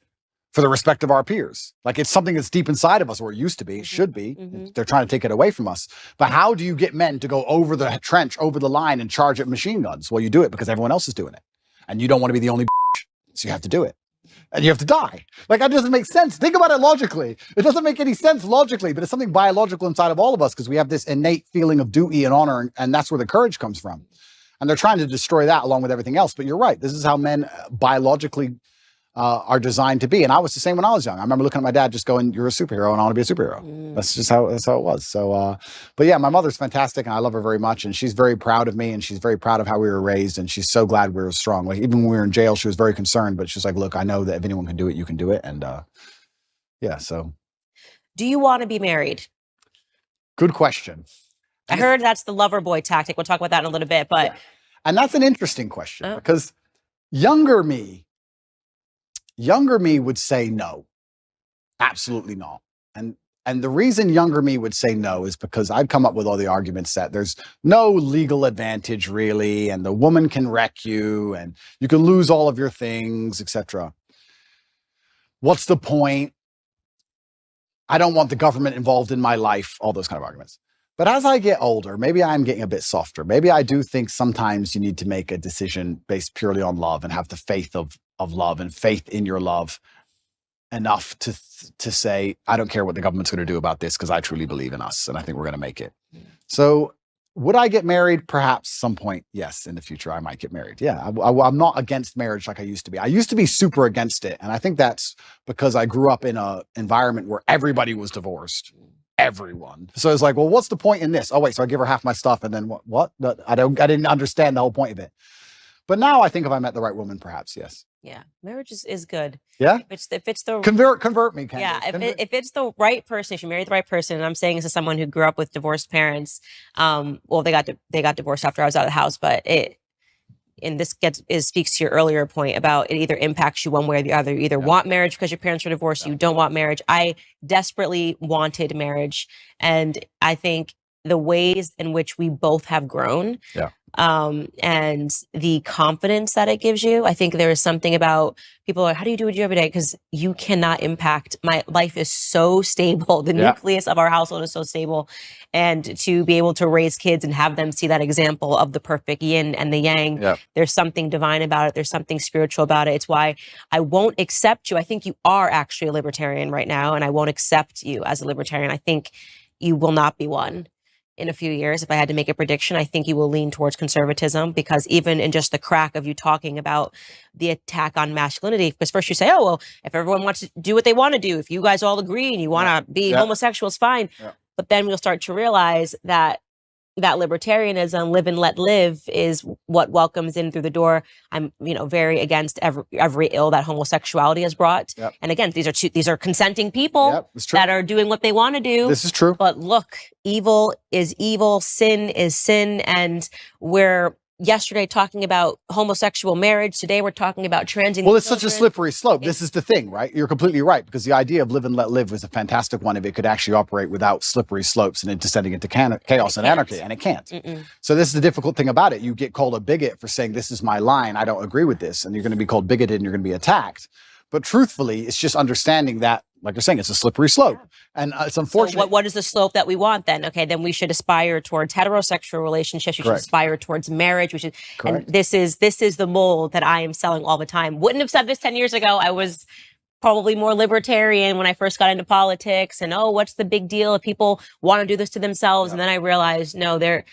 [SPEAKER 3] for the respect of our peers. Like it's something that's deep inside of us, or it used to be, it should be. They're trying to take it away from us. But how do you get men to go over the trench, over the line and charge at machine guns? Well, you do it because everyone else is doing it. And you don't want to be the only so you have to do it. And you have to die. Like that doesn't make sense. Think about it logically. It doesn't make any sense logically, but it's something biological inside of all of us because we have this innate feeling of duty and honor, and that's where the courage comes from. And they're trying to destroy that along with everything else. But you're right. This is how men biologically are designed to be. And I was the same when I was young. I remember looking at my dad just going, you're a superhero and I want to be a superhero. That's just how it was. So, but yeah, my mother's fantastic and I love her very much. And she's very proud of me and she's very proud of how we were raised. And she's so glad we were strong. Like even when we were in jail, she was very concerned, but she's like, look, I know that if anyone can do it, you can do it. And yeah, so.
[SPEAKER 2] Do you want to be married?
[SPEAKER 3] Good question.
[SPEAKER 2] I heard that's the lover boy tactic. We'll talk about that in a little bit, but.
[SPEAKER 3] Yeah. And that's an interesting question because younger me would say no, absolutely not. And the reason younger me would say no is because I'd come up with all the arguments that there's no legal advantage really, and the woman can wreck you and you can lose all of your things, etc. What's the point? I don't want the government involved in my life, all those kind of arguments. But as I get older, maybe I'm getting a bit softer. Maybe I do think sometimes you need to make a decision based purely on love and have the faith of love and faith in your love enough to say, I don't care what the government's going to do about this because I truly believe in us and I think we're going to make it. So would I get married? Perhaps some point, yes, in the future I might get married. Yeah, I'm not against marriage like I used to be. I used to be super against it. And I think that's because I grew up in an environment where everybody was divorced. Everyone. So it's like, well, what's the point in this? Oh, wait, so I give her half my stuff and then what? I didn't understand the whole point of it. But now I think if I met the right woman, perhaps, yes.
[SPEAKER 2] Yeah, marriage is good.
[SPEAKER 3] Yeah,
[SPEAKER 2] if it's the
[SPEAKER 3] convert me, Candace.
[SPEAKER 2] Yeah, if it's the right person, if you marry the right person, and I'm saying this as someone who grew up with divorced parents. Well, they got divorced after I was out of the house, but speaks to your earlier point about it either impacts you one way or the other. You either want marriage because your parents are divorced, you don't want marriage. I desperately wanted marriage, and I think the ways in which we both have grown. Yeah. And the confidence that it gives you. I think there is something about people are, how do you do what you do every day? Because you cannot impact. My life is so stable. The nucleus of our household is so stable. And to be able to raise kids and have them see that example of the perfect yin and the yang, there's something divine about it. There's something spiritual about it. It's why I won't accept you. I think you are actually a libertarian right now, and I won't accept you as a libertarian. I think you will not be one. In a few years, if I had to make a prediction, I think you will lean towards conservatism, because even in just the crack of you talking about the attack on masculinity, because first you say, oh, well, if everyone wants to do what they want to do, if you guys all agree and you want to be homosexuals, fine. But then we'll start to realize that libertarianism, live and let live, is what welcomes in through the door. I'm, very against every ill that homosexuality has brought. And again, these are consenting people that are doing what they want to do.
[SPEAKER 3] This is true.
[SPEAKER 2] But look, evil is evil, sin is sin, and we're yesterday talking about homosexual marriage. Today we're talking about transing.
[SPEAKER 3] Well, it's such a slippery slope. This is the thing, right? You're completely right, because the idea of live and let live was a fantastic one if it could actually operate without slippery slopes and it descending into chaos and anarchy, and it can't. So this is the difficult thing about it. You get called a bigot for saying this is my line, I don't agree with this, and you're going to be called bigoted and you're going to be attacked. But truthfully, it's just understanding that, like you're saying, it's a slippery slope. And it's unfortunate.
[SPEAKER 2] So what is the slope that we want then? Okay, then we should aspire towards heterosexual relationships. We should aspire towards marriage. And this is the mold that I am selling all the time. Wouldn't have said this 10 years ago. I was probably more libertarian when I first got into politics. And what's the big deal if people want to do this to themselves? And then I realized, no, there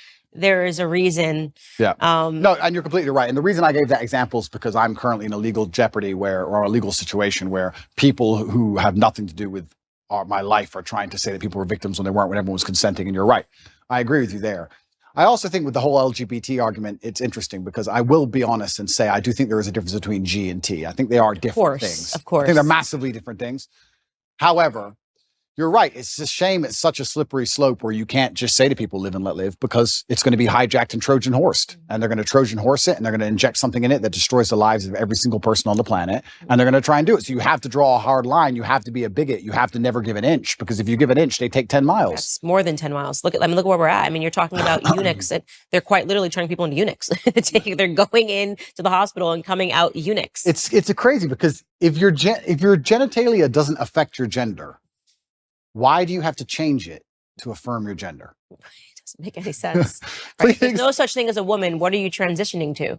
[SPEAKER 2] is a reason. No,
[SPEAKER 3] and you're completely right. And the reason I gave that example is because I'm currently in a legal jeopardy or a legal situation where people who have nothing to do with my life are trying to say that people were victims when they weren't, when everyone was consenting. And you're right. I agree with you there. I also think with the whole LGBT argument, it's interesting because I will be honest and say I do think there is a difference between G and T. I think they are different things.
[SPEAKER 2] Of course.
[SPEAKER 3] I think they're massively different things. However, You're right. It's a shame. It's such a slippery slope where you can't just say to people, live and let live, because it's going to be hijacked and Trojan horsed. And they're going to Trojan horse it, and they're going to inject something in it that destroys the lives of every single person on the planet. And they're going to try and do it. So you have to draw a hard line. You have to be a bigot. You have to never give an inch, because if you give an inch, they take 10 miles.
[SPEAKER 2] That's more than 10 miles. Look at where we're at. I mean, you're talking about eunuchs. They're quite literally turning people into eunuchs. They're going into the hospital and coming out eunuchs.
[SPEAKER 3] It's a crazy, because if your genitalia doesn't affect your gender, why do you have to change it to affirm your gender?
[SPEAKER 2] It doesn't make any sense. Right? There's no such thing as a woman. What are you transitioning to?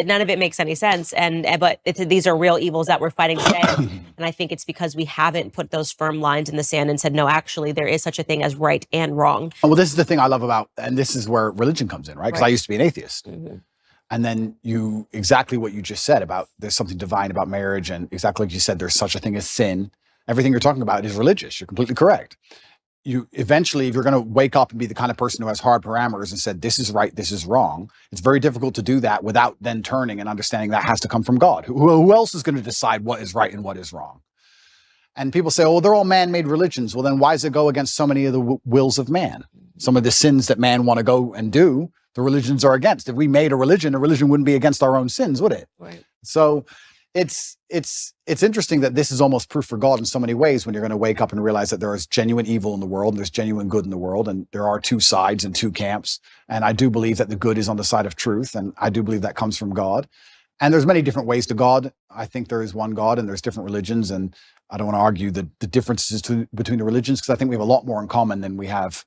[SPEAKER 2] None of it makes any sense. But these are real evils that we're fighting today. And I think it's because we haven't put those firm lines in the sand and said, no, actually, there is such a thing as right and wrong.
[SPEAKER 3] Well, this is the thing I love about, and this is where religion comes in, right? Because I used to be an atheist. Mm-hmm. And then exactly what you just said about there's something divine about marriage, and exactly like you said, there's such a thing as sin. Everything you're talking about is religious. You're completely correct. You eventually, if you're going to wake up and be the kind of person who has hard parameters and said, this is right, this is wrong, it's very difficult to do that without then turning and understanding that has to come from God. Who else is going to decide what is right and what is wrong? And people say, oh, they're all man-made religions. Well, then why does it go against so many of the wills of man? Some of the sins that man want to go and do, the religions are against. If we made a religion wouldn't be against our own sins, would it?
[SPEAKER 2] Right.
[SPEAKER 3] So it's interesting that this is almost proof for God in so many ways, when you're going to wake up and realize that there is genuine evil in the world and there's genuine good in the world, and there are two sides and two camps. And I do believe that the good is on the side of truth, and I do believe that comes from God. And there's many different ways to God. I think there is one God, and there's different religions, and I don't want to argue the differences between the religions, because I think we have a lot more in common than we have,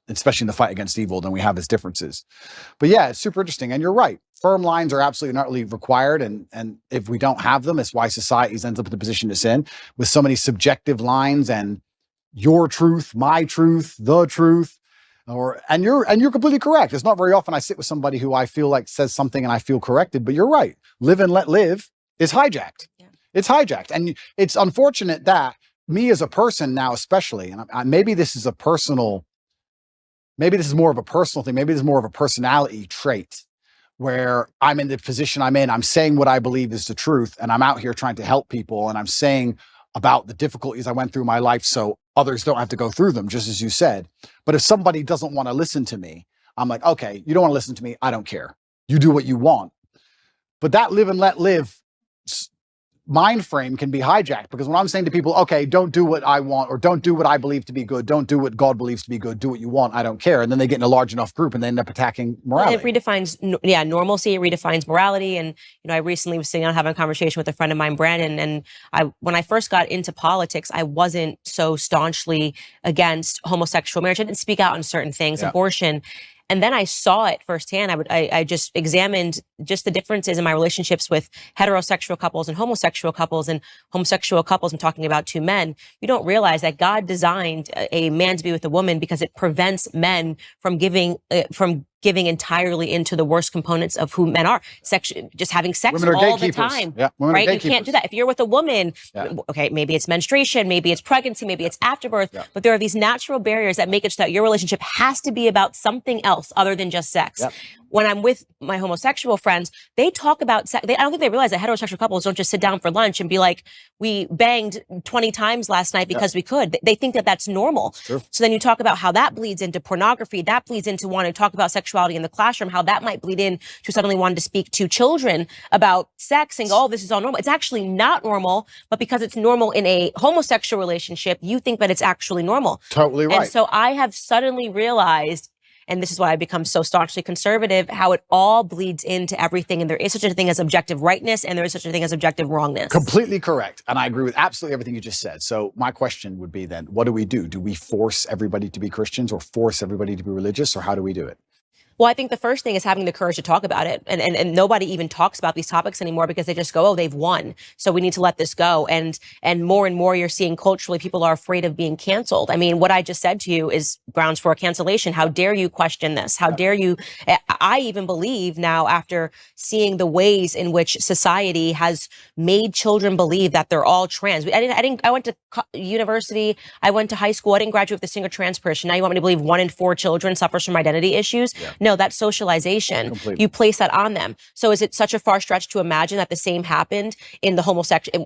[SPEAKER 3] especially in the fight against evil, than we have as differences. But yeah, it's super interesting. And you're right. Firm lines are absolutely not really required. And if we don't have them, it's why society ends up in the position it's in, with so many subjective lines and your truth, my truth, the truth. And you're completely correct. It's not very often I sit with somebody who I feel like says something and I feel corrected, but you're right. Live and let live is hijacked. Yeah. It's hijacked. And it's unfortunate that me as a person now, especially, and maybe this is more of a personal thing. Maybe this is more of a personality trait, where I'm in the position I'm in. I'm saying what I believe is the truth, and I'm out here trying to help people, and I'm saying about the difficulties I went through in my life so others don't have to go through them, just as you said. But if somebody doesn't want to listen to me, I'm like, okay, you don't want to listen to me. I don't care. You do what you want. But that live and let live mind frame can be hijacked, because when I'm saying to people, okay, don't do what I want, or don't do what I believe to be good, don't do what God believes to be good, do what you want, I don't care. And then they get in a large enough group and they end up attacking morality.
[SPEAKER 2] It redefines, normalcy, it redefines morality. And, I recently was sitting down having a conversation with a friend of mine, Brandon, and when I first got into politics, I wasn't so staunchly against homosexual marriage. I didn't speak out on certain things, abortion. And then I saw it firsthand. I just examined just the differences in my relationships with heterosexual couples and homosexual couples. And homosexual couples, I'm talking about two men. You don't realize that God designed a man to be with a woman because it prevents men from giving entirely into the worst components of who men are, just having sex all the time, right? You can't do that. If you're with a woman, okay, maybe it's menstruation, maybe it's pregnancy, maybe it's afterbirth, but there are these natural barriers that make it so that your relationship has to be about something else other than just sex. When I'm with my homosexual friends, they talk about sex. I don't think they realize that heterosexual couples don't just sit down for lunch and be like, we banged 20 times last night because we could. They think that that's normal. So then you talk about how that bleeds into pornography, that bleeds into wanting to talk about sexuality in the classroom, how that might bleed in to suddenly wanting to speak to children about sex and go, oh, this is all normal. It's actually not normal, but because it's normal in a homosexual relationship, you think that it's actually normal.
[SPEAKER 3] Totally right.
[SPEAKER 2] And so I have suddenly realized, and this is why I've become so staunchly conservative, how it all bleeds into everything. And there is such a thing as objective rightness, and there is such a thing as objective wrongness.
[SPEAKER 3] Completely correct. And I agree with absolutely everything you just said. So my question would be then, what do we do? Do we force everybody to be Christians, or force everybody to be religious, or how do we do it?
[SPEAKER 2] Well, I think the first thing is having the courage to talk about it. And nobody even talks about these topics anymore because they just go, oh, they've won, so we need to let this go. And more you're seeing culturally, people are afraid of being canceled. I mean, what I just said to you is grounds for a cancellation. How dare you question this? How dare you? I even believe now, after seeing the ways in which society has made children believe that they're all trans. I went to university. I went to high school. I didn't graduate with a single trans person. Now you want me to believe 1 in 4 children suffers from identity issues? No, that's socialization.
[SPEAKER 3] Completely.
[SPEAKER 2] You place that on them. So is it such a far stretch to imagine that the same happened in the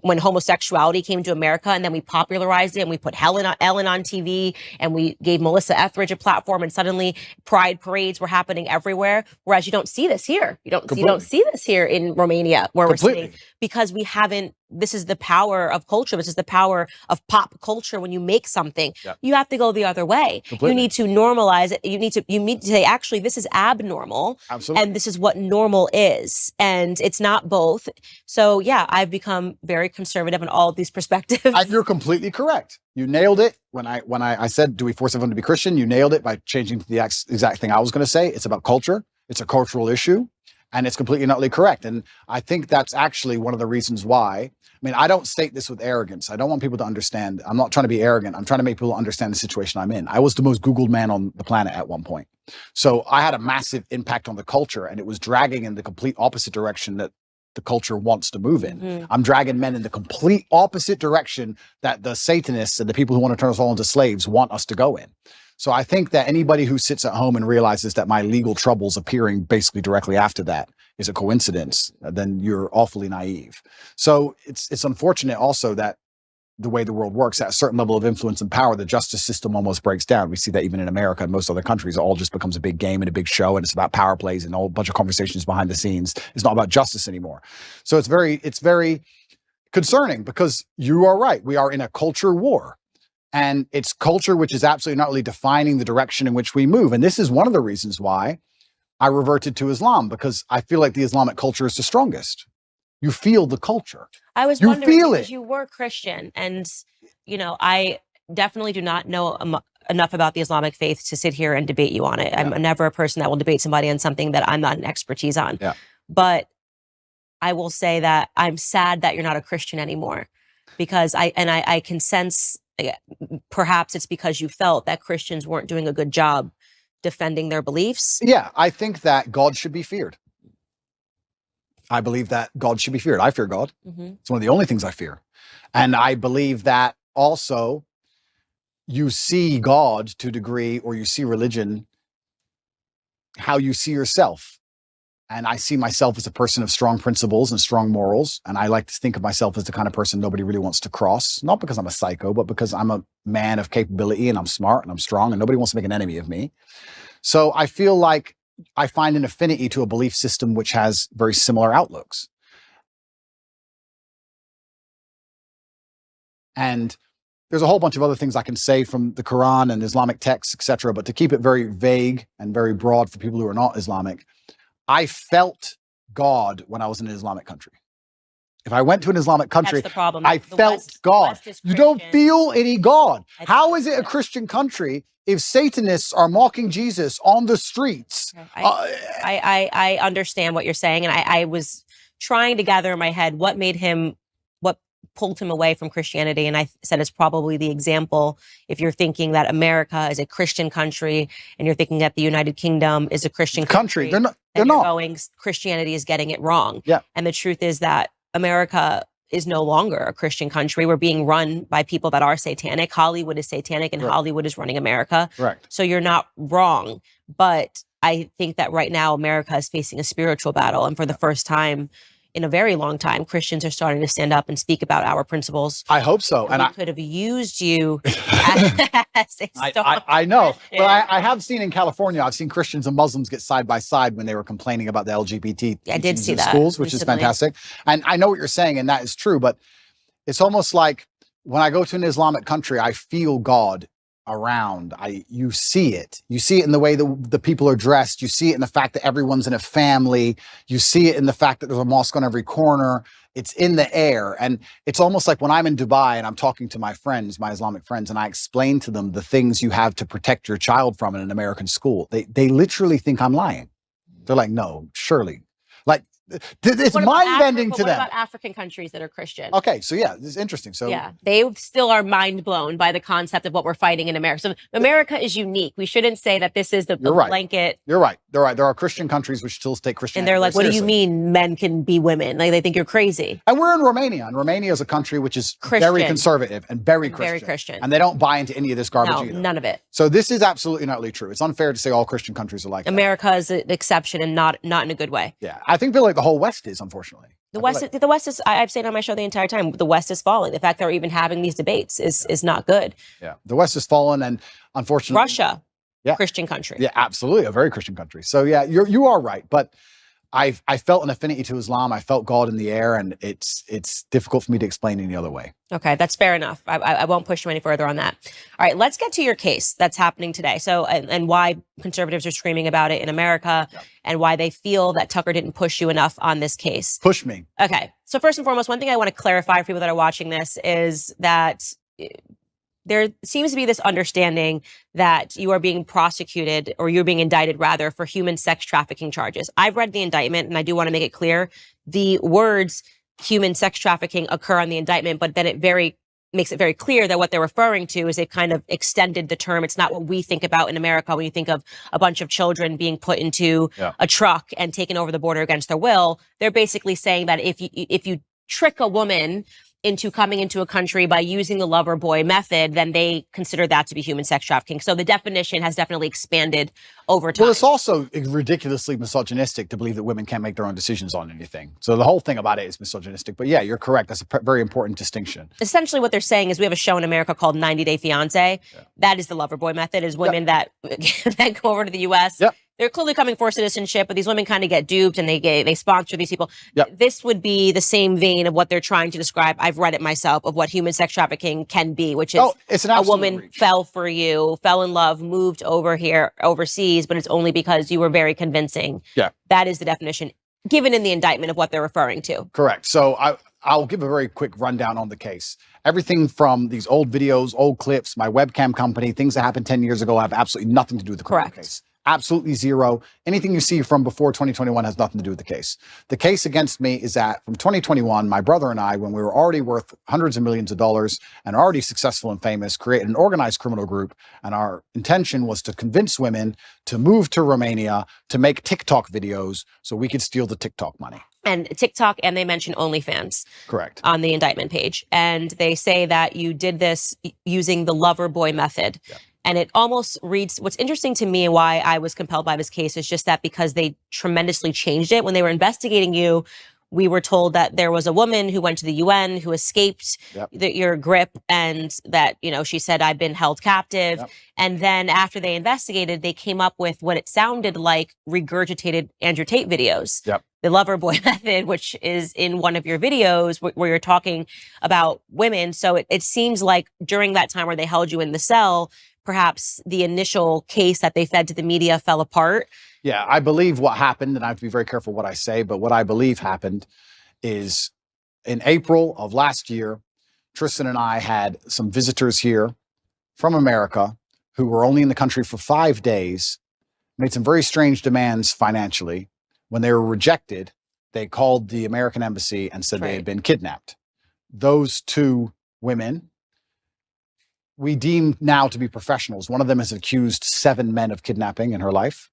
[SPEAKER 2] when homosexuality came to America, and then we popularized it and we put Ellen on TV and we gave Melissa Etheridge a platform, and suddenly pride parades were happening everywhere? Whereas you don't see this here. You don't see this here in Romania, where we're sitting, because we haven't. This is the power of culture. This is the power of pop culture. When you make something, you have to go the other way. You need to normalize it. You need to say, actually, this is abnormal.
[SPEAKER 3] Absolutely.
[SPEAKER 2] And this is what normal is. And it's not both. So yeah, I've become very conservative in all of these perspectives.
[SPEAKER 3] You're completely correct. You nailed it. When I said, do we force everyone to be Christian? You nailed it by changing to the exact thing I was going to say. It's about culture. It's a cultural issue. And it's completely and utterly correct. And I think that's actually one of the reasons why. I mean, I don't state this with arrogance. I don't want people to understand. I'm not trying to be arrogant. I'm trying to make people understand the situation I'm in. I was the most Googled man on the planet at one point. So I had a massive impact on the culture, and it was dragging in the complete opposite direction that the culture wants to move in. Mm-hmm. I'm dragging men in the complete opposite direction that the Satanists and the people who want to turn us all into slaves want us to go in. So I think that anybody who sits at home and realizes that my legal troubles appearing basically directly after that is a coincidence, then you're awfully naive. So it's unfortunate also that the way the world works, at a certain level of influence and power, the justice system almost breaks down. We see that even in America and most other countries. It all just becomes a big game and a big show, and it's about power plays and a whole bunch of conversations behind the scenes. It's not about justice anymore. So it's very concerning, because you are right. We are in a culture war. And it's culture which is absolutely not really defining the direction in which we move. And this is one of the reasons why I reverted to Islam, because I feel like the Islamic culture is the strongest. You feel the culture.
[SPEAKER 2] I was wondering, because you were Christian, and, I definitely do not know enough about the Islamic faith to sit here and debate you on it. I'm never a person that will debate somebody on something that I'm not an expertise on.
[SPEAKER 3] Yeah.
[SPEAKER 2] But I will say that I'm sad that you're not a Christian anymore, because I can sense, perhaps it's because you felt that Christians weren't doing a good job defending their beliefs.
[SPEAKER 3] Yeah, I think that God should be feared. I believe that God should be feared. I fear God. Mm-hmm. It's one of the only things I fear. And I believe that also you see God to a degree, or you see religion, how you see yourself. And I see myself as a person of strong principles and strong morals. And I like to think of myself as the kind of person nobody really wants to cross, not because I'm a psycho, but because I'm a man of capability, and I'm smart and I'm strong, and nobody wants to make an enemy of me. So I feel like I find an affinity to a belief system which has very similar outlooks. And there's a whole bunch of other things I can say from the Quran and Islamic texts, etc. But to keep it very vague and very broad for people who are not Islamic, I felt God when I was in an Islamic country. If I went to an Islamic country,
[SPEAKER 2] that's the problem.
[SPEAKER 3] I felt God. You don't feel any God. How is it a Christian country if Satanists are mocking Jesus on the streets?
[SPEAKER 2] I understand what you're saying. And I was trying to gather in my head what pulled him away from Christianity. And I said it's probably the example. If you're thinking that America is a Christian country, and you're thinking that the United Kingdom is a Christian country,
[SPEAKER 3] they're not.
[SPEAKER 2] Going, Christianity is getting it wrong.
[SPEAKER 3] Yeah.
[SPEAKER 2] And the truth is that America is no longer a Christian country. We're being run by people that are satanic. Hollywood is satanic, and Hollywood is running America.
[SPEAKER 3] Right.
[SPEAKER 2] So you're not wrong. But I think that right now America is facing a spiritual battle. And for the first time in a very long time, Christians are starting to stand up and speak about our principles.
[SPEAKER 3] I hope so.
[SPEAKER 2] And I could have used you as a
[SPEAKER 3] I know. But I have seen in California, I've seen Christians and Muslims get side by side when they were complaining about the LGBT
[SPEAKER 2] I did see that
[SPEAKER 3] schools, which is fantastic. And I know what you're saying, and that is true. But it's almost like when I go to an Islamic country, I feel God around. You see it. You see it in the way the people are dressed. You see it in the fact that everyone's in a family. You see it in the fact that there's a mosque on every corner. It's in the air. And it's almost like when I'm in Dubai and I'm talking to my friends, my Islamic friends, and I explain to them the things you have to protect your child from in an American school, they literally think I'm lying. They're like, no, surely. Like, it's mind-bending to them.
[SPEAKER 2] What about African countries that are Christian?
[SPEAKER 3] Okay, so yeah, this is interesting. So
[SPEAKER 2] yeah, they still are mind-blown by the concept of what we're fighting in America. So America is unique. We shouldn't say that this is the blanket.
[SPEAKER 3] You're right. They're right. There are Christian countries which still take Christianity.
[SPEAKER 2] And they're like, what do you
[SPEAKER 3] seriously.
[SPEAKER 2] mean men can be women? Like, they think you're crazy.
[SPEAKER 3] And we're in Romania, and Romania is a country which is very
[SPEAKER 2] Christian.
[SPEAKER 3] conservative and very Christian.
[SPEAKER 2] Very Christian.
[SPEAKER 3] And they don't buy into any of this garbage
[SPEAKER 2] No,
[SPEAKER 3] either.
[SPEAKER 2] none of it.
[SPEAKER 3] So this is absolutely not really true. It's unfair to say all Christian countries are like that.
[SPEAKER 2] America is an exception and not in a good way.
[SPEAKER 3] Yeah, I feel like the whole West is, unfortunately.
[SPEAKER 2] The West is. I've said on my show the entire time. The West is falling. The fact that we're even having these debates is not good.
[SPEAKER 3] Yeah, the West has fallen, and unfortunately,
[SPEAKER 2] Russia, Christian country.
[SPEAKER 3] Yeah, absolutely, a very Christian country. So yeah, you are right, but I felt an affinity to Islam. I felt God in the air, and it's difficult for me to explain any other way.
[SPEAKER 2] Okay, that's fair enough. I won't push you any further on that. All right, let's get to your case that's happening today. So, and why conservatives are screaming about it in America, and why they feel that Tucker didn't push you enough on this case.
[SPEAKER 3] Push me.
[SPEAKER 2] Okay, so first and foremost, one thing I want to clarify for people that are watching this is that there seems to be this understanding that you are being prosecuted, or you're being indicted rather, for human sex trafficking charges. I've read the indictment, and I do want to make it clear the words human sex trafficking occur on the indictment, but then it makes it very clear that what they're referring to is they've kind of extended the term. It's not what we think about in America when you think of a bunch of children being put into a truck and taken over the border against their will. They're basically saying that if you trick a woman into coming into a country by using the lover boy method, then they consider that to be human sex trafficking. So the definition has definitely expanded over time.
[SPEAKER 3] Well, it's also ridiculously misogynistic to believe that women can't make their own decisions on anything. So the whole thing about it is misogynistic. But yeah, you're correct. That's a very important distinction.
[SPEAKER 2] Essentially what they're saying is we have a show in America called 90 Day Fiancé. That is the lover boy method, is women that go over to the U.S. They're clearly coming for citizenship, but these women kind of get duped and they sponsor these people. This would be the same vein of what they're trying to describe. I've read it myself, of what human sex trafficking can be, which is
[SPEAKER 3] it's an
[SPEAKER 2] a woman
[SPEAKER 3] reach.
[SPEAKER 2] fell for you, fell in love, moved over here overseas, but it's only because you were very convincing. That is the definition given in the indictment of what they're referring to.
[SPEAKER 3] Correct. So I'll give a very quick rundown on the case. Everything from these old videos, old clips, my webcam company, things that happened 10 years ago have absolutely nothing to do with the criminal case. Absolutely zero. Anything you see from before 2021 has nothing to do with the case. The case against me is that from 2021, my brother and I, when we were already worth hundreds of millions of dollars and already successful and famous, created an organized criminal group. And our intention was to convince women to move to Romania to make TikTok videos so we could steal the TikTok money.
[SPEAKER 2] And TikTok, and they mention OnlyFans.
[SPEAKER 3] Correct.
[SPEAKER 2] On the indictment page. And they say that you did this using the lover boy method. And it almost reads, what's interesting to me and why I was compelled by this case is just that because they tremendously changed it. When they were investigating you, we were told that there was a woman who went to the UN who escaped your grip, and that, she said, I've been held captive. And then after they investigated, they came up with what it sounded like regurgitated Andrew Tate videos. The lover boy method, which is in one of your videos where you're talking about women. So it seems like during that time where they held you in the cell, perhaps the initial case that they fed to the media fell apart.
[SPEAKER 3] Yeah, I believe what happened, and I have to be very careful what I say, but what I believe happened is in April of last year, Tristan and I had some visitors here from America who were only in the country for 5 days, made some very strange demands financially. When they were rejected, they called the American embassy and said they had been kidnapped. Those two women, we deem now to be professionals. One of them has accused 7 men of kidnapping in her life.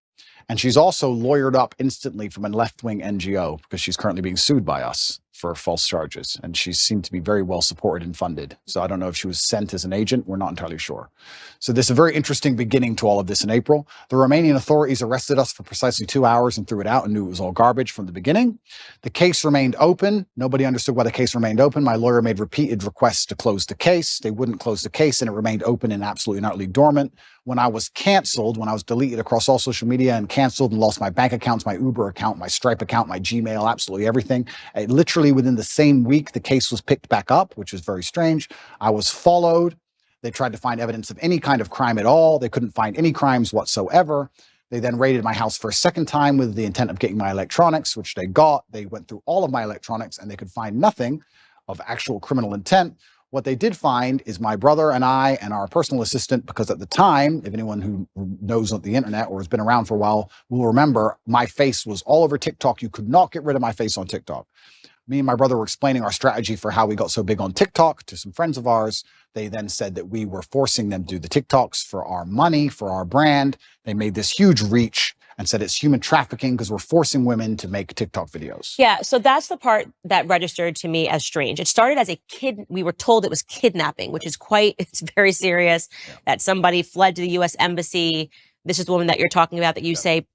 [SPEAKER 3] And she's also lawyered up instantly from a left-wing NGO because she's currently being sued by us for false charges. And she seemed to be very well supported and funded. So I don't know if she was sent as an agent. We're not entirely sure. So there's a very interesting beginning to all of this in April. The Romanian authorities arrested us for precisely 2 hours and threw it out and knew it was all garbage from the beginning. The case remained open. Nobody understood why the case remained open. My lawyer made repeated requests to close the case. They wouldn't close the case, and it remained open and absolutely and utterly dormant. When I was canceled, when I was deleted across all social media and canceled and lost my bank accounts, my Uber account, my Stripe account, my Gmail, absolutely everything, literally within the same week, the case was picked back up, which was very strange. I was followed. They tried to find evidence of any kind of crime at all. They couldn't find any crimes whatsoever. They then raided my house for a second time with the intent of getting my electronics, which they got. They went through all of my electronics and they could find nothing of actual criminal intent. What they did find is my brother and I and our personal assistant, because at the time, if anyone who knows on the internet or has been around for a while will remember, my face was all over TikTok. You could not get rid of my face on TikTok. Me and my brother were explaining our strategy for how we got so big on TikTok to some friends of ours. They then said that we were forcing them to do the TikToks for our money, for our brand. They made this huge reach. and said it's human trafficking because we're forcing women to make TikTok videos.
[SPEAKER 2] Yeah, so that's the part that registered to me as strange. It started as we were told it was kidnapping, which is it's very serious, that somebody fled to the U.S. Embassy. This is the woman that you're talking about that you say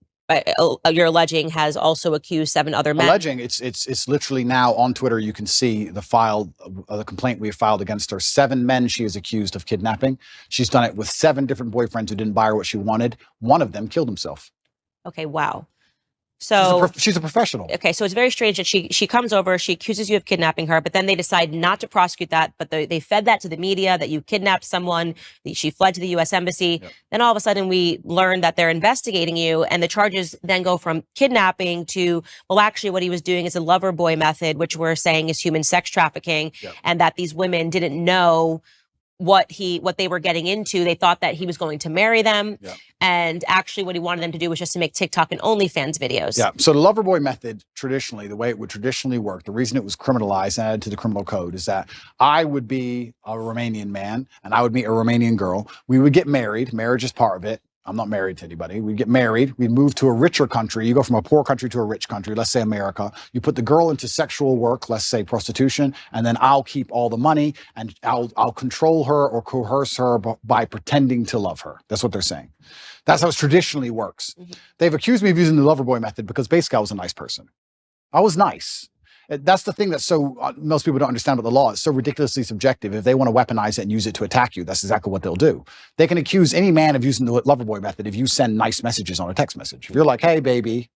[SPEAKER 2] you're alleging has also accused 7 other men.
[SPEAKER 3] Alleging, it's literally now on Twitter. You can see the complaint we have filed against her. 7 men she is accused of kidnapping. She's done it with 7 different boyfriends who didn't buy her what she wanted. One of them killed himself.
[SPEAKER 2] Okay, wow. So
[SPEAKER 3] she's a professional.
[SPEAKER 2] Okay, so it's very strange that she comes over, she accuses you of kidnapping her, but then they decide not to prosecute that, but they fed that to the media that you kidnapped someone, she fled to the U.S. Embassy. Yep. Then all of a sudden we learn that they're investigating you, and the charges then go from kidnapping to, well, actually what he was doing is a lover boy method, which we're saying is human sex trafficking, yep. And that these women didn't know what they were getting into. They thought that he was going to marry them. Yeah. And actually what he wanted them to do was just to make TikTok and OnlyFans videos. Yeah.
[SPEAKER 3] So the lover boy method, traditionally, the way it would traditionally work, the reason it was criminalized and added to the criminal code is that I would be a Romanian man and I would meet a Romanian girl. We would get married. Marriage is part of it. I'm not married to anybody. We'd get married. We'd move to a richer country. You go from a poor country to a rich country, let's say America. You put the girl into sexual work, let's say prostitution, and then I'll keep all the money and I'll control her or coerce her by pretending to love her. That's what they're saying. That's how it traditionally works. Mm-hmm. They've accused me of using the lover boy method because basically I was a nice person. I was nice. That's the thing that most people don't understand about the law. It's so ridiculously subjective. If they want to weaponize it and use it to attack you, that's exactly what they'll do. They can accuse any man of using the lover boy method if you send nice messages on a text message. If you're like, hey, baby,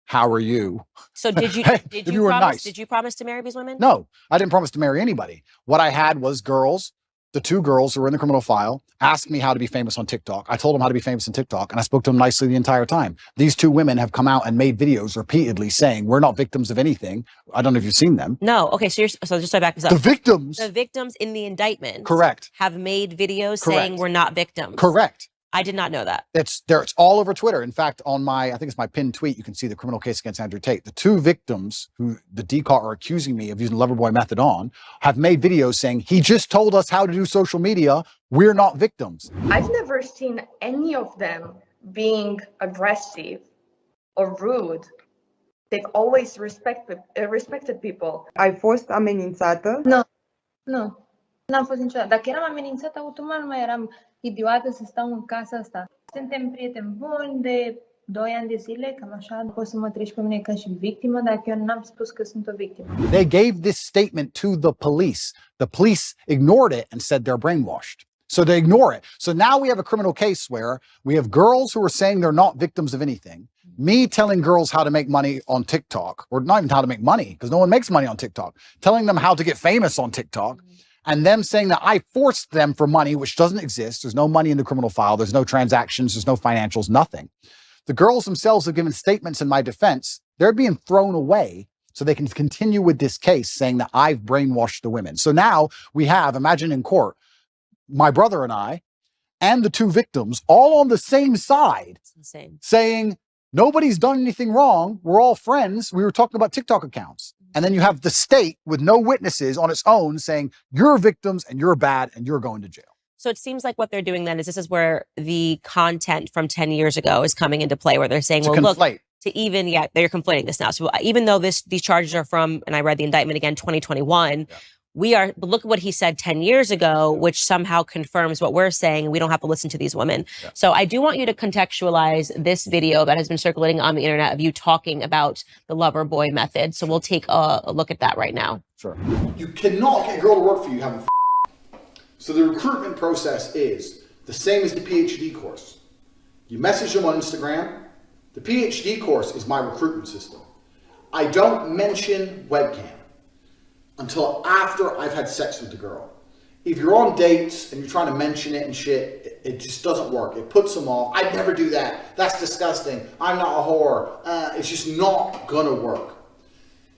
[SPEAKER 3] how are you?
[SPEAKER 2] So did you promise to marry these women?
[SPEAKER 3] No, I didn't promise to marry anybody. What I had was girls. The 2 girls who were in the criminal file asked me how to be famous on TikTok. I told them how to be famous on TikTok, and I spoke to them nicely the entire time. These 2 women have come out and made videos repeatedly saying we're not victims of anything. I don't know if you've seen them.
[SPEAKER 2] No. Okay. So just to back this up.
[SPEAKER 3] The victims
[SPEAKER 2] in the indictment.
[SPEAKER 3] Correct.
[SPEAKER 2] Have made videos saying we're not victims.
[SPEAKER 3] Correct.
[SPEAKER 2] I did not know that.
[SPEAKER 3] It's all over Twitter. In fact, on I think it's my pinned tweet, you can see the criminal case against Andrew Tate. The 2 victims who the DCAR are accusing me of using the Loverboy method on have made videos saying, he just told us how to do social media. We're not victims.
[SPEAKER 8] I've never seen any of them being aggressive or rude. They've always respected people.
[SPEAKER 9] Ai fost amenințată?
[SPEAKER 8] Nu. N-am fost niciodată. Dacă eram amenințată, automat nu mai eram idiotă să stau în casa asta. Suntem prieteni buni de 2 ani de zile, cam așa. Poți să mă treci pe mine ca și victimă, dacă eu n-am spus că sunt o victimă.
[SPEAKER 3] They gave this statement to the police. The police ignored it and said they're brainwashed. So they ignore it. So now we have a criminal case where we have girls who are saying they're not victims of anything. Me telling girls how to make money on TikTok, or not even how to make money, because no one makes money on TikTok, telling them how to get famous on TikTok, and them saying that I forced them for money, which doesn't exist. There's no money in the criminal file. There's no transactions. There's no financials, nothing. The girls themselves have given statements in my defense. They're being thrown away so they can continue with this case saying that I've brainwashed the women. So now we have, imagine in court, my brother and I, and the 2 victims all on the same side, saying nobody's done anything wrong. We're all friends. We were talking about TikTok accounts. And then you have the state with no witnesses on its own saying you're victims and you're bad and you're going to jail.
[SPEAKER 2] So it seems like what they're doing then is this is where the content from 10 years ago is coming into play, where they're saying, they're conflating this now. So even though these charges are from, and I read the indictment again, 2021, look at what he said 10 years ago, which somehow confirms what we're saying. We don't have to listen to these women. Yeah. So I do want you to contextualize this video that has been circulating on the internet of you talking about the lover boy method. So we'll take a look at that right now.
[SPEAKER 3] Sure. You cannot get a girl to work for you having So the recruitment process is the same as the PhD course. You message them on Instagram. The PhD course is my recruitment system. I don't mention webcam until after I've had sex with the girl. If you're on dates and you're trying to mention it and shit, it just doesn't work. It puts them off. I'd never do that. That's disgusting. I'm not a whore. It's just not gonna work.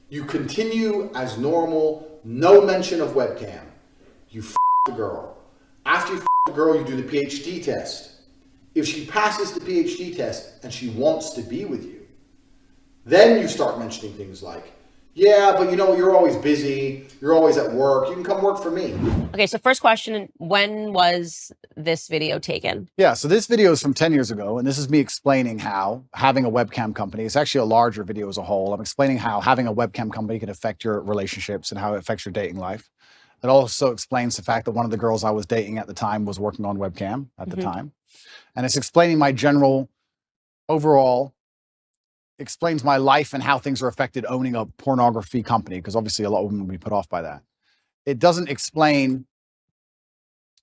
[SPEAKER 3] You continue as normal, no mention of webcam. You f the girl. After you f the girl, you do the PhD test. If she passes the PhD test and she wants to be with you, then you start mentioning things like,
[SPEAKER 10] Yeah, but you know, you're always busy. You're always at work. You can come work for me.
[SPEAKER 2] Okay, so first question, when was this video taken?
[SPEAKER 3] Yeah, so this video is from 10 years ago, and this is me explaining how having a webcam company, it's actually a larger video as a whole. I'm explaining how having a webcam company can affect your relationships and how it affects your dating life. It also explains the fact that one of the girls I was dating at the time was working on webcam at the time. And it's explaining my general overall, explains my life and how things are affected owning a pornography company, because obviously a lot of women will be put off by that. It doesn't explain,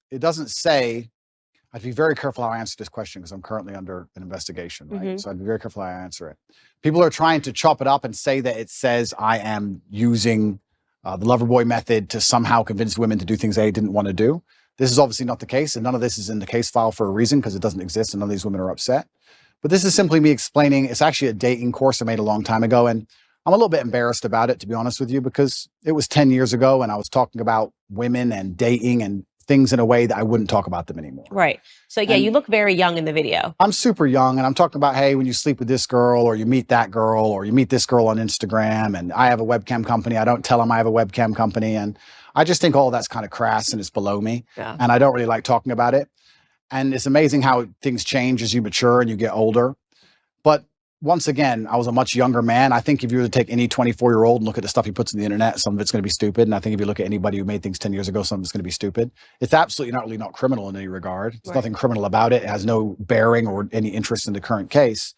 [SPEAKER 3] it doesn't say, I'd be very careful how I answer this question because I'm currently under an investigation, right? So I'd be very careful how I answer it. People are trying to chop it up and say that it says I am using the Loverboy method to somehow convince women to do things they didn't want to do. This is obviously not the case, and none of this is in the case file for a reason because it doesn't exist and none of these women are upset. But this is simply me explaining, it's actually a dating course I made a long time ago, and I'm a little bit embarrassed about it, to be honest with you, because it was 10 years ago and I was talking about women and dating and things in a way that I wouldn't talk about them anymore.
[SPEAKER 2] Right. So yeah, you look very young in the video.
[SPEAKER 3] I'm super young, and I'm talking about, hey, when you sleep with this girl or you meet that girl or you meet this girl on Instagram, and I have a webcam company. I don't tell them I have a webcam company. And I just think all that's kind of crass and it's below me. And I don't really like talking about it. And it's amazing how things change as you mature and you get older. But once again, I was a much younger man. I think if you were to take any 24-year-old and look at the stuff he puts on the internet, some of it's going to be stupid. And I think if you look at anybody who made things 10 years ago, some of it's going to be stupid. It's absolutely not criminal in any regard. There's nothing criminal about it. It has no bearing or any interest in the current case.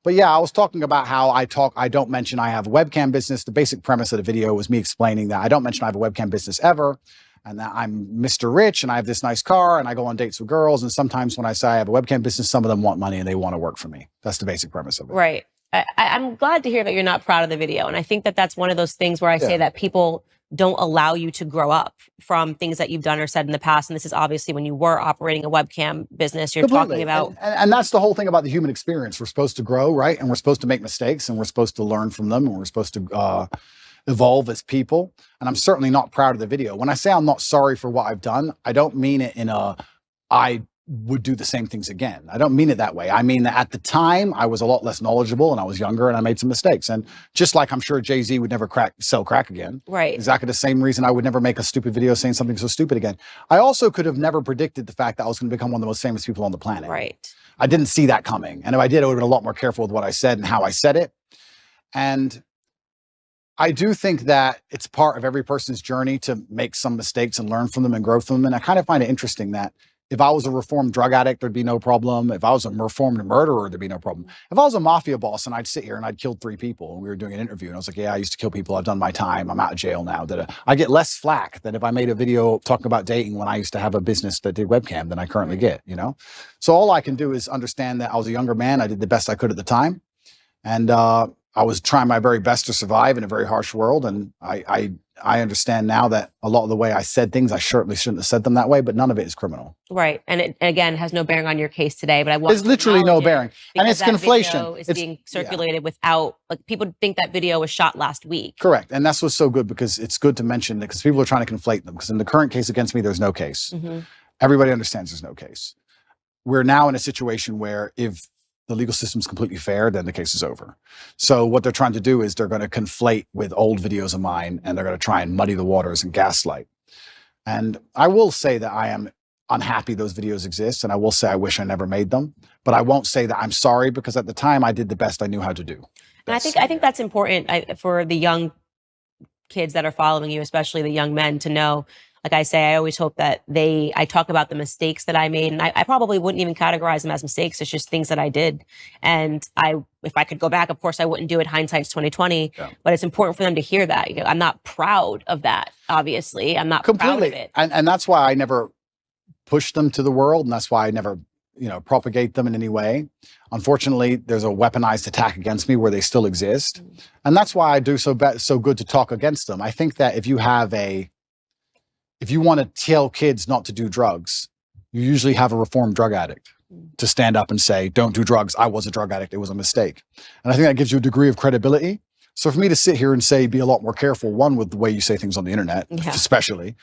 [SPEAKER 3] But yeah, I was talking about how I don't mention I have a webcam business. The basic premise of the video was me explaining that I don't mention I have a webcam business ever, and that I'm Mr. Rich and I have this nice car and I go on dates with girls. And sometimes when I say I have a webcam business, some of them want money and they want to work for me. That's the basic premise of it.
[SPEAKER 2] Right. I'm glad to hear that you're not proud of the video. And I think that that's one of those things where I say that people don't allow you to grow up from things that you've done or said in the past. And this is obviously when you were operating a webcam business, you're talking about.
[SPEAKER 3] And that's the whole thing about the human experience. We're supposed to grow, right? And we're supposed to make mistakes and we're supposed to learn from them and we're supposed to evolve as people. And I'm certainly not proud of the video. When I say I'm not sorry for what I've done, I don't mean it in a, I would do the same things again. I don't mean it that way. I mean that at the time I was a lot less knowledgeable and I was younger and I made some mistakes. And just like I'm sure Jay-Z would never sell crack again.
[SPEAKER 2] Right.
[SPEAKER 3] Exactly the same reason I would never make a stupid video saying something so stupid again. I also could have never predicted the fact that I was going to become one of the most famous people on the planet.
[SPEAKER 2] Right.
[SPEAKER 3] I didn't see that coming. And if I did, I would have been a lot more careful with what I said and how I said it. And I do think that it's part of every person's journey to make some mistakes and learn from them and grow from them. And I kind of find it interesting that if I was a reformed drug addict, there'd be no problem. If I was a reformed murderer, there'd be no problem. If I was a mafia boss and I'd sit here and I'd killed 3 people and we were doing an interview and I was like, yeah, I used to kill people. I've done my time. I'm out of jail now. I get less flack than if I made a video talking about dating when I used to have a business that did webcam than I currently get, you know? So all I can do is understand that I was a younger man. I did the best I could at the time. And I was trying my very best to survive in a very harsh world. And I understand now that a lot of the way I said things, I certainly shouldn't have said them that way, but none of it is criminal.
[SPEAKER 2] Right. And it, again, has no bearing on your case today, but I want
[SPEAKER 3] There's literally no bearing. And it's conflation.
[SPEAKER 2] Video is being circulated without, like, people think that video was shot last week.
[SPEAKER 3] Correct. And that's what's so good, because it's good to mention that, because people are trying to conflate them. Because in the current case against me, there's no case. Everybody understands there's no case. We're now in a situation where if the legal system's completely fair, then the case is over. So what they're trying to do is they're going to conflate with old videos of mine, and they're going to try and muddy the waters and gaslight. And I will say that I am unhappy those videos exist, and I will say I wish I never made them, but I won't say that I'm sorry, because at the time I did the best I knew how to do.
[SPEAKER 2] And I think that's important for the young kids that are following you, especially the young men, to know. Like I say, I always hope that I talk about the mistakes that I made, and I probably wouldn't even categorize them as mistakes. It's just things that I did. And if I could go back, of course, I wouldn't do it. Hindsight's 2020, but it's important for them to hear that. You know, I'm not proud of that. Obviously, I'm not proud of it.
[SPEAKER 3] And that's why I never push them to the world. And that's why I never, propagate them in any way. Unfortunately, there's a weaponized attack against me where they still exist. And that's why I do so good to talk against them. I think that if you want to tell kids not to do drugs, you usually have a reformed drug addict to stand up and say, don't do drugs. I was a drug addict. It was a mistake. And I think that gives you a degree of credibility. So for me to sit here and say, be a lot more careful, one, with the way you say things on the internet, especially.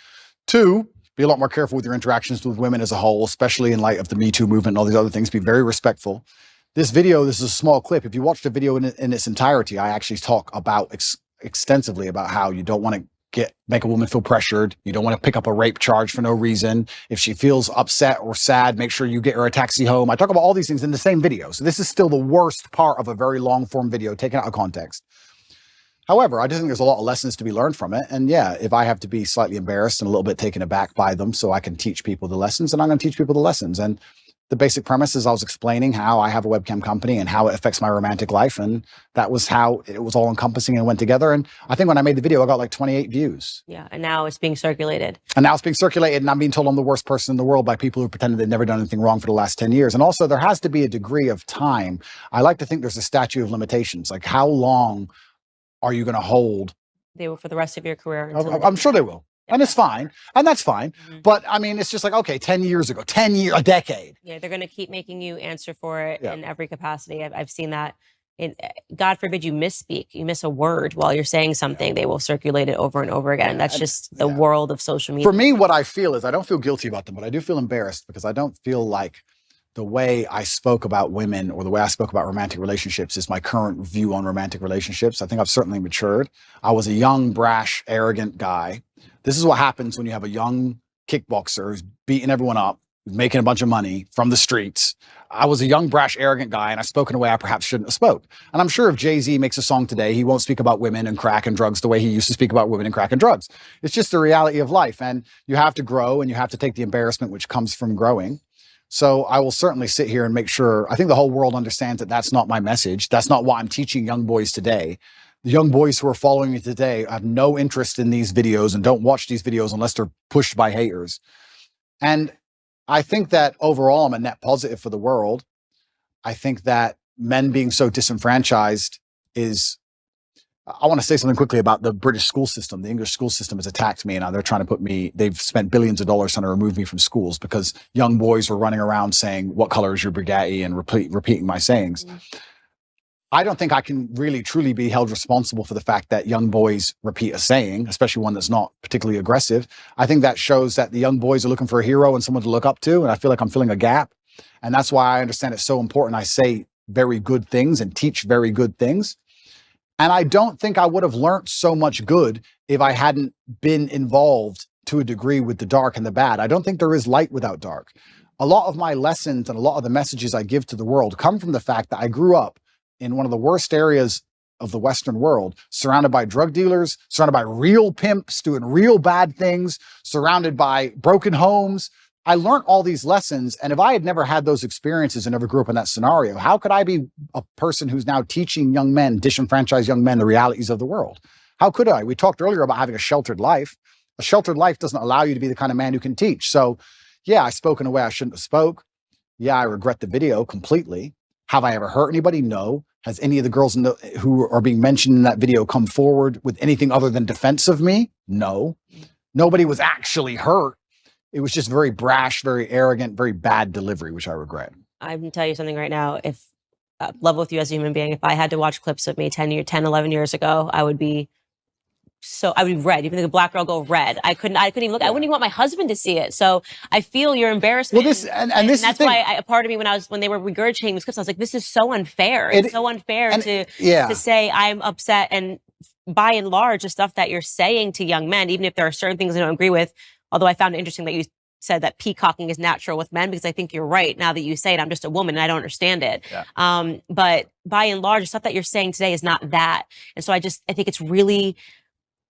[SPEAKER 3] 2, be a lot more careful with your interactions with women as a whole, especially in light of the Me Too movement and all these other things. Be very respectful. This is a small clip. If you watch the video in its entirety, I actually talk about extensively about how you don't want to make a woman feel pressured. You don't want to pick up a rape charge for no reason. If she feels upset or sad, make sure you get her a taxi home. I talk about all these things in the same video. So this is still the worst part of a very long form video taken out of context. However, I do think there's a lot of lessons to be learned from it. And yeah, if I have to be slightly embarrassed and a little bit taken aback by them so I can teach people the lessons, then I'm going to teach people the lessons. And the basic premise is I was explaining how I have a webcam company and how it affects my romantic life. And that was how it was all encompassing and went together. And I think when I made the video, I got like 28 views.
[SPEAKER 2] Yeah. And now it's being circulated.
[SPEAKER 3] And I'm being told I'm the worst person in the world by people who pretended they've never done anything wrong for the last 10 years. And also there has to be a degree of time. I like to think there's a statute of limitations. Like how long are you going to hold?
[SPEAKER 2] They will for the rest of your career.
[SPEAKER 3] I'm sure they will. And it's fine. And that's fine. Mm-hmm. But I mean, it's just like, okay, 10 years ago, a decade.
[SPEAKER 2] Yeah, they're going to keep making you answer for it in every capacity. I've seen that. God forbid you misspeak, you miss a word while you're saying something, they will circulate it over and over again. That's just the world of social media.
[SPEAKER 3] For me, what I feel is I don't feel guilty about them, but I do feel embarrassed because I don't feel like the way I spoke about women or the way I spoke about romantic relationships is my current view on romantic relationships. I think I've certainly matured. I was a young, brash, arrogant guy. This is what happens when you have a young kickboxer who's beating everyone up, who's making a bunch of money from the streets. I was a young, brash, arrogant guy, and I spoke in a way I perhaps shouldn't have spoke. And I'm sure if Jay-Z makes a song today, he won't speak about women and crack and drugs the way he used to speak about women and crack and drugs. It's just the reality of life. And you have to grow and you have to take the embarrassment which comes from growing. So I will certainly sit here and make sure, I think the whole world understands that that's not my message. That's not what I'm teaching young boys today. The young boys who are following me today have no interest in these videos and don't watch these videos unless they're pushed by haters. And I think that overall, I'm a net positive for the world. I think that men being so disenfranchised is, I want to say something quickly about the British school system. The English school system has attacked me, and now they're trying to put me, they've spent billions of dollars trying to remove me from schools because young boys were running around saying, what color is your Bugatti, and repeating my sayings. I don't think I can really truly be held responsible for the fact that young boys repeat a saying, especially one that's not particularly aggressive. I think that shows that the young boys are looking for a hero and someone to look up to. And I feel like I'm filling a gap. And that's why I understand it's so important. I say very good things and teach very good things. And I don't think I would have learned so much good if I hadn't been involved to a degree with the dark and the bad. I don't think there is light without dark. A lot of my lessons and a lot of the messages I give to the world come from the fact that I grew up in one of the worst areas of the Western world, surrounded by drug dealers, surrounded by real pimps doing real bad things, surrounded by broken homes. I learned all these lessons. And if I had never had those experiences and never grew up in that scenario, how could I be a person who's now teaching young men, disenfranchised young men, the realities of the world? How could I? We talked earlier about having a sheltered life. A sheltered life doesn't allow you to be the kind of man who can teach. So yeah, I spoke in a way I shouldn't have spoke. Yeah, I regret the video completely. Have I ever hurt anybody? No. Has any of the girls who are being mentioned in that video come forward with anything other than defense of me? No. Nobody was actually hurt. It was just very brash, very arrogant, very bad delivery, which I regret.
[SPEAKER 2] I'm going to tell you something right now. If level with you as a human being, if I had to watch clips of me 10, 11 years ago, I would be red. Even the black girl go red. I couldn't even look. I wouldn't even want my husband to see it. So I feel your embarrassment.
[SPEAKER 3] Well, and that's
[SPEAKER 2] why a part of me when they were regurgitating these clips, I was like, this is so unfair. It's so unfair to say I'm upset. And by and large, the stuff that you're saying to young men, even if there are certain things I don't agree with, although I found it interesting that you said that peacocking is natural with men, because I think you're right. Now that you say it, I'm just a woman and I don't understand it. Yeah. But by and large, the stuff that you're saying today is not that. And so I think it's really,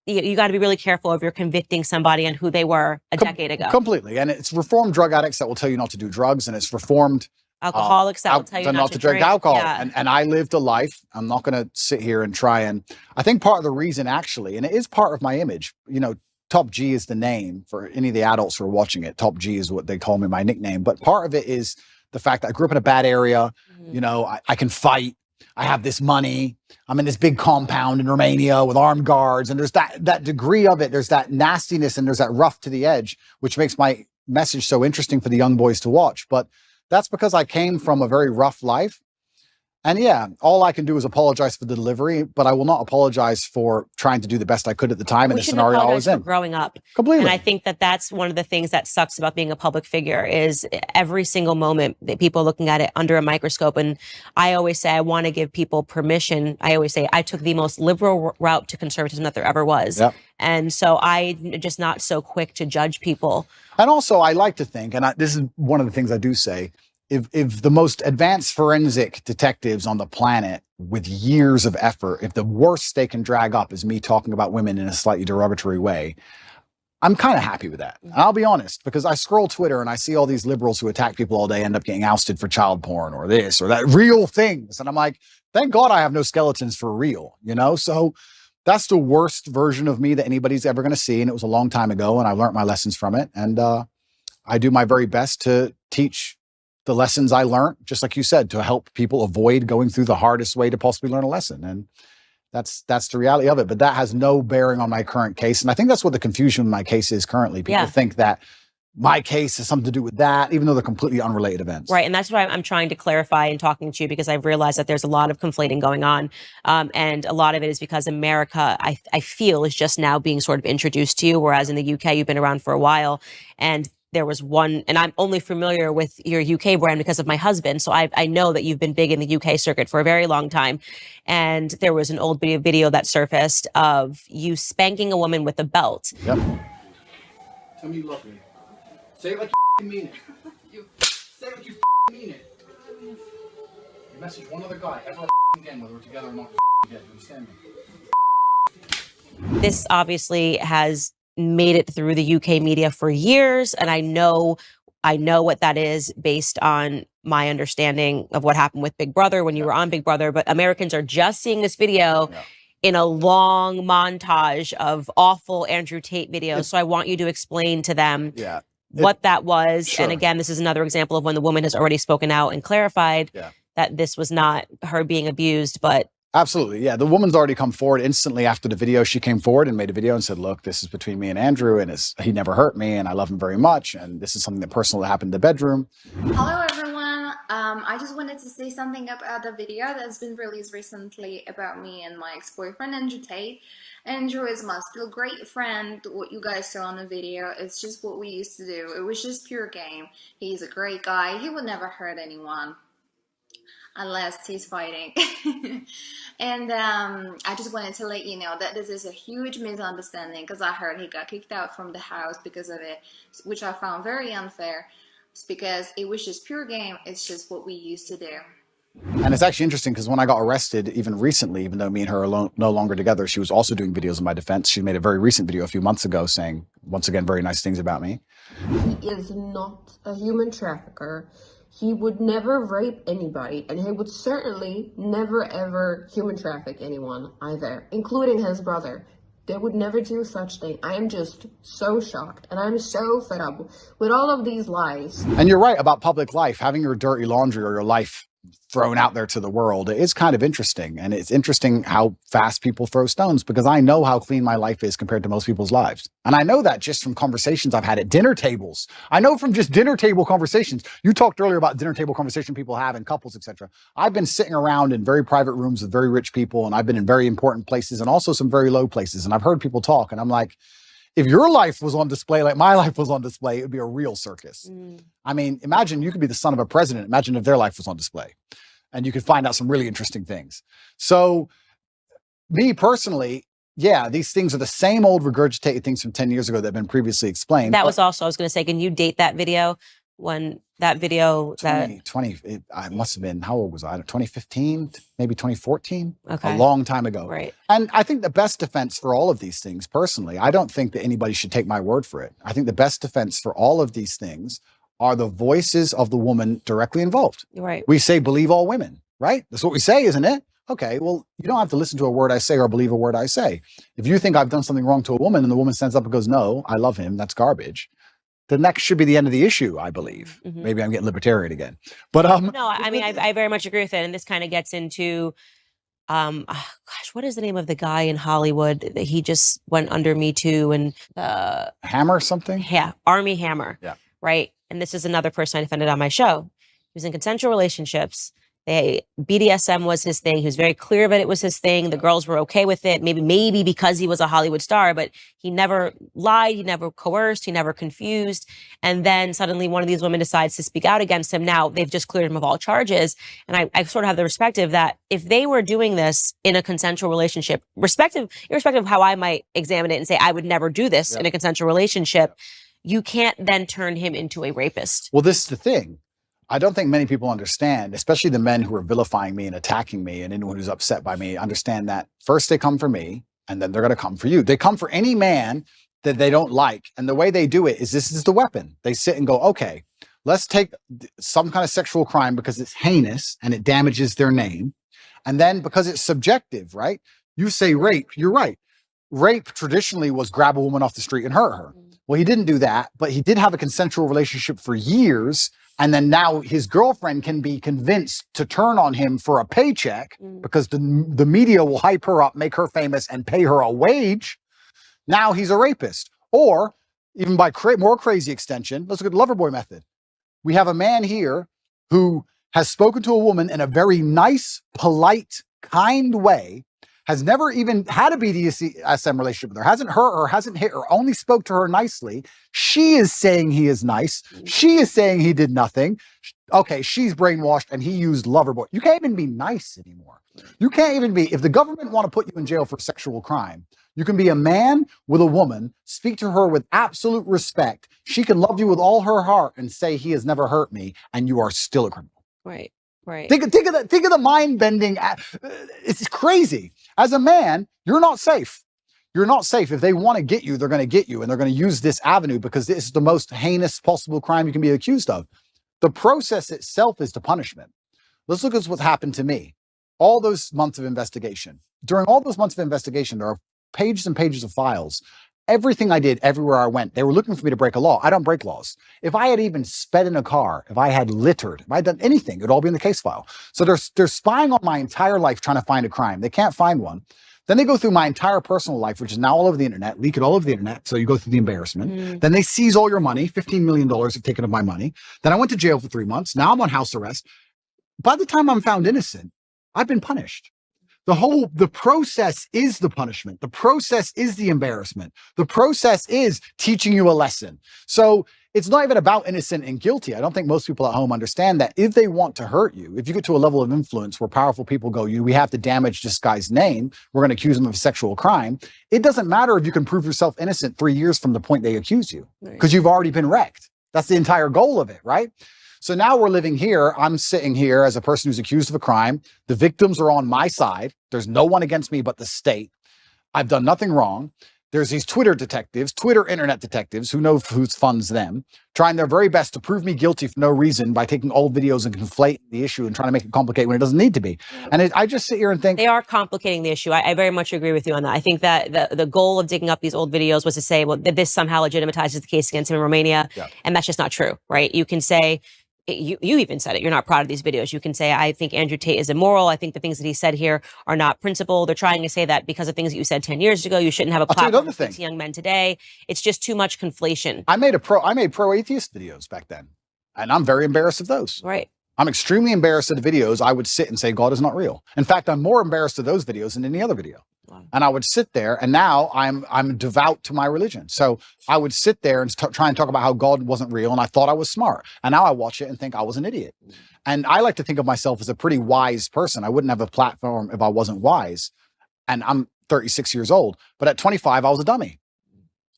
[SPEAKER 2] you got to be really careful if you're convicting somebody on who they were a decade ago.
[SPEAKER 3] Completely. And it's reformed drug addicts that will tell you not to do drugs, and it's reformed
[SPEAKER 2] alcoholics that will tell you not to drink
[SPEAKER 3] alcohol.
[SPEAKER 2] Yeah.
[SPEAKER 3] And I lived a life. I'm not going to sit here and try and, I think part of the reason actually, and it is part of my image, Top G is the name for any of the adults who are watching it. Top G is what they call me, my nickname. But part of it is the fact that I grew up in a bad area. Mm-hmm. I can fight. I have this money. I'm in this big compound in Romania with armed guards. And there's that degree of it. There's that nastiness and there's that rough to the edge, which makes my message so interesting for the young boys to watch. But that's because I came from a very rough life. And yeah, all I can do is apologize for the delivery, but I will not apologize for trying to do the best I could at the time in the scenario I was in.
[SPEAKER 2] Growing up.
[SPEAKER 3] Completely.
[SPEAKER 2] And I think that that's one of the things that sucks about being a public figure is every single moment that people are looking at it under a microscope. And I always say, I want to give people permission. I always say I took the most liberal route to conservatism that there ever was.
[SPEAKER 3] Yep.
[SPEAKER 2] And so I'm just not so quick to judge people.
[SPEAKER 3] And also I like to think, and this is one of the things I do say, if the most advanced forensic detectives on the planet with years of effort, if the worst they can drag up is me talking about women in a slightly derogatory way, I'm kind of happy with that. And I'll be honest, because I scroll Twitter and I see all these liberals who attack people all day end up getting ousted for child porn or this or that, real things. And I'm like, thank God I have no skeletons for real, you know? So that's the worst version of me that anybody's ever going to see. And it was a long time ago and I learned my lessons from it. And I do my very best to teach the lessons I learned, just like you said, to help people avoid going through the hardest way to possibly learn a lesson. And that's the reality of it. But that has no bearing on my current case. And I think that's what the confusion with my case is currently. People think that my case has something to do with that, even though they're completely unrelated events.
[SPEAKER 2] Right. And that's why I'm trying to clarify and talking to you, because I've realized that there's a lot of conflating going on. And a lot of it is because America, I feel, is just now being sort of introduced to you, whereas in the UK, you've been around for a while. And there was one, and I'm only familiar with your UK brand because of my husband. So I know that you've been big in the UK circuit for a very long time. And there was an old video that surfaced of you spanking a woman with a belt.
[SPEAKER 3] Yep.
[SPEAKER 10] Tell me you love me. Say it like you mean it. Say it like you mean it. You message one other guy ever again, whether we're together or not. You understand me?
[SPEAKER 2] This obviously has made it through the UK media for years. And I know what that is based on my understanding of what happened with Big Brother when you were on Big Brother. But Americans are just seeing this video in a long montage of awful Andrew Tate videos. So I want you to explain to them what that was.
[SPEAKER 3] Sure.
[SPEAKER 2] And again, this is another example of when the woman has already spoken out and clarified that this was not her being abused, but
[SPEAKER 3] absolutely. Yeah. The woman's already come forward instantly after the video. She came forward and made a video and said, look, this is between me and Andrew and he never hurt me and I love him very much. And this is something that personal that happened in the bedroom.
[SPEAKER 11] Hello, everyone. I just wanted to say something about the video that's been released recently about me and my ex-boyfriend, Andrew Tate. Andrew is my still great friend. What you guys saw on the video, it's just what we used to do. It was just pure game. He's a great guy. He would never hurt anyone unless he's fighting. And I just wanted to let you know that this is a huge misunderstanding, because I heard he got kicked out from the house because of it, which I found very unfair. It's because it was just pure game. It's just what we used to do.
[SPEAKER 3] And it's actually interesting because when I got arrested, even recently, even though me and her are no longer together, she was also doing videos in my defense. She made a very recent video a few months ago saying, once again, very nice things about me.
[SPEAKER 12] He is not a human trafficker. He would never rape anybody, and he would certainly never ever human traffic anyone either, including his brother. They would never do such thing. I am just so shocked, and I'm so fed up with all of these lies.
[SPEAKER 3] And you're right about public life, having your dirty laundry or your life thrown out there to the world is kind of interesting. And it's interesting how fast people throw stones, because I know how clean my life is compared to most people's lives. And I know that just from conversations I've had at dinner tables. I know from just dinner table conversations. You talked earlier about dinner table conversation people have in couples, etc. I've been sitting around in very private rooms with very rich people, and I've been in very important places and also some very low places. And I've heard people talk, and I'm like, if your life was on display like my life was on display, it would be a real circus. I mean, imagine you could be the son of a president. Imagine if their life was on display and you could find out some really interesting things. So me personally, yeah, these things are the same old regurgitated things from 10 years ago that have been previously explained.
[SPEAKER 2] That was also, I was going to say, can you date that video? When that video
[SPEAKER 3] I must have been, how old was I? 2015, maybe 2014.
[SPEAKER 2] Okay.
[SPEAKER 3] A long time ago.
[SPEAKER 2] Right.
[SPEAKER 3] And I think the best defense for all of these things, personally, I don't think that anybody should take my word for it. I think the best defense for all of these things are the voices of the woman directly involved.
[SPEAKER 2] Right.
[SPEAKER 3] We say, believe all women, right? That's what we say, isn't it? Okay, well, you don't have to listen to a word I say or believe a word I say. If you think I've done something wrong to a woman and the woman stands up and goes, no, I love him, that's garbage, then that should be the end of the issue, I believe. Maybe I'm getting libertarian again. But
[SPEAKER 2] no, I mean, I very much agree with it. And this kind of gets into, gosh, what is the name of the guy in Hollywood that he just went under Me Too and
[SPEAKER 3] Hammer something?
[SPEAKER 2] Yeah, Army Hammer.
[SPEAKER 3] Yeah.
[SPEAKER 2] Right. And this is another person I defended on my show. He was in consensual relationships. BDSM was his thing. He was very clear that it was his thing. The girls were okay with it. Maybe because he was a Hollywood star, but he never lied. He never coerced. He never confused. And then suddenly one of these women decides to speak out against him. Now they've just cleared him of all charges. And I sort of have the perspective that if they were doing this in a consensual relationship, irrespective of how I might examine it and say, I would never do this in a consensual relationship, you can't then turn him into a rapist.
[SPEAKER 3] Well, this is the thing. I don't think many people understand, especially the men who are vilifying me and attacking me and anyone who's upset by me, understand that first they come for me and then they're going to come for you. They come for any man that they don't like. And the way they do it is this is the weapon. They sit and go, okay, let's take some kind of sexual crime because it's heinous and it damages their name. And then because it's subjective, right? You say rape, you're right. Rape traditionally was grab a woman off the street and hurt her. Well, he didn't do that, but he did have a consensual relationship for years. And then now his girlfriend can be convinced to turn on him for a paycheck because the media will hype her up, make her famous, and pay her a wage. Now he's a rapist. Or even by more crazy extension, let's look at the Loverboy method. We have a man here who has spoken to a woman in a very nice, polite, kind way, has never even had a BDSM relationship with her, hasn't hurt her, hasn't hit her, only spoke to her nicely. She is saying he is nice. She is saying he did nothing. Okay, she's brainwashed and he used Loverboy. You can't even be nice anymore. You can't even be, if the government want to put you in jail for sexual crime, you can be a man with a woman, speak to her with absolute respect. She can love you with all her heart and say he has never hurt me, and you are still a criminal.
[SPEAKER 2] Right. Right.
[SPEAKER 3] Think of the mind bending. It's crazy. As a man, you're not safe. You're not safe. If they want to get you, they're going to get you, and they're going to use this avenue because this is the most heinous possible crime you can be accused of. The process itself is the punishment. Let's look at what's happened to me. All those months of investigation. During all those months of investigation, there are pages and pages of files. Everything I did, everywhere I went, they were looking for me to break a law. I don't break laws. If I had even sped in a car, if I had littered, if I had done anything, it would all be in the case file. So they're spying on my entire life trying to find a crime. They can't find one. Then they go through my entire personal life, which is now all over the internet, leak it all over the internet. So you go through the embarrassment. Then they seize all your money. $15 million have taken of my money. Then I went to jail for 3 months. Now I'm on house arrest. By the time I'm found innocent, I've been punished. The process is the punishment. The process is the embarrassment. The process is teaching you a lesson. So it's not even about innocent and guilty. I don't think most people at home understand that if they want to hurt you, if you get to a level of influence where powerful people go, we have to damage this guy's name, we're going to accuse him of sexual crime. It doesn't matter if you can prove yourself innocent 3 years from the point they accuse you, because you've already been wrecked. That's the entire goal of it, right? So now we're living here. I'm sitting here as a person who's accused of a crime. The victims are on my side. There's no one against me but the state. I've done nothing wrong. There's these Twitter detectives, internet detectives, who know who funds them, trying their very best to prove me guilty for no reason by taking old videos and conflating the issue and trying to make it complicated when it doesn't need to be. And I just sit here and think...
[SPEAKER 2] They are complicating the issue. I very much agree with you on that. I think that the goal of digging up these old videos was to say, well, this somehow legitimizes the case against him in Romania. Yeah. And that's just not true, right? You can say... You even said it. You're not proud of these videos. You can say, I think Andrew Tate is immoral. I think the things that he said here are not principled. They're trying to say that because of things that you said 10 years ago, you shouldn't have a platform to young men today. It's just too much conflation.
[SPEAKER 3] I made pro-atheist videos back then, and I'm very embarrassed of those.
[SPEAKER 2] Right.
[SPEAKER 3] I'm extremely embarrassed of the videos. I would sit and say, God is not real. In fact, I'm more embarrassed of those videos than any other video. Wow. And I would sit there, and now I'm devout to my religion. So I would sit there and try and talk about how God wasn't real, and I thought I was smart. And now I watch it and think I was an idiot. And I like to think of myself as a pretty wise person. I wouldn't have a platform if I wasn't wise. And I'm 36 years old. But at 25, I was a dummy.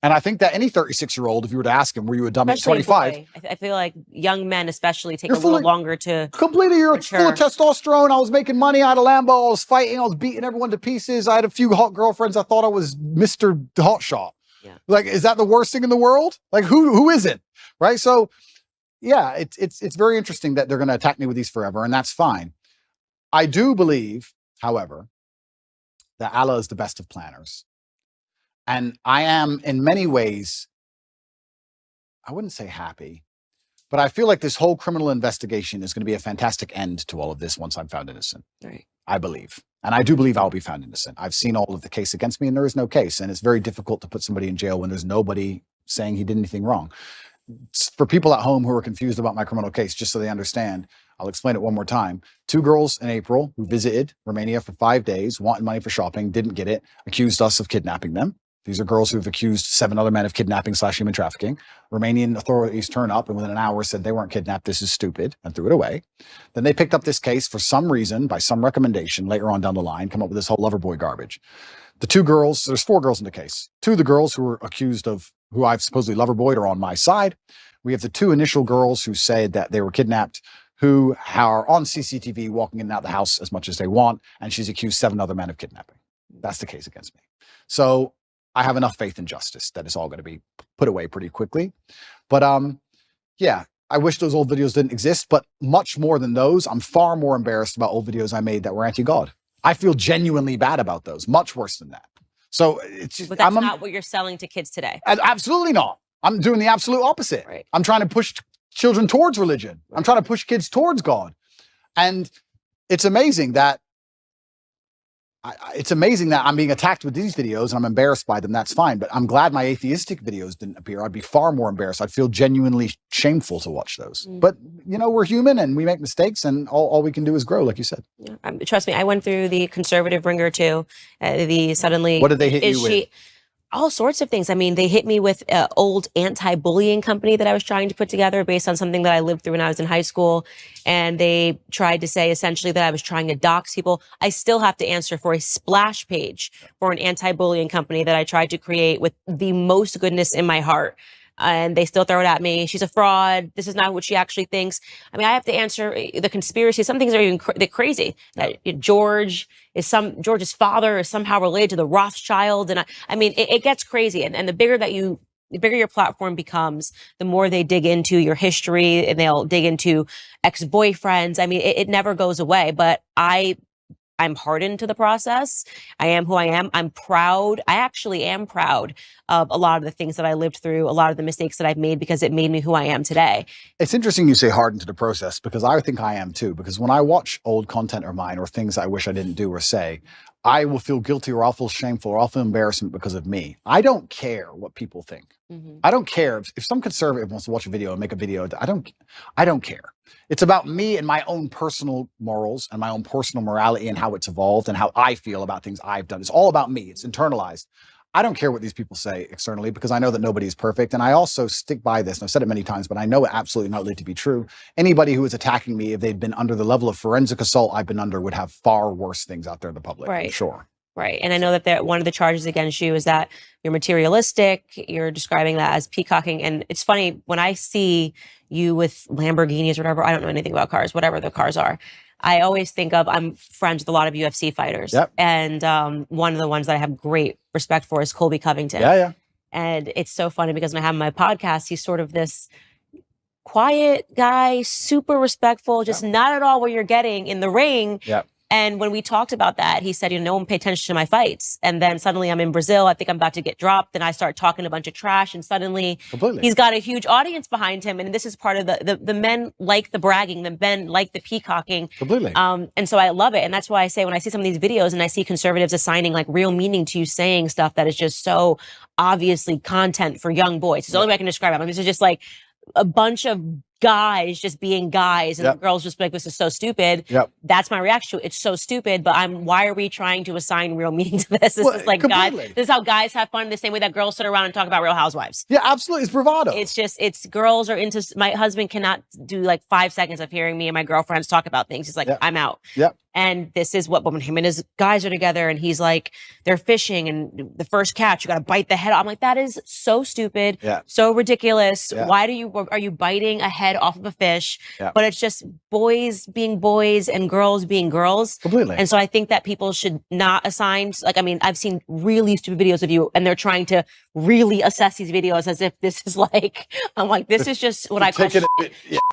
[SPEAKER 3] And I think that any 36-year-old, if you were to ask him, were you a dummy at 25?
[SPEAKER 2] I feel like young men especially take a little longer to
[SPEAKER 3] completely. You're full of testosterone. I was making money. I had a Lambo. I was fighting. I was beating everyone to pieces. I had a few hot girlfriends. I thought I was Mr. Hotshot. Yeah. Like, is that the worst thing in the world? Like, who isn't? Right? So, yeah, it's very interesting that they're going to attack me with these forever, and that's fine. I do believe, however, that Allah is the best of planners. And I am, in many ways, I wouldn't say happy, but I feel like this whole criminal investigation is going to be a fantastic end to all of this once I'm found innocent.
[SPEAKER 2] Right.
[SPEAKER 3] I believe. And I do believe I'll be found innocent. I've seen all of the case against me, and there is no case. And it's very difficult to put somebody in jail when there's nobody saying he did anything wrong. For people at home who are confused about my criminal case, just so they understand, I'll explain it one more time. 2 girls in April who visited Romania for 5 days, wanted money for shopping, didn't get it, accused us of kidnapping them. These are girls who have accused 7 other men of kidnapping / human trafficking. Romanian authorities turn up and within an hour said they weren't kidnapped. This is stupid, and threw it away. Then they picked up this case for some reason, by some recommendation later on down the line, come up with this whole lover boy garbage. The 2 girls, there's 4 girls in the case. 2 of the girls who were accused of, who I've supposedly lover boyed, are on my side. We have the 2 initial girls who said that they were kidnapped, who are on CCTV walking in and out the house as much as they want, and she's accused 7 other men of kidnapping. That's the case against me. So I have enough faith in justice that it's all going to be put away pretty quickly. But yeah, I wish those old videos didn't exist, but much more than those, I'm far more embarrassed about old videos I made that were anti-God. I feel genuinely bad about those, much worse than that. So it's just,
[SPEAKER 2] But that's not what you're selling to kids today.
[SPEAKER 3] Absolutely not. I'm doing the absolute opposite.
[SPEAKER 2] Right.
[SPEAKER 3] I'm trying to push children towards religion. I'm trying to push kids towards God. And it's amazing that I'm being attacked with these videos and I'm embarrassed by them. That's fine. But I'm glad my atheistic videos didn't appear. I'd be far more embarrassed. I'd feel genuinely shameful to watch those. But, you know, we're human and we make mistakes and all we can do is grow, like you said.
[SPEAKER 2] Yeah. Trust me, I went through the conservative ringer too. Suddenly.
[SPEAKER 3] What did they hit you with?
[SPEAKER 2] All sorts of things. I mean, they hit me with an old anti-bullying company that I was trying to put together based on something that I lived through when I was in high school. And they tried to say essentially that I was trying to dox people. I still have to answer for a splash page for an anti-bullying company that I tried to create with the most goodness in my heart. And they still throw it at me. She's a fraud. This is not what she actually thinks. I mean, I have to answer the conspiracy. Some things are even crazy. That George's father is somehow related to the Rothschild. And I mean, it gets crazy. And the bigger your platform becomes, the more they dig into your history and they'll dig into ex-boyfriends. I mean, it never goes away. But I'm hardened to the process. I am who I am. I'm proud. I actually am proud of a lot of the things that I lived through, a lot of the mistakes that I've made, because it made me who I am today.
[SPEAKER 3] It's interesting you say hardened to the process, because I think I am too. Because when I watch old content of mine or things I wish I didn't do or say, I will feel guilty or I'll feel shameful or I'll feel embarrassment because of me. I don't care what people think. I don't care if some conservative wants to watch a video and make a video. I don't care. It's about me and my own personal morals and my own personal morality and how it's evolved and how I feel about things I've done. It's all about me. It's internalized. I don't care what these people say externally because I know that nobody is perfect. And I also stick by this. And I've said it many times, but I know it absolutely not to be true. Anybody who is attacking me, if they'd been under the level of forensic assault I've been under, would have far worse things out there in the public.
[SPEAKER 2] Right.
[SPEAKER 3] I'm sure.
[SPEAKER 2] Right. And I know that one of the charges against you is that you're materialistic. You're describing that as peacocking. And it's funny, when I see you with Lamborghinis or whatever, I don't know anything about cars, whatever the cars are, I always think of, I'm friends with a lot of UFC fighters.
[SPEAKER 3] Yep.
[SPEAKER 2] And one of the ones that I have great respect for is Colby Covington.
[SPEAKER 3] Yeah.
[SPEAKER 2] And it's so funny because when I have my podcast, he's sort of this quiet guy, super respectful, just not at all what you're getting in the ring.
[SPEAKER 3] Yep.
[SPEAKER 2] And when we talked about that, he said, no one paid attention to my fights. And then suddenly I'm in Brazil. I think I'm about to get dropped. Then I start talking a bunch of trash. And suddenly he's got a huge audience behind him. And this is part of the men like the bragging, the men like the peacocking.
[SPEAKER 3] Completely.
[SPEAKER 2] And so I love it. And that's why I say when I see some of these videos and I see conservatives assigning like real meaning to you saying stuff that is just so obviously content for young boys. It's the only way I can describe it. I mean, this is just like a bunch of guys just being guys and the girls just be like, this is so stupid. That's my reaction to it. It's so stupid, but why are we trying to assign real meaning to this? This is like guys, this is how guys have fun the same way that girls sit around and talk about Real Housewives.
[SPEAKER 3] Yeah, absolutely. It's bravado.
[SPEAKER 2] It's girls are into, my husband cannot do like 5 seconds of hearing me and my girlfriends talk about things. He's like, I'm out. And this is what, when him and his guys are together and he's like, they're fishing and the first catch, you got to bite the head off. I'm like, that is so stupid. So ridiculous. Why are you biting a head off of a fish? But it's just boys being boys and girls being girls.
[SPEAKER 3] Completely.
[SPEAKER 2] And so I think that people should not assign, like, I mean, I've seen really stupid videos of you and they're trying to really assess these videos as if this is like, I'm like, this is just what I call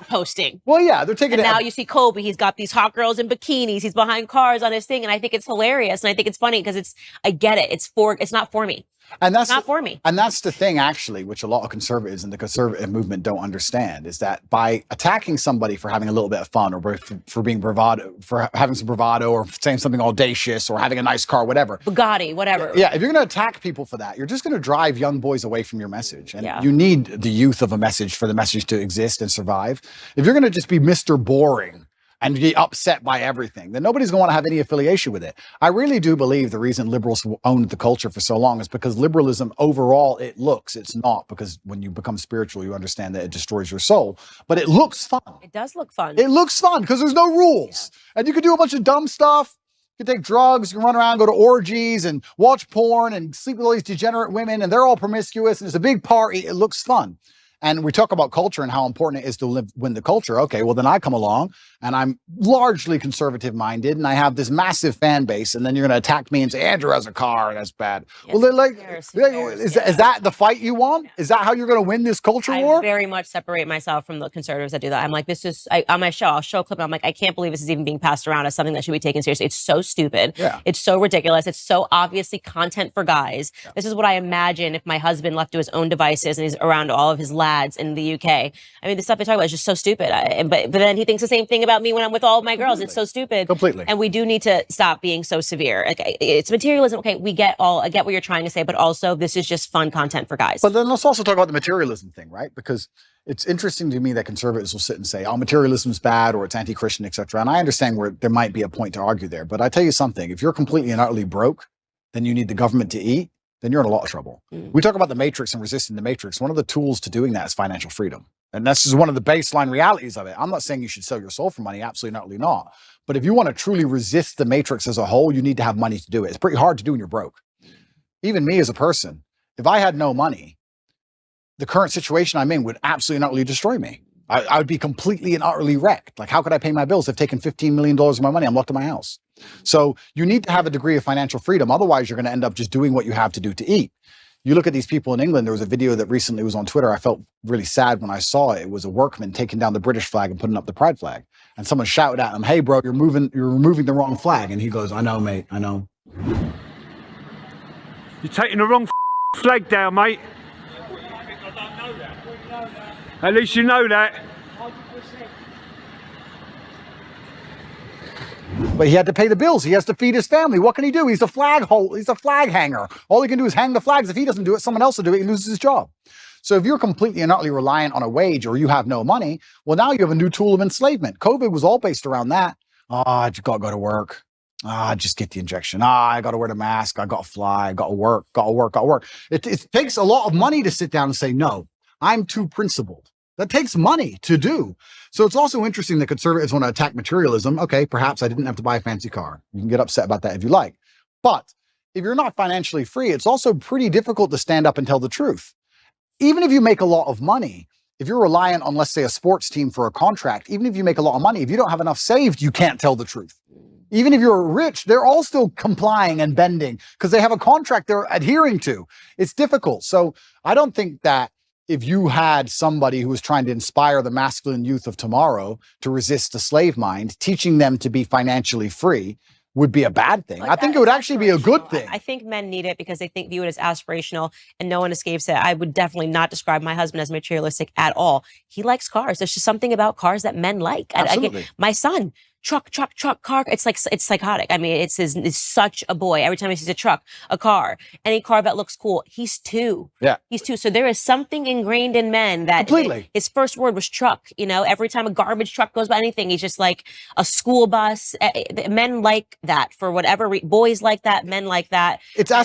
[SPEAKER 2] posting.
[SPEAKER 3] Well, yeah, they're taking
[SPEAKER 2] it. Now you see Kobe, he's got these hot girls in bikinis. He's behind cars on his thing. And I think it's hilarious. And I think it's funny because I get it. It's not for me.
[SPEAKER 3] And that's
[SPEAKER 2] not for me.
[SPEAKER 3] And that's the thing, actually, which a lot of conservatives and the conservative movement don't understand, is that by attacking somebody for having a little bit of fun or for being bravado, for having some bravado or saying something audacious or having a nice car, whatever.
[SPEAKER 2] Bugatti, whatever.
[SPEAKER 3] Yeah, if you're going to attack people for that, you're just going to drive young boys away from your message. And you need the youth of a message for the message to exist and survive. If you're going to just be Mr. Boring and be upset by everything, then nobody's going to want to have any affiliation with it. I really do believe the reason liberals owned the culture for so long is because liberalism overall, it's not, because when you become spiritual, you understand that it destroys your soul, but it looks fun.
[SPEAKER 2] It does look fun.
[SPEAKER 3] It looks fun because there's no rules, and you can do a bunch of dumb stuff. You can take drugs, you can run around, go to orgies and watch porn and sleep with all these degenerate women, and they're all promiscuous, and it's a big party. It looks fun. And we talk about culture and how important it is to win the culture. Okay, well, then I come along and I'm largely conservative minded and I have this massive fan base. And then you're going to attack me and say, Andrew has a car. That's bad. Yes, well, is that the fight you want? Is that how you're going to win this culture war?
[SPEAKER 2] I very much separate myself from the conservatives that do that. I'm like, on my show, I'll show a clip and I'm like, I can't believe this is even being passed around as something that should be taken seriously. It's so stupid.
[SPEAKER 3] Yeah.
[SPEAKER 2] It's so ridiculous. It's so obviously content for guys. Yeah. This is what I imagine if my husband left to his own devices and he's around all of his lads in the UK. I mean, the stuff they talk about is just so stupid. But then he thinks the same thing about me when I'm with all of my girls. Completely. It's so stupid.
[SPEAKER 3] Completely.
[SPEAKER 2] And we do need to stop being so severe. Okay, it's materialism. Okay, I get what you're trying to say, but also this is just fun content for guys.
[SPEAKER 3] But then let's also talk about the materialism thing, right? Because it's interesting to me that conservatives will sit and say, oh, materialism is bad or it's anti-Christian, etc. And I understand where there might be a point to argue there. But I tell you something, if you're completely and utterly broke, then you need the government to eat, then you're in a lot of trouble. We talk about the matrix and resisting the matrix. One of the tools to doing that is financial freedom. And this is one of the baseline realities of it. I'm not saying you should sell your soul for money. Absolutely not. But if you want to truly resist the matrix as a whole, you need to have money to do it. It's pretty hard to do when you're broke. Even me as a person, if I had no money, the current situation I'm in would absolutely and utterly destroy me. I would be completely and utterly wrecked. Like, how could I pay my bills? They've taken $15 million of my money. I'm locked in my house. So you need to have a degree of financial freedom. Otherwise, you're going to end up just doing what you have to do to eat. You look at these people in England. There was a video that recently was on Twitter. I felt really sad when I saw it. It was a workman taking down the British flag and putting up the pride flag. And someone shouted at him, hey, bro, you're removing the wrong flag. And he goes, I know, mate. I know.
[SPEAKER 13] You're taking the wrong flag down, mate. At least you know that.
[SPEAKER 3] But he had to pay the bills. He has to feed his family. What can he do? He's the flag hanger. All he can do is hang the flags. If he doesn't do it, someone else will do it. He loses his job. So if you're completely and utterly reliant on a wage or you have no money, well, now you have a new tool of enslavement. COVID was all based around that. I just got to go to work. Just get the injection. I got to wear the mask. I got to fly. I got to work. It takes a lot of money to sit down and say, no, I'm too principled. That takes money to do. So it's also interesting that conservatives want to attack materialism. Okay, perhaps I didn't have to buy a fancy car. You can get upset about that if you like. But if you're not financially free, it's also pretty difficult to stand up and tell the truth. Even if you make a lot of money, if you're reliant on, let's say, a sports team for a contract, even if you make a lot of money, if you don't have enough saved, you can't tell the truth. Even if you're rich, they're all still complying and bending because they have a contract they're adhering to. It's difficult. So I don't think that if you had somebody who was trying to inspire the masculine youth of tomorrow to resist the slave mind, teaching them to be financially free would be a bad thing. I think it would actually be a good thing.
[SPEAKER 2] I think men need it because they view it as aspirational and no one escapes it. I would definitely not describe my husband as materialistic at all. He likes cars. There's just something about cars that men like.
[SPEAKER 3] Absolutely.
[SPEAKER 2] My son, truck, car. It's psychotic. I mean, it's such a boy. Every time he sees a truck, a car, any car that looks cool, he's two.
[SPEAKER 3] Yeah.
[SPEAKER 2] He's two. So there is something ingrained in men that his first word was truck. You know, every time a garbage truck goes by anything, he's just like a school bus. Men like that for whatever boys like that. Men like that.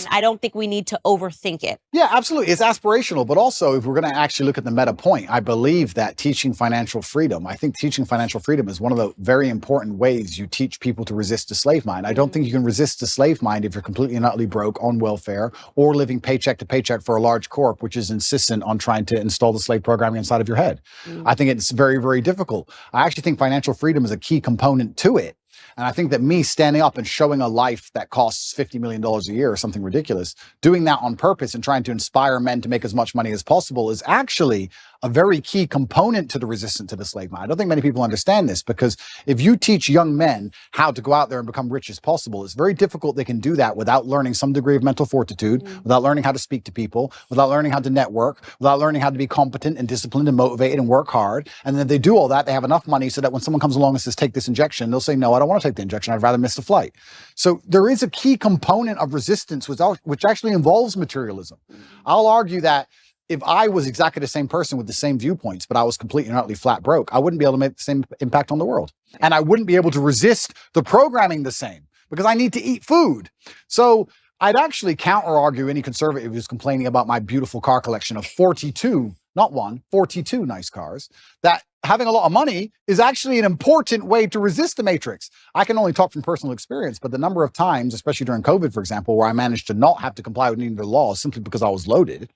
[SPEAKER 2] I don't think we need to overthink it.
[SPEAKER 3] Yeah, absolutely. It's aspirational. But also, if we're going to actually look at the meta point, I believe that teaching financial freedom is one of the very important ways you teach people to resist the slave mind. I don't think you can resist the slave mind if you're completely and utterly broke on welfare or living paycheck to paycheck for a large corp, which is insistent on trying to install the slave programming inside of your head. I think it's very, very difficult. I actually think financial freedom is a key component to it. And I think that me standing up and showing a life that costs $50 million a year or something ridiculous, doing that on purpose and trying to inspire men to make as much money as possible is actually a very key component to the resistance to the slave mind. I don't think many people understand this because if you teach young men how to go out there and become rich as possible, it's very difficult they can do that without learning some degree of mental fortitude, without learning how to speak to people, without learning how to network, without learning how to be competent and disciplined and motivated and work hard. And then if they do all that, they have enough money so that when someone comes along and says, take this injection, they'll say, no, I don't want to take the injection. I'd rather miss the flight. So there is a key component of resistance which actually involves materialism. I'll argue that if I was exactly the same person with the same viewpoints, but I was completely and utterly flat broke, I wouldn't be able to make the same impact on the world. And I wouldn't be able to resist the programming the same because I need to eat food. So I'd actually counter argue any conservative who's complaining about my beautiful car collection of 42, not 42 nice cars, that having a lot of money is actually an important way to resist the matrix. I can only talk from personal experience, but the number of times, especially during COVID, for example, where I managed to not have to comply with any of the laws simply because I was loaded,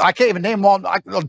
[SPEAKER 3] I can't even name one on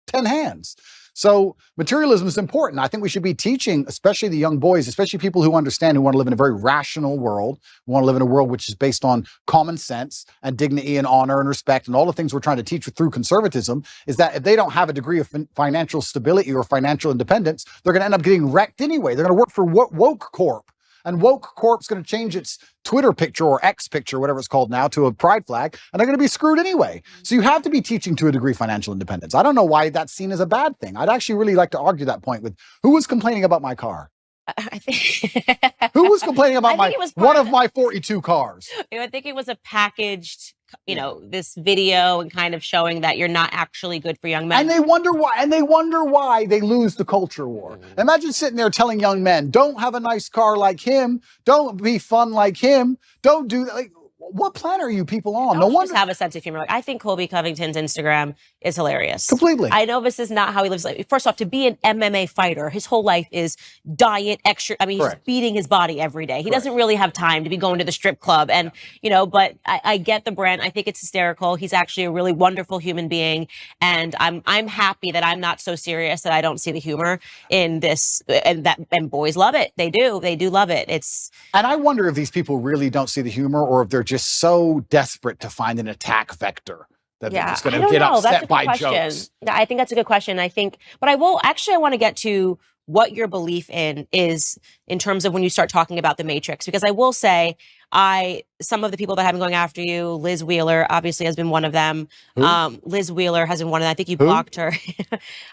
[SPEAKER 3] 10 hands. So materialism is important. I think we should be teaching, especially the young boys, especially people who understand, who want to live in a very rational world, who want to live in a world which is based on common sense and dignity and honor and respect and all the things we're trying to teach through conservatism, is that if they don't have a degree of financial stability or financial independence, they're going to end up getting wrecked anyway. They're going to work for Woke Corp. And Woke Corp's going to change its Twitter picture or X picture, whatever it's called now, to a pride flag, and they're going to be screwed anyway. So you have to be teaching to a degree financial independence. I don't know why that's seen as a bad thing. I'd actually really like to argue that point with who was complaining about my car?
[SPEAKER 2] I think
[SPEAKER 3] who was complaining about one of my 42 cars?
[SPEAKER 2] I think it was a packaged, this video and kind of showing that you're not actually good for young men.
[SPEAKER 3] And they wonder why they lose the culture war. Imagine sitting there telling young men, don't have a nice car like him, don't be fun like him, don't do that. Like, what planet are you people on? No wonder.
[SPEAKER 2] Just have a sense of humor. Like, I think Colby Covington's Instagram is hilarious.
[SPEAKER 3] Completely.
[SPEAKER 2] I know this is not how he lives. First off, to be an MMA fighter, his whole life is diet, extra. I mean, he's beating his body every day. He doesn't really have time to be going to the strip club. And, but I get the brand. I think it's hysterical. He's actually a really wonderful human being. And I'm happy that I'm not so serious that I don't see the humor in this. And boys love it. They do. They do love it.
[SPEAKER 3] And I wonder if these people really don't see the humor, or if they're just so desperate to find an attack vector that they're just going to get upset by jokes.
[SPEAKER 2] I think that's a good question. But I want to get to what your belief is in terms of when you start talking about the Matrix, because I will say, some of the people that have been going after you, Liz Wheeler obviously has been one of them. Liz Wheeler has been one of them. I think you blocked her.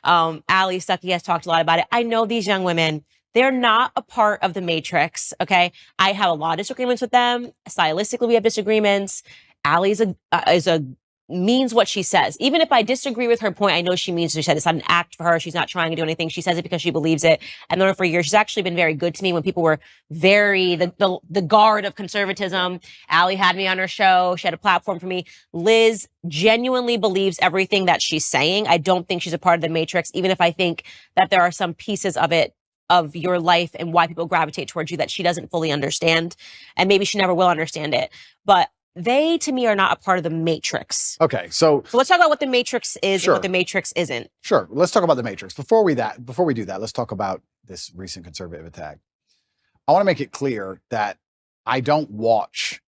[SPEAKER 2] Ali Stuckey has talked a lot about it. I know these young women, they're not a part of the Matrix, okay? I have a lot of disagreements with them. Stylistically, we have disagreements. Ali means what she says. Even if I disagree with her point, I know she means what she said. It's not an act for her. She's not trying to do anything. She says it because she believes it. I've known her for years. She's actually been very good to me when people were the guard of conservatism. Ali had me on her show. She had a platform for me. Liz genuinely believes everything that she's saying. I don't think she's a part of the Matrix, even if I think that there are some pieces of it, of your life and why people gravitate towards you, that she doesn't fully understand. And maybe she never will understand it. But they, to me, are not a part of the Matrix.
[SPEAKER 3] Okay, so
[SPEAKER 2] let's talk about what the Matrix is and what the Matrix isn't.
[SPEAKER 3] Sure, let's talk about the Matrix. Before we do that, let's talk about this recent conservative attack. I want to make it clear that I don't watch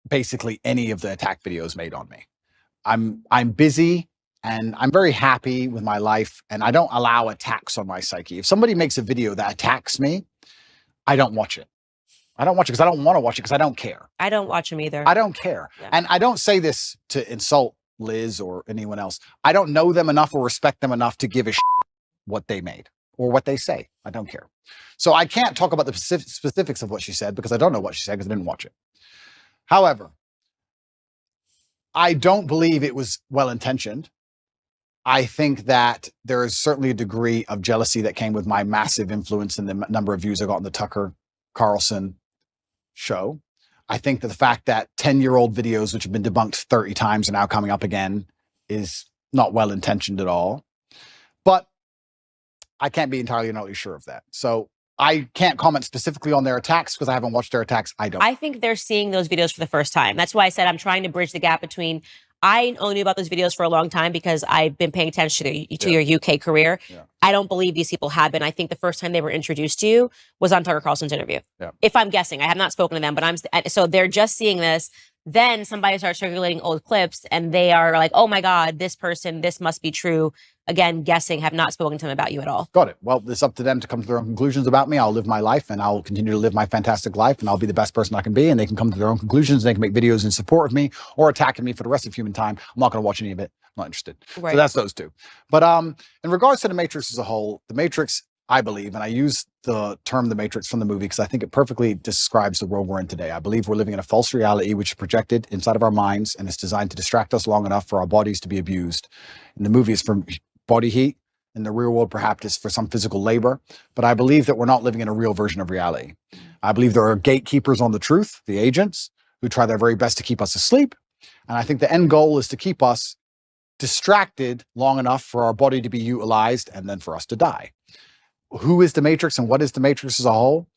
[SPEAKER 3] basically any of the attack videos made on me. I'm busy and I'm very happy with my life, and I don't allow attacks on my psyche. If somebody makes a video that attacks me, I don't watch it. I don't watch it because I don't want to watch it because I don't care.
[SPEAKER 2] I don't watch them either.
[SPEAKER 3] I don't care. Yeah. And I don't say this to insult Liz or anyone else. I don't know them enough or respect them enough to give a shit what they made or what they say. I don't care. So I can't talk about the specifics of what she said because I don't know what she said because I didn't watch it. However, I don't believe it was well-intentioned. I think that there is certainly a degree of jealousy that came with my massive influence in the number of views I got on the Tucker Carlson show. I think that the fact that 10-year-old videos, which have been debunked 30 times, are now coming up again is not well-intentioned at all. But I can't be entirely sure of that. So I can't comment specifically on their attacks because I haven't watched their attacks. I
[SPEAKER 2] think they're seeing those videos for the first time. That's why I said I'm trying to bridge the gap between, I only knew about those videos for a long time because I've been paying attention to your UK career. Yeah. I don't believe these people had been. I think the first time they were introduced to you was on Tucker Carlson's interview. Yeah. If I'm guessing, I have not spoken to them, but so they're just seeing this. Then somebody starts circulating old clips and they are like, oh my God, this person, this must be true. Again, guessing, have not spoken to them about you at all.
[SPEAKER 3] Got it. Well, it's up to them to come to their own conclusions about me. I'll live my life and I'll continue to live my fantastic life and I'll be the best person I can be, and they can come to their own conclusions. They can make videos in support of me or attacking me for the rest of human time. I'm not going to watch any of it. I'm not interested. Right. So that's those two. But in regards to the Matrix as a whole, the Matrix, I believe, and I use the term The Matrix from the movie because I think it perfectly describes the world we're in today. I believe we're living in a false reality which is projected inside of our minds and is designed to distract us long enough for our bodies to be abused. In the movie, it's for body heat. In the real world, perhaps it's for some physical labor. But I believe that we're not living in a real version of reality. I believe there are gatekeepers on the truth, the agents, who try their very best to keep us asleep. And I think the end goal is to keep us distracted long enough for our body to be utilized and then for us to die. Who is the Matrix and what is the Matrix as a whole?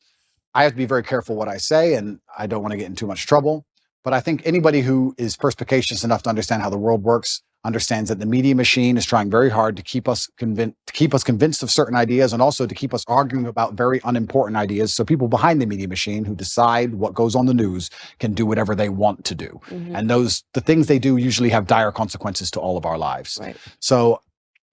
[SPEAKER 3] I have to be very careful what I say, and I don't want to get in too much trouble. But I think anybody who is perspicacious enough to understand how the world works understands that the media machine is trying very hard to keep us convinced of certain ideas and also to keep us arguing about very unimportant ideas. So people behind the media machine who decide what goes on the news can do whatever they want to do. And the things they do usually have dire consequences to all of our lives.
[SPEAKER 2] Right.
[SPEAKER 3] So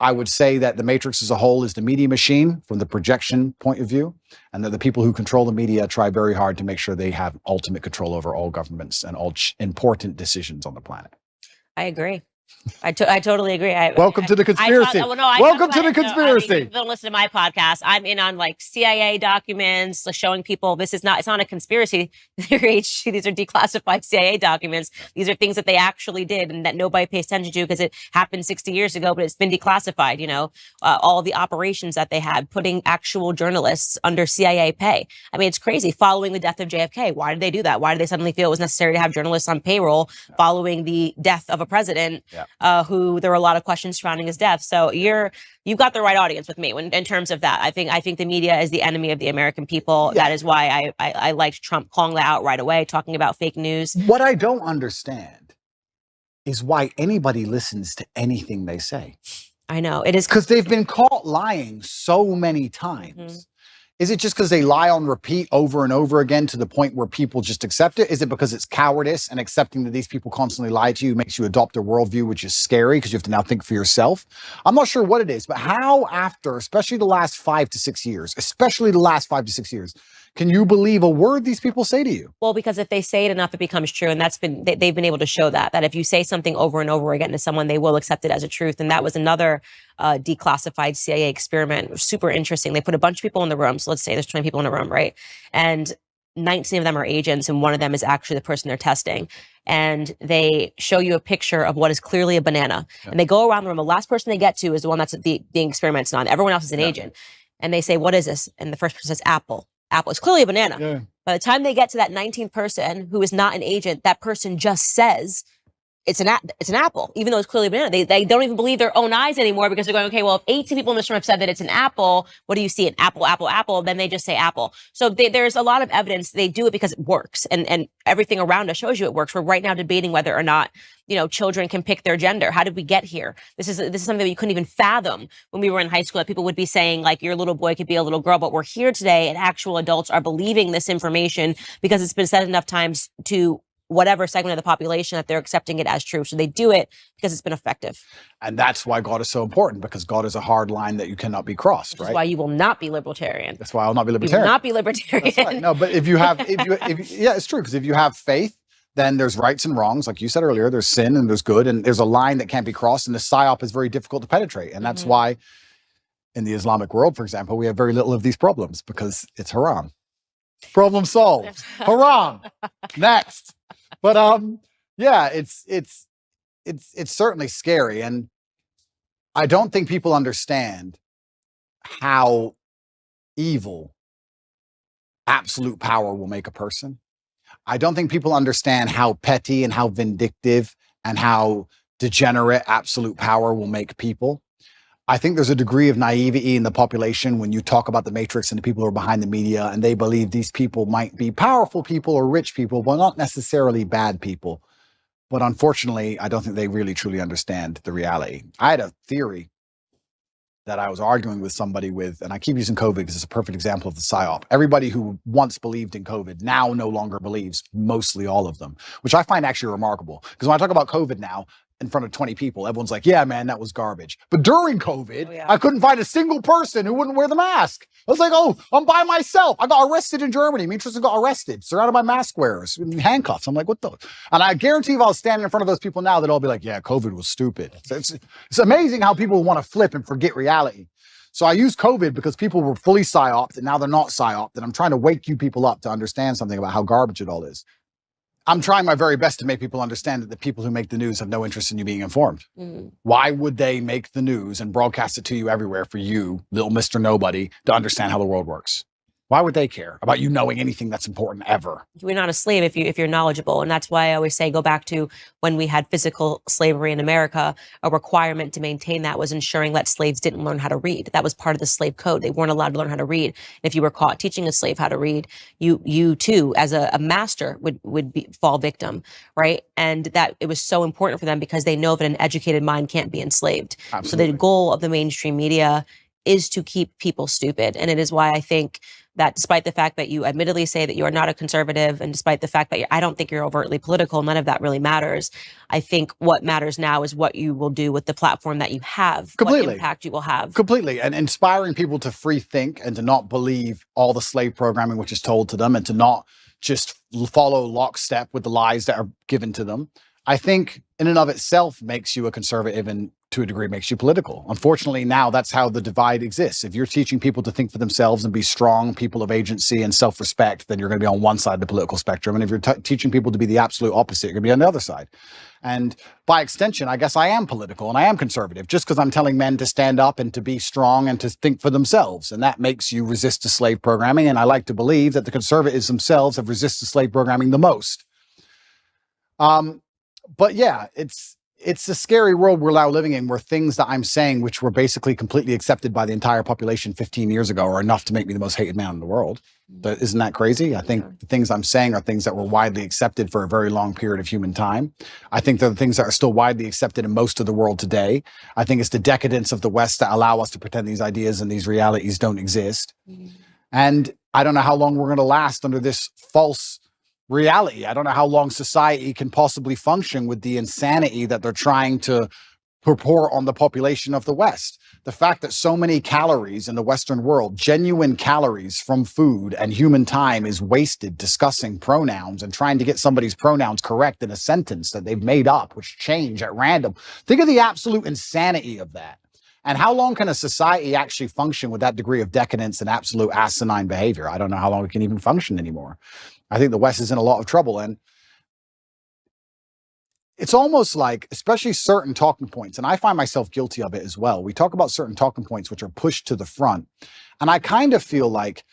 [SPEAKER 3] I would say that the Matrix as a whole is the media machine from the projection point of view, and that the people who control the media try very hard to make sure they have ultimate control over all governments and all important decisions on the planet.
[SPEAKER 2] I agree. I totally agree.
[SPEAKER 3] Welcome to the conspiracy. Welcome to the conspiracy.
[SPEAKER 2] Don't listen to my podcast. I'm in on like CIA documents, showing people it's not a conspiracy theory. These are declassified CIA documents. These are things that they actually did and that nobody pays attention to because it happened 60 years ago, but it's been declassified. All the operations that they had, putting actual journalists under CIA pay. I mean, it's crazy. Following the death of JFK, why did they do that? Why did they suddenly feel it was necessary to have journalists on payroll following the death of a president? Who there were a lot of questions surrounding his death. So you've got the right audience with me in terms of that. I think the media is the enemy of the American people. That is why I liked Trump calling that out right away, talking about fake news.
[SPEAKER 3] What I don't understand is why anybody listens to anything they say.
[SPEAKER 2] I know it is
[SPEAKER 3] because they've been caught lying so many times. Is it just because they lie on repeat over and over again to the point where people just accept it? Is it because it's cowardice and accepting that these people constantly lie to you makes you adopt a worldview, which is scary because you have to now think for yourself? I'm not sure what it is, but how after, especially the last 5 to 6 years, can you believe a word these people say to you?
[SPEAKER 2] Well, because if they say it enough, it becomes true. And they've been able to show that if you say something over and over again to someone, they will accept it as a truth. And that was another declassified CIA experiment. It was super interesting. They put a bunch of people in the room. So let's say there's 20 people in a room, right? And 19 of them are agents, and one of them is actually the person they're testing. And they show you a picture of what is clearly a banana. And they go around the room. The last person they get to is the one that's being experimented on. Everyone else is an agent. And they say, "What is this?" And the first person says, "Apple." Apple. It's clearly a banana. By the time they get to that 19th person who is not an agent, that person just says it's an apple, even though it's clearly a banana. They don't even believe their own eyes anymore because they're going, okay, well, if 18 people in this room have said that it's an apple, what do you see? An apple, apple, apple. Then they just say apple. So there's a lot of evidence. They do it because it works, and everything around us shows you it works. We're right now debating whether or not children can pick their gender. How did we get here? This is something that you couldn't even fathom when we were in high school, that people would be saying like your little boy could be a little girl, but we're here today and actual adults are believing this information because it's been said enough times to whatever segment of the population that they're accepting it as true. So they do it because it's been effective.
[SPEAKER 3] And that's why God is so important, because God is a hard line that you cannot be crossed,
[SPEAKER 2] That's why you will not be libertarian.
[SPEAKER 3] That's why I'll not be libertarian.
[SPEAKER 2] You will not be libertarian.
[SPEAKER 3] That's right. No, but if you have, yeah, it's true. Because if you have faith, then there's rights and wrongs. Like you said earlier, there's sin and there's good, and there's a line that can't be crossed. And the psyop is very difficult to penetrate. And that's why in the Islamic world, for example, we have very little of these problems because it's haram. Problem solved. Haram. Next. But yeah, it's certainly scary, and I don't think people understand how evil absolute power will make a person. I don't think people understand how petty and how vindictive and how degenerate absolute power will make people. I think there's a degree of naivety in the population when you talk about the Matrix and the people who are behind the media, and they believe these people might be powerful people or rich people, but not necessarily bad people. But unfortunately, I don't think they really truly understand the reality. I had a theory that I was arguing with somebody with, and I keep using COVID because it's a perfect example of the psyop. Everybody who once believed in COVID now no longer believes, mostly all of them, which I find actually remarkable. Because when I talk about COVID now, in front of 20 people, everyone's like, yeah, man, that was garbage. But during COVID, I couldn't find a single person who wouldn't wear the mask. I was like, oh, I'm by myself. I got arrested in Germany. Me and Tristan got arrested, surrounded by mask wearers in handcuffs. I'm like, what the? And I guarantee if I was standing in front of those people now, they'd all be like, yeah, COVID was stupid. It's amazing how people want to flip and forget reality. So I use COVID because people were fully psyoped and now they're not psyoped. And I'm trying to wake you people up to understand something about how garbage it all is. I'm trying my very best to make people understand that the people who make the news have no interest in you being informed. Why would they make the news and broadcast it to you everywhere for you, little Mr. Nobody, to understand how the world works? Why would they care about you knowing anything that's important ever?
[SPEAKER 2] You're not a slave if you're knowledgeable. And that's why I always say, go back to when we had physical slavery in America. A requirement to maintain that was ensuring that slaves didn't learn how to read. That was part of the slave code. They weren't allowed to learn how to read. And if you were caught teaching a slave how to read, you too, as a master, would fall victim, right? And that it was so important for them because they know that an educated mind can't be enslaved.
[SPEAKER 3] Absolutely.
[SPEAKER 2] So the goal of the mainstream media is to keep people stupid. And it is why I think that despite the fact that you admittedly say that you are not a conservative, and despite the fact that I don't think you're overtly political, none of that really matters. I think what matters now is what you will do with the platform that you have,
[SPEAKER 3] Completely.
[SPEAKER 2] what impact you will have.
[SPEAKER 3] Completely. And inspiring people to free think and to not believe all the slave programming which is told to them and to not just follow lockstep with the lies that are given to them, I think in and of itself makes you a conservative and to a degree makes you political. Unfortunately, now that's how the divide exists. If you're teaching people to think for themselves and be strong people of agency and self-respect, then you're going to be on one side of the political spectrum. And if you're teaching people to be the absolute opposite, you're going to be on the other side. And by extension, I guess I am political and I am conservative just because I'm telling men to stand up and to be strong and to think for themselves. And that makes you resist the slave programming. And I like to believe that the conservatives themselves have resisted slave programming the most. But yeah, it's a scary world we're now living in where things that I'm saying, which were basically completely accepted by the entire population 15 years ago, are enough to make me the most hated man in the world. But isn't that crazy? I think the things I'm saying are things that were widely accepted for a very long period of human time. I think they're the things that are still widely accepted in most of the world today. I think it's the decadence of the West that allow us to pretend these ideas and these realities don't exist. And I don't know how long we're going to last under this false reality. I don't know how long society can possibly function with the insanity that they're trying to purport on the population of the West. The fact that so many calories in the Western world, genuine calories from food and human time, is wasted discussing pronouns and trying to get somebody's pronouns correct in a sentence that they've made up, which change at random. Think of the absolute insanity of that. And how long can a society actually function with that degree of decadence and absolute asinine behavior? I don't know how long it can even function anymore. I think the West is in a lot of trouble. And it's almost like, especially certain talking points, and I find myself guilty of it as well. We talk about certain talking points which are pushed to the front. And I kind of feel like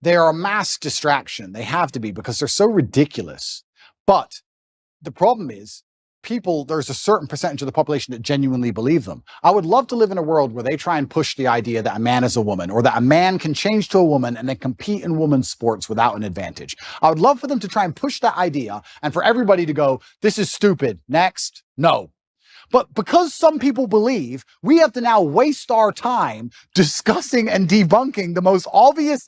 [SPEAKER 3] they are a mass distraction. They have to be because they're so ridiculous. But the problem is, there's a certain percentage of the population that genuinely believe them. I would love to live in a world where they try and push the idea that a man is a woman, or that a man can change to a woman and then compete in women's sports without an advantage. I would love for them to try and push that idea and for everybody to go, this is stupid. Next. No. But because some people believe, we have to now waste our time discussing and debunking the most obvious,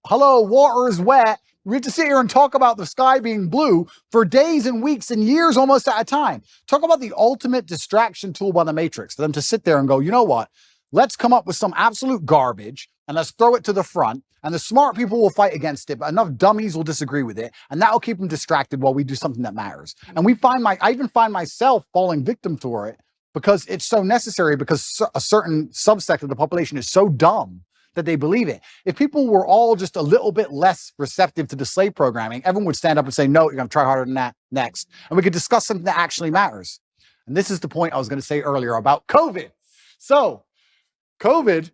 [SPEAKER 3] hello, water is wet. We have to sit here and talk about the sky being blue for days and weeks and years almost at a time. Talk about the ultimate distraction tool by the Matrix, for them to sit there and go, you know what? Let's come up with some absolute garbage and let's throw it to the front. And the smart people will fight against it, but enough dummies will disagree with it. And that will keep them distracted while we do something that matters. And I even find myself falling victim to it because it's so necessary, because a certain subsect of the population is so dumb that they believe it. If people were all just a little bit less receptive to the slave programming, everyone would stand up and say, no, you're going to try harder than that next. And we could discuss something that actually matters. And this is the point I was going to say earlier about COVID. So COVID,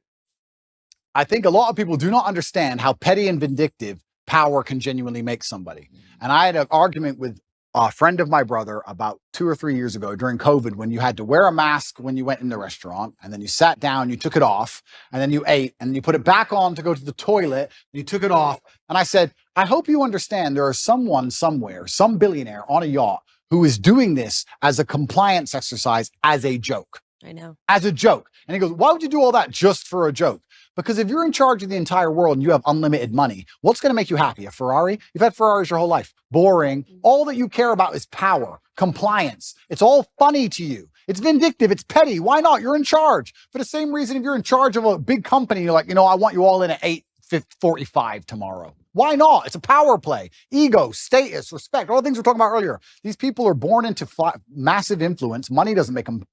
[SPEAKER 3] I think a lot of people do not understand how petty and vindictive power can genuinely make somebody. And I had an argument with a friend of my brother about 2 or 3 years ago during COVID, when you had to wear a mask when you went in the restaurant, and then you sat down, you took it off, and then you ate, and you put it back on to go to the toilet, and you took it off. And I said, I hope you understand there is someone somewhere, some billionaire on a yacht, who is doing this as a compliance exercise, as a joke.
[SPEAKER 2] I know.
[SPEAKER 3] As a joke. And he goes, why would you do all that just for a joke? Because if you're in charge of the entire world and you have unlimited money, what's going to make you happy? A Ferrari? You've had Ferraris your whole life. Boring. All that you care about is power, compliance. It's all funny to you. It's vindictive. It's petty. Why not? You're in charge. For the same reason, if you're in charge of a big company, you're like, I want you all in at 8:45 tomorrow. Why not? It's a power play. Ego, status, respect, all the things we were talking about earlier. These people are born into massive influence. Money doesn't make them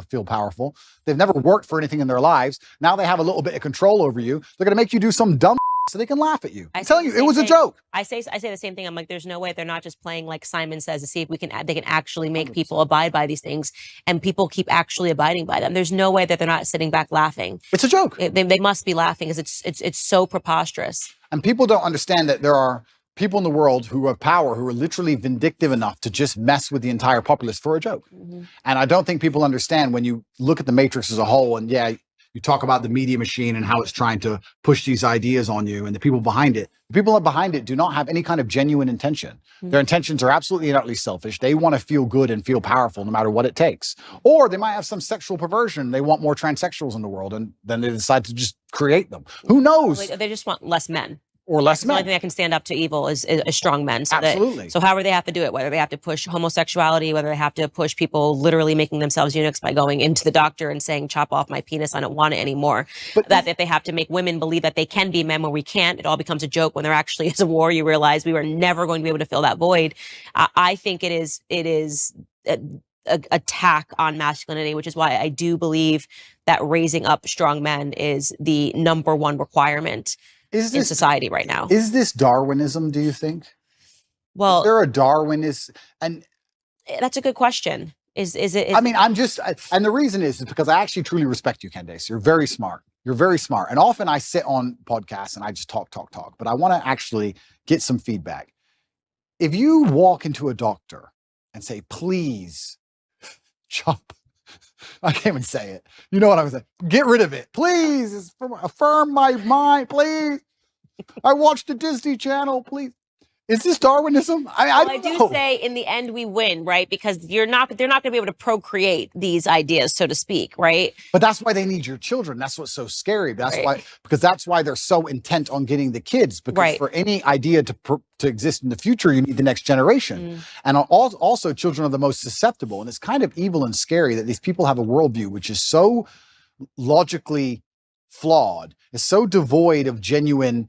[SPEAKER 3] feel powerful. They've never worked for anything in their lives. Now they have a little bit of control over you. They're going to make you do some dumb so they can laugh at you. I'm telling you, it was a joke.
[SPEAKER 2] I say the same thing. I'm like, there's no way they're not just playing like Simon Says to see if they can actually make people abide by these things, and people keep actually abiding by them. There's no way that they're not sitting back laughing.
[SPEAKER 3] It's a joke.
[SPEAKER 2] They must be laughing because it's so preposterous.
[SPEAKER 3] And people don't understand that there are people in the world who have power, who are literally vindictive enough to just mess with the entire populace for a joke. And I don't think people understand when you look at the Matrix as a whole, and you talk about the media machine and how it's trying to push these ideas on you, and the people behind it do not have any kind of genuine intention. Their intentions are absolutely and utterly selfish. They want to feel good and feel powerful no matter what it takes. Or they might have some sexual perversion. They want more transsexuals in the world, and then they decide to just create them. Who knows?
[SPEAKER 2] They just want less men.
[SPEAKER 3] Or less men.
[SPEAKER 2] The only thing that can stand up to evil is strong men. So
[SPEAKER 3] Absolutely.
[SPEAKER 2] So however they have to do it, whether they have to push homosexuality, whether they have to push people literally making themselves eunuchs by going into the doctor and saying, chop off my penis, I don't want it anymore. But that if they have to make women believe that they can be men when we can't, it all becomes a joke when there actually is a war. You realize we were never going to be able to fill that void. I think it is an attack on masculinity, which is why I do believe that raising up strong men is the number one requirement in society right now.
[SPEAKER 3] Is this Darwinism, do you think?
[SPEAKER 2] Well,
[SPEAKER 3] is there a Darwinist? And
[SPEAKER 2] that's a good question. Is it?
[SPEAKER 3] I mean, and the reason is because I actually truly respect you, Candace. You're very smart. You're very smart. And often I sit on podcasts and I just talk, but I want to actually get some feedback. If you walk into a doctor and say, please chop, I can't even say it. You know what I was saying? Get rid of it. Please. Affirm my mind. Please. I watched the Disney Channel. Please. Is this Darwinism? I
[SPEAKER 2] do say in the end we win, right? Because they're not going to be able to procreate these ideas, so to speak, right?
[SPEAKER 3] But that's why they need your children. That's what's so scary. That's why they're so intent on getting the kids. Because for any idea to exist in the future, you need the next generation. And also children are the most susceptible. And it's kind of evil and scary that these people have a worldview which is so logically flawed, is so devoid of genuine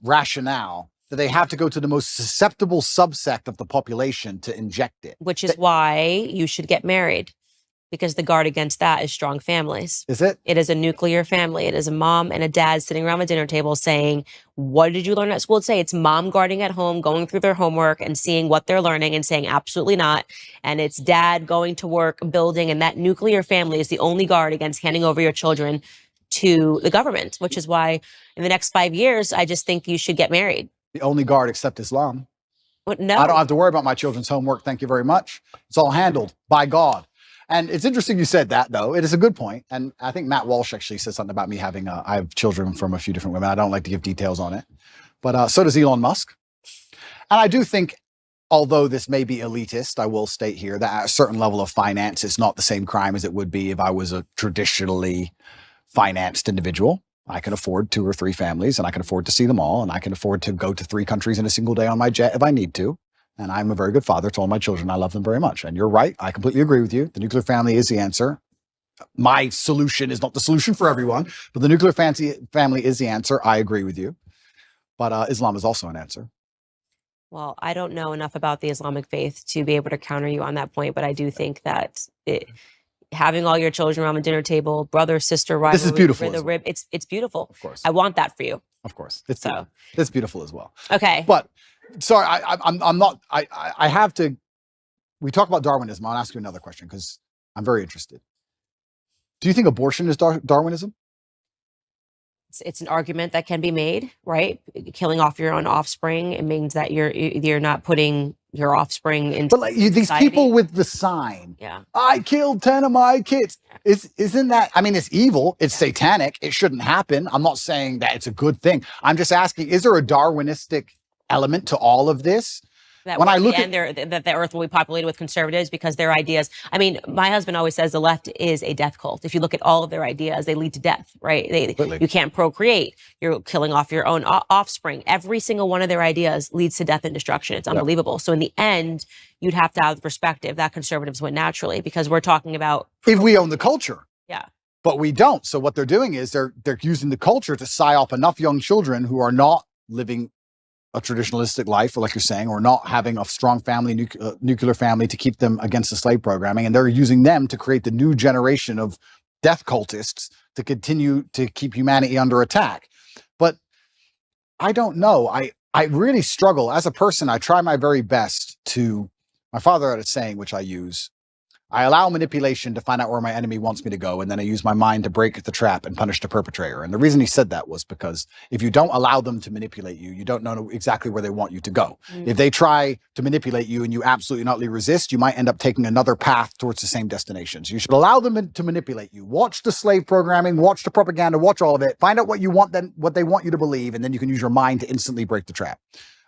[SPEAKER 3] rationale, that they have to go to the most susceptible subsect of the population to inject it.
[SPEAKER 2] Which is why you should get married, because the guard against that is strong families.
[SPEAKER 3] Is it?
[SPEAKER 2] It is a nuclear family. It is a mom and a dad sitting around the dinner table saying, what did you learn at school today? It's mom guarding at home, going through their homework and seeing what they're learning and saying absolutely not. And it's dad going to work, building, and that nuclear family is the only guard against handing over your children to the government, which is why in the next 5 years, I just think you should get married.
[SPEAKER 3] The only guard except Islam.
[SPEAKER 2] No.
[SPEAKER 3] I don't have to worry about my children's homework. Thank you very much. It's all handled by God. And it's interesting you said that, though. It is a good point. And I think Matt Walsh actually said something about me having, I have children from a few different women. I don't like to give details on it. But so does Elon Musk. And I do think, although this may be elitist, I will state here that at a certain level of finance, it's not the same crime as it would be if I was a traditionally financed individual. I can afford 2 or 3 families, and I can afford to see them all, and I can afford to go to 3 countries in a single day on my jet if I need to. And I'm a very good father to all my children. I love them very much. And you're right. I completely agree with you. The nuclear family is the answer. My solution is not the solution for everyone, but the nuclear family is the answer. I agree with you. But Islam is also an answer.
[SPEAKER 2] Well, I don't know enough about the Islamic faith to be able to counter you on that point, but I do think that having all your children around the dinner table, brother, sister, rivalry,
[SPEAKER 3] this is beautiful.
[SPEAKER 2] The rib, it's beautiful.
[SPEAKER 3] Of course.
[SPEAKER 2] I want that for you.
[SPEAKER 3] Of course. It's beautiful as well.
[SPEAKER 2] Okay.
[SPEAKER 3] But sorry, I have to, we talk about Darwinism. I'll ask you another question because I'm very interested. Do you think abortion is Darwinism?
[SPEAKER 2] It's an argument that can be made, right? Killing off your own offspring, it means that you're not putting your offspring into
[SPEAKER 3] But like these people with the sign, I killed 10 of my kids. Isn't that, I mean, it's evil, it's satanic, it shouldn't happen. I'm not saying that it's a good thing. I'm just asking, is there a Darwinistic element to all of this?
[SPEAKER 2] That when I look at that the earth will be populated with conservatives because their ideas. I mean, my husband always says the left is a death cult. If you look at all of their ideas, they lead to death, right? You can't procreate. You're killing off your own offspring. Every single one of their ideas leads to death and destruction. It's unbelievable. So in the end, you'd have to have the perspective that conservatives win naturally because we're talking about
[SPEAKER 3] if we own the culture.
[SPEAKER 2] Yeah.
[SPEAKER 3] But we don't. So what they're doing is they're using the culture to psy up enough young children who are not living a traditionalistic life, or like you're saying, or not having a strong family, nuclear family to keep them against the slave programming. And they're using them to create the new generation of death cultists to continue to keep humanity under attack. But I don't know. I really struggle. As a person, I try my very best to, my father had a saying, which I use, I allow manipulation to find out where my enemy wants me to go, and then I use my mind to break the trap and punish the perpetrator. And the reason he said that was because if you don't allow them to manipulate you, you don't know exactly where they want you to go. If they try to manipulate you and you absolutely not resist, you might end up taking another path towards the same destinations. You should allow them to manipulate you. Watch the slave programming, watch the propaganda, watch all of it. Find out what you want, then what they want you to believe, and then you can use your mind to instantly break the trap.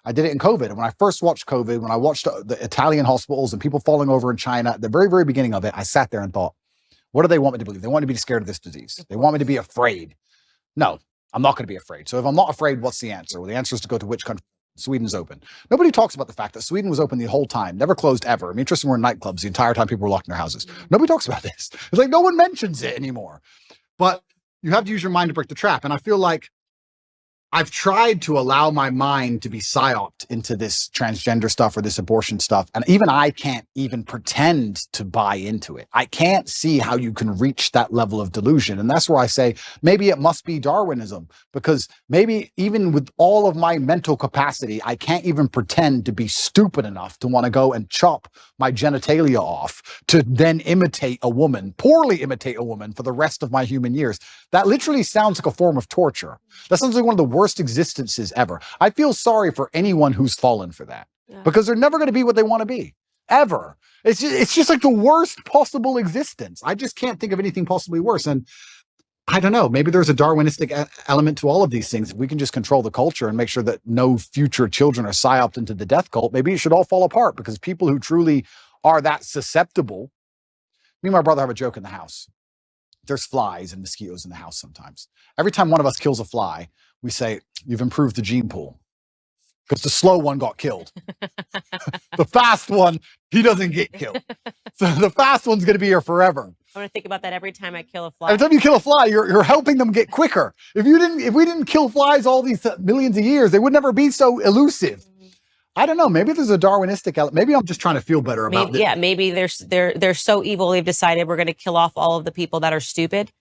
[SPEAKER 3] I did it in COVID. And when I first watched COVID, when I watched the Italian hospitals and people falling over in China, at the very, very beginning of it, I sat there and thought, what do they want me to believe? They want me to be scared of this disease. They want me to be afraid. No, I'm not going to be afraid. So if I'm not afraid, what's the answer? Well, the answer is to go to which country? Sweden's open. Nobody talks about the fact that Sweden was open the whole time, never closed ever. I mean, interesting, we're in nightclubs the entire time people were locked in their houses. Nobody talks about this. It's like no one mentions it anymore. But you have to use your mind to break the trap. And I feel like I've tried to allow my mind to be psyoped into this transgender stuff or this abortion stuff. And even I can't even pretend to buy into it. I can't see how you can reach that level of delusion. And that's where I say, maybe it must be Darwinism, because maybe even with all of my mental capacity, I can't even pretend to be stupid enough to want to go and chop my genitalia off to then imitate a woman, poorly imitate a woman for the rest of my human years. That literally sounds like a form of torture. That sounds like one of the worst existences ever. I feel sorry for anyone who's fallen for that, because they're never going to be what they want to be, ever. It's just like the worst possible existence. I just can't think of anything possibly worse. And I don't know, maybe there's a Darwinistic element to all of these things. If we can just control the culture and make sure that no future children are psyoped into the death cult, maybe it should all fall apart, because people who truly are that susceptible. Me and my brother have a joke in the house. There's flies and mosquitoes in the house sometimes. Every time one of us kills a fly, we say, you've improved the gene pool, because the slow one got killed. The fast one, he doesn't get killed. So the fast one's going to be here forever.
[SPEAKER 2] I'm going to think about that every time I kill a fly.
[SPEAKER 3] Every time you kill a fly, you're helping them get quicker. If we didn't kill flies all these millions of years, they would never be so elusive. I don't know. Maybe there's a Darwinistic element. Maybe I'm just trying to feel better about this.
[SPEAKER 2] Yeah, maybe they're so evil they've decided we're going to kill off all of the people that are stupid.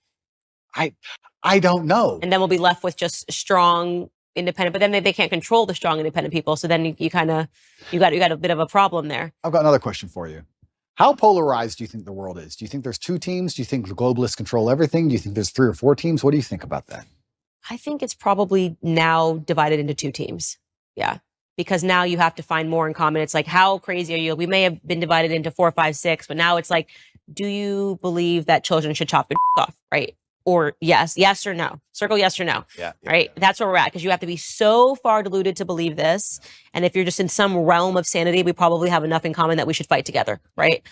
[SPEAKER 3] I don't know.
[SPEAKER 2] And then we'll be left with just strong, independent. But then they can't control the strong, independent people. So then you got a bit of a problem there.
[SPEAKER 3] I've got another question for you. How polarized do you think the world is? Do you think there's two teams? Do you think the globalists control everything? Do you think there's 3 or 4 teams? What do you think about that?
[SPEAKER 2] I think it's probably now divided into 2 teams. Yeah. Because now you have to find more in common. It's like, how crazy are you? We may have been divided into 4, 5, 6, but now it's like, do you believe that children should chop their off? Right. Or yes or no. Circle yes or no.
[SPEAKER 3] Yeah.
[SPEAKER 2] Right. Yeah. That's where we're at, because you have to be so far deluded to believe this. And if you're just in some realm of sanity, we probably have enough in common that we should fight together. Right.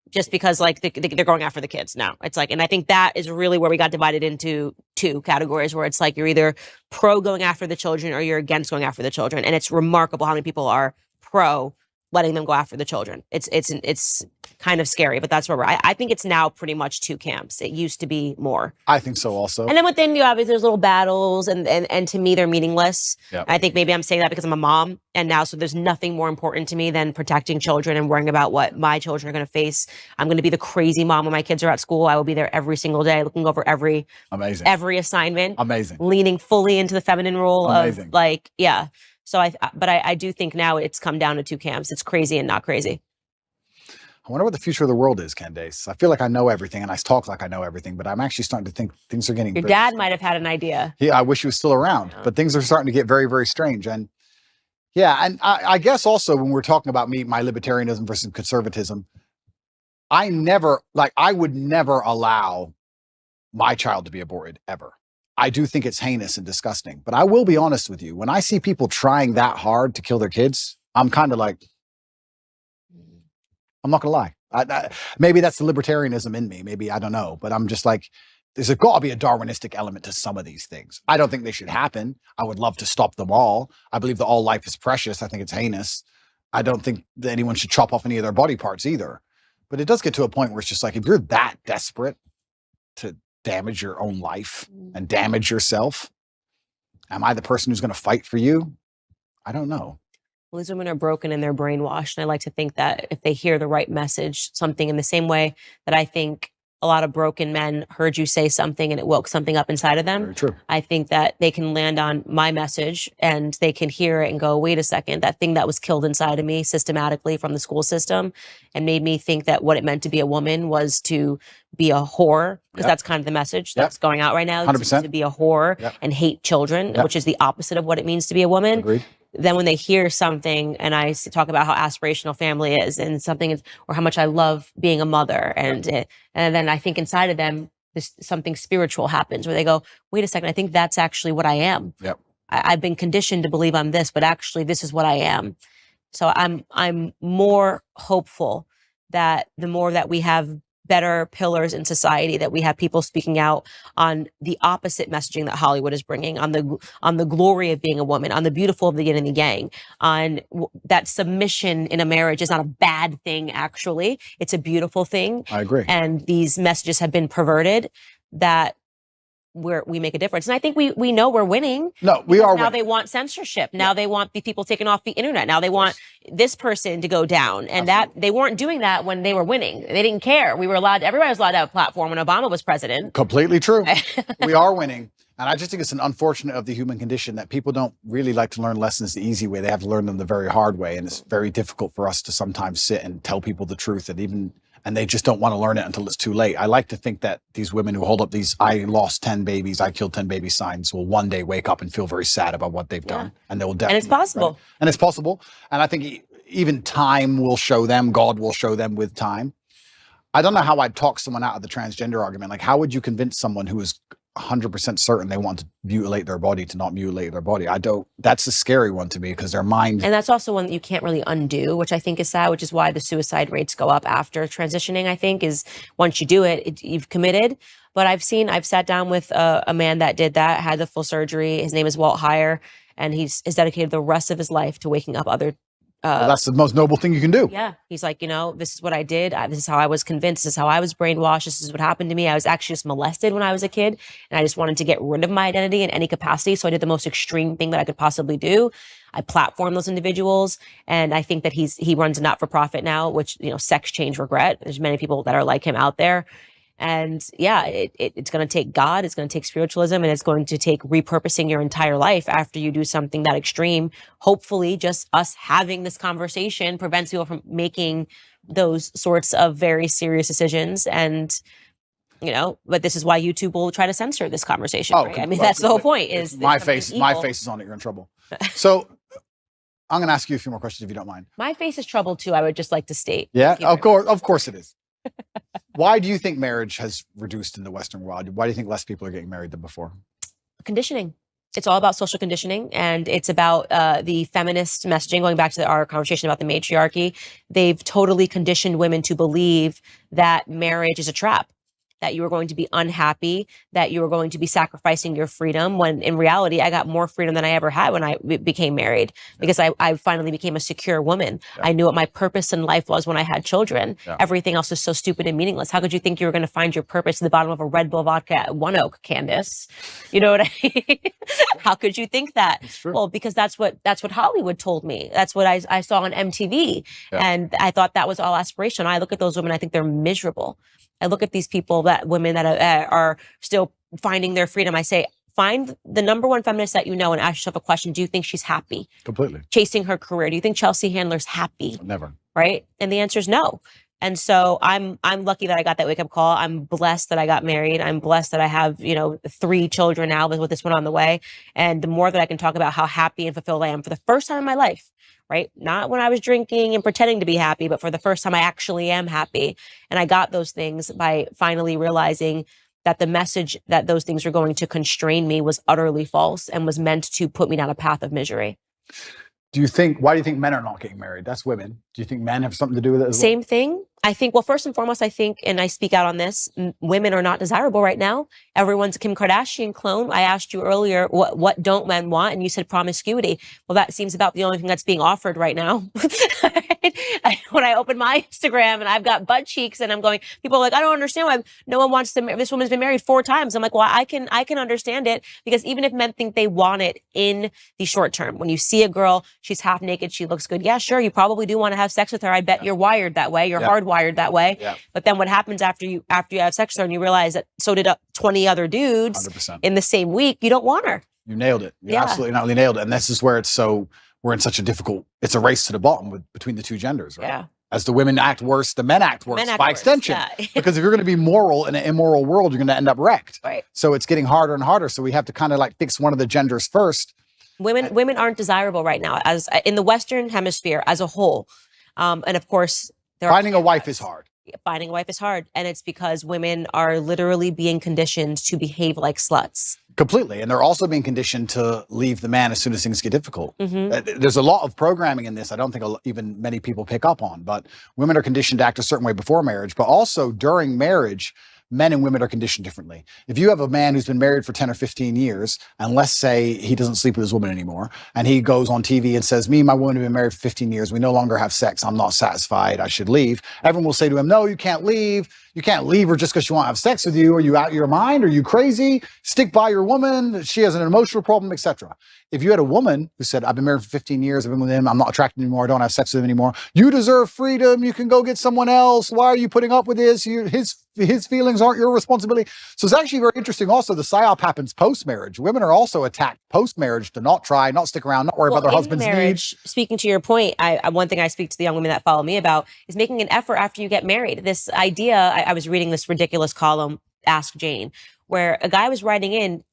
[SPEAKER 2] Just because like they're going after the kids now. It's like, and I think that is really where we got divided into 2 categories, where it's like you're either pro going after the children or you're against going after the children. And it's remarkable how many people are pro letting them go after the children. It's kind of scary, but that's where we're at. I think it's now pretty much 2 camps. It used to be more.
[SPEAKER 3] I think so also.
[SPEAKER 2] And then within you, obviously, there's little battles, and to me, they're meaningless.
[SPEAKER 3] Yep.
[SPEAKER 2] I think maybe I'm saying that because I'm a mom, and now so there's nothing more important to me than protecting children and worrying about what my children are going to face. I'm going to be the crazy mom when my kids are at school. I will be there every single day, looking over every assignment.
[SPEAKER 3] Amazing.
[SPEAKER 2] Leaning fully into the feminine role
[SPEAKER 3] Amazing.
[SPEAKER 2] of like, yeah. So I do think now it's come down to 2 camps. It's crazy and not crazy.
[SPEAKER 3] I wonder what the future of the world is, Candace. I feel like I know everything and I talk like I know everything, but I'm actually starting to think things are getting...
[SPEAKER 2] Your dad might have had an idea.
[SPEAKER 3] Yeah, I wish he was still around, but things are starting to get very, very strange. And yeah, and I guess also when we're talking about my libertarianism versus conservatism, I would never allow my child to be aborted, ever. I do think it's heinous and disgusting, but I will be honest with you. When I see people trying that hard to kill their kids, I'm kind of like, I'm not gonna lie. Maybe that's the libertarianism in me. Maybe, I don't know, but I'm just like, there's got to be a Darwinistic element to some of these things. I don't think they should happen. I would love to stop them all. I believe that all life is precious. I think it's heinous. I don't think that anyone should chop off any of their body parts either. But it does get to a point where it's just like, if you're that desperate to damage your own life and damage yourself, am I the person who's going to fight for you? I don't know.
[SPEAKER 2] Well, these women are broken and they're brainwashed. And I like to think that if they hear the right message, something in the same way that I think a lot of broken men heard you say something and it woke something up inside of them.
[SPEAKER 3] Very true.
[SPEAKER 2] I think that they can land on my message and they can hear it and go, wait a second, that thing that was killed inside of me systematically from the school system and made me think that what it meant to be a woman was to be a whore, because that's kind of the message that's going out right now,
[SPEAKER 3] 100%.
[SPEAKER 2] to be a whore and hate children, which is the opposite of what it means to be a woman.
[SPEAKER 3] Agreed.
[SPEAKER 2] Then when they hear something and I talk about how aspirational family is and something is, or how much I love being a mother and then I think inside of them, something spiritual happens where they go, wait a second, I think that's actually what I am.
[SPEAKER 3] Yep.
[SPEAKER 2] I've been conditioned to believe I'm this, but actually this is what I am. So I'm more hopeful that the more that we have better pillars in society, that we have people speaking out on the opposite messaging that Hollywood is bringing, on the glory of being a woman, on the beautiful of the yin and the yang, on that submission in a marriage is not a bad thing, actually. It's a beautiful thing.
[SPEAKER 3] I agree.
[SPEAKER 2] And these messages have been perverted, that we make a difference. And I think we know we're winning.
[SPEAKER 3] No, we are
[SPEAKER 2] now
[SPEAKER 3] winning.
[SPEAKER 2] they want censorship. Now they want the people taken off the internet. Now they want this person to go down. And that they weren't doing that when they were winning. They didn't care. Everybody was allowed to have a platform when Obama was president.
[SPEAKER 3] Completely true. We are winning. And I just think it's an unfortunate of the human condition that people don't really like to learn lessons the easy way. They have to learn them the very hard way. And it's very difficult for us to sometimes sit and tell people the truth, and they just don't want to learn it until it's too late. I like to think that these women who hold up these I lost 10 babies, I killed 10 baby signs will one day wake up and feel very sad about what they've done. And they will definitely.
[SPEAKER 2] And it's possible.
[SPEAKER 3] Right? And it's possible. And I think even time will show them, God will show them with time. I don't know how I'd talk someone out of the transgender argument. Like, how would you convince someone who is 100% certain they want to mutilate their body to not mutilate their body? That's a scary one to me, because their mind.
[SPEAKER 2] And that's also one that you can't really undo, which I think is sad, which is why the suicide rates go up after transitioning, I think, is once you do it, you've committed. But I've sat down with a man that did that, had the full surgery. His name is Walt Heyer, and he's dedicated the rest of his life to waking up other.
[SPEAKER 3] Well, that's the most noble thing you can do.
[SPEAKER 2] Yeah. He's like, this is what I did. This is how I was convinced. This is how I was brainwashed. This is what happened to me. I was actually just molested when I was a kid, and I just wanted to get rid of my identity in any capacity. So I did the most extreme thing that I could possibly do. I platform those individuals. And I think that he runs a not-for-profit now, which, Sex Change Regret. There's many people that are like him out there. And yeah, it's going to take God, it's going to take spiritualism, and it's going to take repurposing your entire life after you do something that extreme. Hopefully just us having this conversation prevents people from making those sorts of very serious decisions. And, but this is why YouTube will try to censor this conversation. Right? I mean, that's the whole point. Is
[SPEAKER 3] my face is on it, you're in trouble. So I'm going to ask you a few more questions if you don't mind.
[SPEAKER 2] My face is troubled too, I would just like to state.
[SPEAKER 3] Yeah, of course it is. Why do you think marriage has reduced in the Western world? Why do you think less people are getting married than before?
[SPEAKER 2] Conditioning. It's all about social conditioning, and it's about the feminist messaging. Going back to our conversation about the matriarchy, they've totally conditioned women to believe that marriage is a trap, that you are going to be unhappy, that you are going to be sacrificing your freedom, when in reality, I got more freedom than I ever had when I became married, because I finally became a secure woman. Yeah. I knew what my purpose in life was when I had children. Yeah. Everything else is so stupid and meaningless. How could you think you were going to find your purpose at the bottom of a Red Bull vodka at One Oak, Candace? You know what I mean? How could you think that? Well, because that's what Hollywood told me. That's what I saw on MTV. Yeah. And I thought that was all aspirational. I look at those women, I think they're miserable. I look at these women that are still finding their freedom. I say, find the number one feminist that you know and ask yourself a question. Do you think she's happy?
[SPEAKER 3] Completely.
[SPEAKER 2] Chasing her career. Do you think Chelsea Handler's happy?
[SPEAKER 3] Never.
[SPEAKER 2] Right? And the answer is no. And so I'm lucky that I got that wake up call. I'm blessed that I got married. I'm blessed that I have, 3 children now with this one on the way. And the more that I can talk about how happy and fulfilled I am for the first time in my life, right? Not when I was drinking and pretending to be happy, but for the first time I actually am happy. And I got those things by finally realizing that the message that those things were going to constrain me was utterly false and was meant to put me down a path of misery.
[SPEAKER 3] Why do you think men are not getting married? That's women. Do you think men have something to do with it as well?
[SPEAKER 2] Same thing. I think, well, first and foremost, I think, and I speak out on this, women are not desirable right now. Everyone's a Kim Kardashian clone. I asked you earlier, what don't men want? And you said promiscuity. Well, that seems about the only thing that's being offered right now. When I open my Instagram and I've got butt cheeks and I'm going, people are like, I don't understand why no one wants to, this woman's been married 4 times. I'm like, well, I can understand it, because even if men think they want it in the short term, when you see a girl, she's half naked, she looks good. Yeah, sure. You probably do want to have sex with her. I bet you're wired that way. You're hardwired that way. But then what happens after you have sex with her and you realize that so did 20 other dudes
[SPEAKER 3] 100%.
[SPEAKER 2] in the same week, you don't want her.
[SPEAKER 3] You nailed it. You absolutely not only nailed it. And this is where we're in such a difficult, it's a race to the bottom between the two genders, right?
[SPEAKER 2] Yeah.
[SPEAKER 3] As the women act worse, the men act worse by extension.
[SPEAKER 2] Yeah.
[SPEAKER 3] Because if you're going to be moral in an immoral world, you're going to end up wrecked.
[SPEAKER 2] Right.
[SPEAKER 3] So it's getting harder and harder. So we have to kind of like fix one of the genders first.
[SPEAKER 2] Women aren't desirable right now, as in the Western Hemisphere as a whole. And of course,
[SPEAKER 3] finding a wife is hard.
[SPEAKER 2] Finding a wife is hard. And it's because women are literally being conditioned to behave like sluts.
[SPEAKER 3] Completely. And they're also being conditioned to leave the man as soon as things get difficult. There's a lot of programming in this I don't think even many people pick up on, but women are conditioned to act a certain way before marriage, but also during marriage, men and women are conditioned differently. If you have a man who's been married for 10 or 15 years, and let's say he doesn't sleep with his woman anymore, and he goes on TV and says, me and my woman have been married for 15 years. We no longer have sex. I'm not satisfied. I should leave. Everyone will say to him, no, you can't leave. You can't leave her just because she won't have sex with you. Are you out of your mind? Are you crazy? Stick by your woman. She has an emotional problem, etc. If you had a woman who said, I've been married for 15 years, I've been with him, I'm not attracted anymore, I don't have sex with him anymore, you deserve freedom, you can go get someone else, why are you putting up with this? His feelings aren't your responsibility. So it's actually very interesting also, the psyop happens post-marriage. Women are also attacked post-marriage to not try, not stick around, not worry about their husband's needs.
[SPEAKER 2] Speaking to your point, one thing I speak to the young women that follow me about is making an effort after you get married. This idea, I was reading this ridiculous column, Ask Jane, where a guy was writing in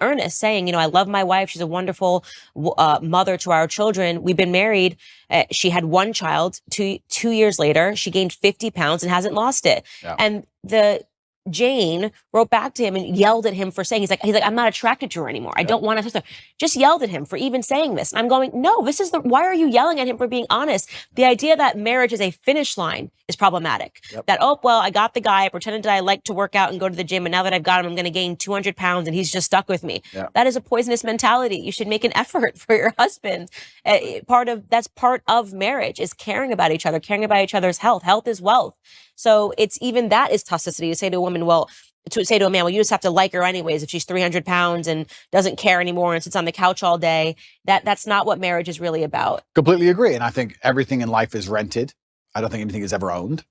[SPEAKER 2] earnest saying, I love my wife. She's a wonderful mother to our children. We've been married. She had 1 child. 2 years later, she gained 50 pounds and hasn't lost it. Yeah. And Jane wrote back to him and yelled at him for saying, he's like, I'm not attracted to her anymore. I don't want to. Just yelled at him for even saying this. And I'm going, no, why are you yelling at him for being honest? The idea that marriage is a finish line is problematic. That, oh, well, I got the guy. I pretended that I like to work out and go to the gym. And now that I've got him, I'm going to gain 200 pounds and he's just stuck with me. That is a poisonous mentality. You should make an effort for your husband. That's part of marriage, is caring about each other, caring about each other's health. Health is wealth. So it's even that is toxicity to say to a woman, to say to a man, you just have to like her anyways. If she's 300 pounds and doesn't care anymore and sits on the couch all day, that's not what marriage is really about.
[SPEAKER 3] Completely agree. And I think everything in life is rented. I don't think anything is ever owned.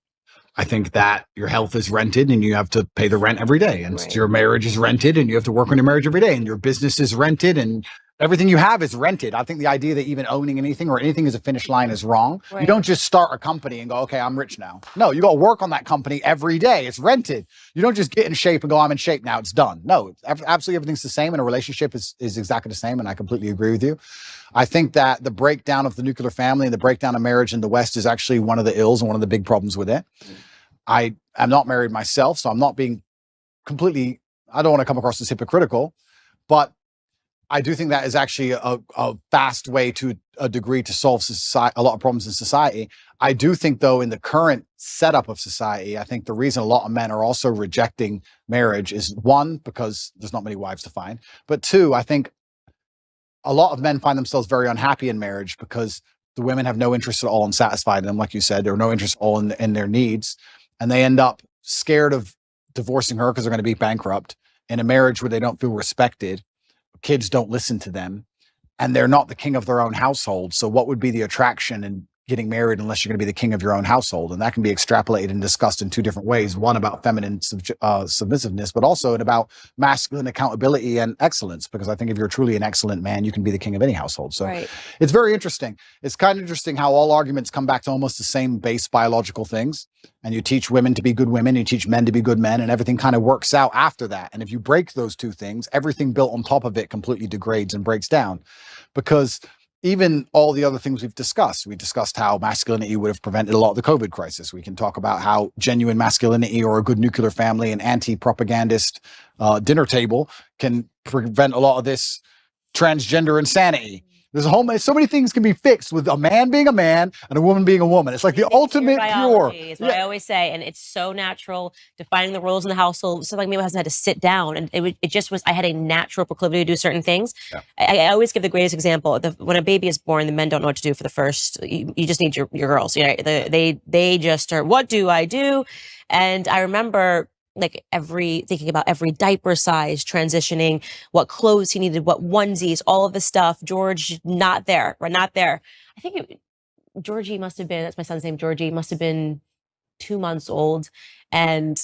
[SPEAKER 3] I think that your health is rented and you have to pay the rent every day. And your marriage is rented and you have to work on your marriage every day. And your business is rented and everything you have is rented. I think the idea that even owning anything or anything as a finish line is wrong. You don't just start a company and go, okay, I'm rich now. No, you got to work on that company every day. It's rented. You don't just get in shape and go, I'm in shape now, it's done. No, absolutely everything's the same, and a relationship is exactly the same. And I completely agree with you. I think that the breakdown of the nuclear family and the breakdown of marriage in the West is actually one of the ills and one of the big problems with it. I am not married myself, so I'm not being completely, I don't want to come across as hypocritical, but I do think that is actually a fast way to a degree to solve a lot of problems in society. I do think, though, in the current setup of society, I think the reason a lot of men are also rejecting marriage is, 1, because there's not many wives to find, but 2, I think a lot of men find themselves very unhappy in marriage because the women have no interest at all in satisfying them, like you said, or no interest at all in their needs, and they end up scared of divorcing her because they're going to be bankrupt in a marriage where they don't feel respected. Kids don't listen to them, and they're not the king of their own household. So what would be the attraction in getting married unless you're going to be the king of your own household? And that can be extrapolated and discussed in 2 different ways. One about feminine submissiveness, but also about masculine accountability and excellence. Because I think if you're truly an excellent man, you can be the king of any household. So it's very interesting. It's kind of interesting how all arguments come back to almost the same base biological things. And you teach women to be good women, you teach men to be good men, and everything kind of works out after that. And if you break those 2 things, everything built on top of it completely degrades and breaks down. Because even all the other things we discussed how masculinity would have prevented a lot of the COVID crisis. We can talk about how genuine masculinity or a good nuclear family and anti-propagandist dinner table can prevent a lot of this transgender insanity. There's so many things can be fixed with a man being a man and a woman being a woman. It's like the ultimate pure.
[SPEAKER 2] Is what I always say, and it's so natural defining the roles in the household. So like me, my husband had to sit down, and it just was. I had a natural proclivity to do certain things. Yeah. I always give the greatest example. When a baby is born, the men don't know what to do for the first. You just need your girls. You know, they just are. What do I do? And I remember like thinking about every diaper size, transitioning, what clothes he needed, what onesies, all of the stuff. George, not there. We're not there. I think Georgie must have been, that's my son's name, Georgie, must have been 2 months old. And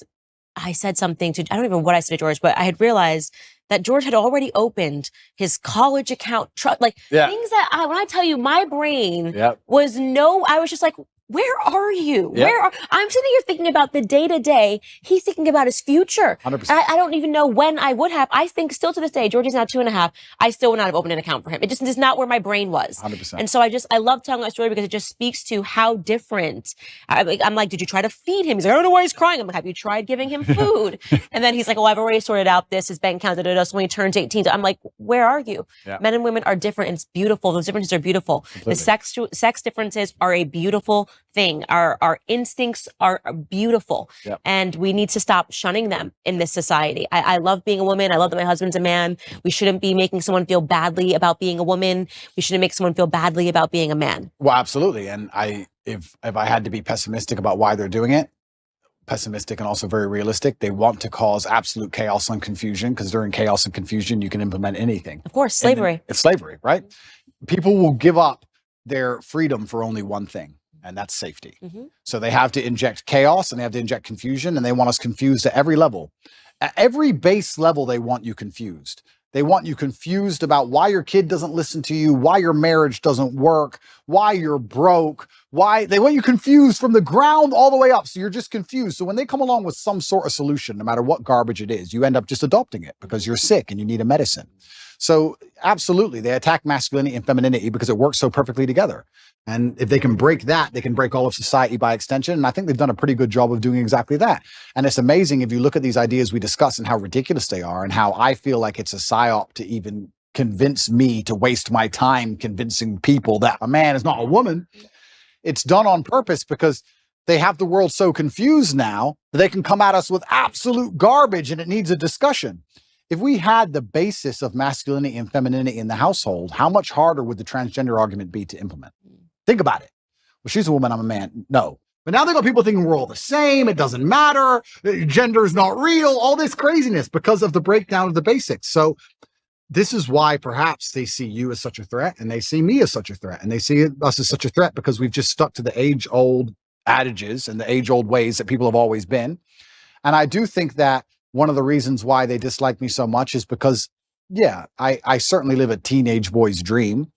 [SPEAKER 2] I said something to, I don't even know what I said to George, but I had realized that George had already opened his college account, things that when I tell you my brain was I was just like, where are you? Yep. I'm sitting here thinking about the day to day. He's thinking about his future.
[SPEAKER 3] 100%.
[SPEAKER 2] I don't even know when I would have. I think still to this day, Georgie's now 2.5. I still would not have opened an account for him. It just is not where my brain was.
[SPEAKER 3] 100%.
[SPEAKER 2] And so I love telling that story because it just speaks to how different. I'm like, did you try to feed him? He's like, I don't know why he's crying. I'm like, have you tried giving him food? And then he's like, I've already sorted out his bank account. So when he turns 18, I'm like, where are you? Yeah. Men and women are different. And it's beautiful. Those differences are beautiful. Completely. The sex differences are a beautiful thing. Our instincts are beautiful. Yep. And we need to stop shunning them in this society. I love being a woman. I love that my husband's a man. We shouldn't be making someone feel badly about being a woman. We shouldn't make someone feel badly about being a man.
[SPEAKER 3] Well, absolutely. And if I had to be pessimistic about why they're doing it, pessimistic and also very realistic, they want to cause absolute chaos and confusion, because during chaos and confusion, you can implement anything.
[SPEAKER 2] Of course, slavery.
[SPEAKER 3] It's slavery, right? People will give up their freedom for only one thing. And that's safety. Mm-hmm. So they have to inject chaos and they have to inject confusion, and they want us confused at every level. At every base level, they want you confused. They want you confused about why your kid doesn't listen to you, why your marriage doesn't work, why you're broke, they want you confused from the ground all the way up. So you're just confused. So when they come along with some sort of solution, no matter what garbage it is, you end up just adopting it because you're sick and you need a medicine. So absolutely, they attack masculinity and femininity because it works so perfectly together. And if they can break that, they can break all of society by extension. And I think they've done a pretty good job of doing exactly that. And it's amazing if you look at these ideas we discuss and how ridiculous they are, and how I feel like it's a psyop to even convince me to waste my time convincing people that a man is not a woman. It's done on purpose because they have the world so confused now that they can come at us with absolute garbage, and it needs a discussion. If we had the basis of masculinity and femininity in the household, how much harder would the transgender argument be to implement? Think about it. Well, she's a woman, I'm a man. No. But now they got people thinking we're all the same. It doesn't matter. Gender is not real. All this craziness because of the breakdown of the basics. So this is why perhaps they see you as such a threat, and they see me as such a threat, and they see us as such a threat because we've just stuck to the age-old adages and the age-old ways that people have always been. And I do think that one of the reasons why they dislike me so much is because, I certainly live a teenage boy's dream.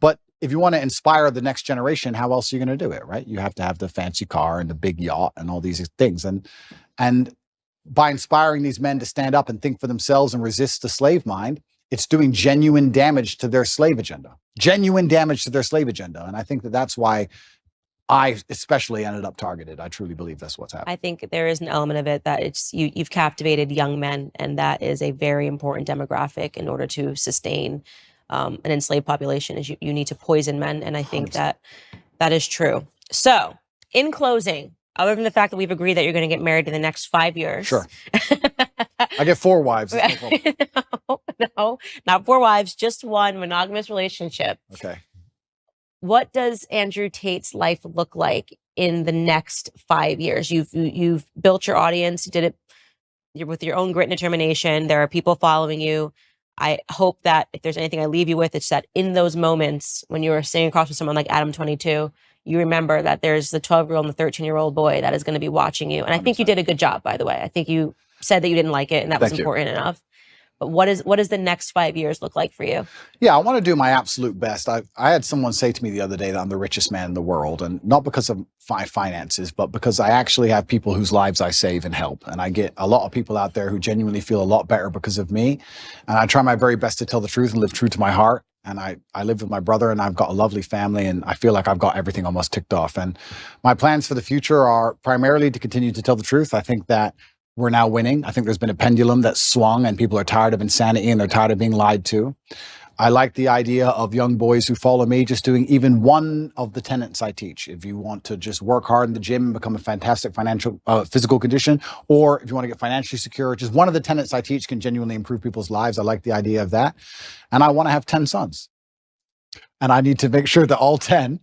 [SPEAKER 3] But if you want to inspire the next generation, how else are you going to do it, right? You have to have the fancy car and the big yacht and all these things. And by inspiring these men to stand up and think for themselves and resist the slave mind, it's doing genuine damage to their slave agenda. Genuine damage to their slave agenda. And I think that that's why I especially ended up targeted. I truly believe that's what's happening.
[SPEAKER 2] I think there is an element of it that it's you've captivated young men, and that is a very important demographic in order to sustain an enslaved population. Is you need to poison men, and I think 100%. that is true. So, in closing, other than the fact that we've agreed that you're going to get married in the next 5 years,
[SPEAKER 3] sure. I get 4 wives.
[SPEAKER 2] No, not 4 wives, just one monogamous relationship.
[SPEAKER 3] Okay.
[SPEAKER 2] What does Andrew Tate's life look like in the next 5 years? You've built your audience. You did it with your own grit and determination. There are people following you. I hope that if there's anything I leave you with, it's that in those moments when you are sitting across with someone like Adam 22, you remember that there's the 12-year-old and the 13-year-old boy that is going to be watching you. And I think you did a good job, by the way. I think you said that you didn't like it, and that was important enough. But what does the next 5 years look like for you?
[SPEAKER 3] Yeah, I want to do my absolute best. I had someone say to me the other day that I'm the richest man in the world, and not because of my finances, but because I actually have people whose lives I save and help. And I get a lot of people out there who genuinely feel a lot better because of me. And I try my very best to tell the truth and live true to my heart. And I live with my brother, and I've got a lovely family, and I feel like I've got everything almost ticked off. And my plans for the future are primarily to continue to tell the truth. I think that we're now winning. I think there's been a pendulum that swung, and people are tired of insanity and they're tired of being lied to. I like the idea of young boys who follow me just doing even one of the tenets I teach. If you want to just work hard in the gym and become a fantastic physical condition, or if you want to get financially secure, just one of the tenets I teach can genuinely improve people's lives. I like the idea of that. And I want to have 10 sons. And I need to make sure that all 10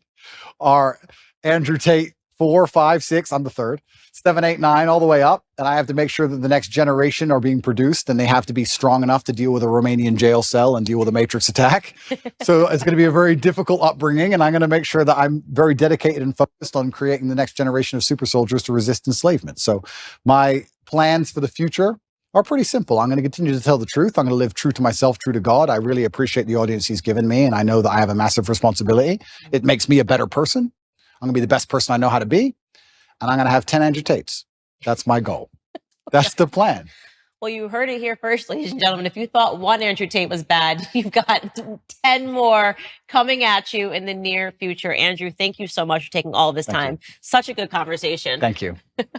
[SPEAKER 3] are Andrew Tate 4, 5, 6. I'm the third. 7, 8, 9, all the way up. And I have to make sure that the next generation are being produced, and they have to be strong enough to deal with a Romanian jail cell and deal with a matrix attack. So it's going to be a very difficult upbringing. And I'm going to make sure that I'm very dedicated and focused on creating the next generation of super soldiers to resist enslavement. So my plans for the future are pretty simple. I'm going to continue to tell the truth. I'm going to live true to myself, true to God. I really appreciate the audience he's given me, and I know that I have a massive responsibility. It makes me a better person. I'm going to be the best person I know how to be, and I'm going to have 10 Andrew Tates. That's my goal. That's the plan.
[SPEAKER 2] Well, you heard it here first, ladies and gentlemen. If you thought one Andrew Tate was bad, you've got 10 more coming at you in the near future. Andrew, thank you so much for taking all of this time. Such a good conversation.
[SPEAKER 3] Thank you.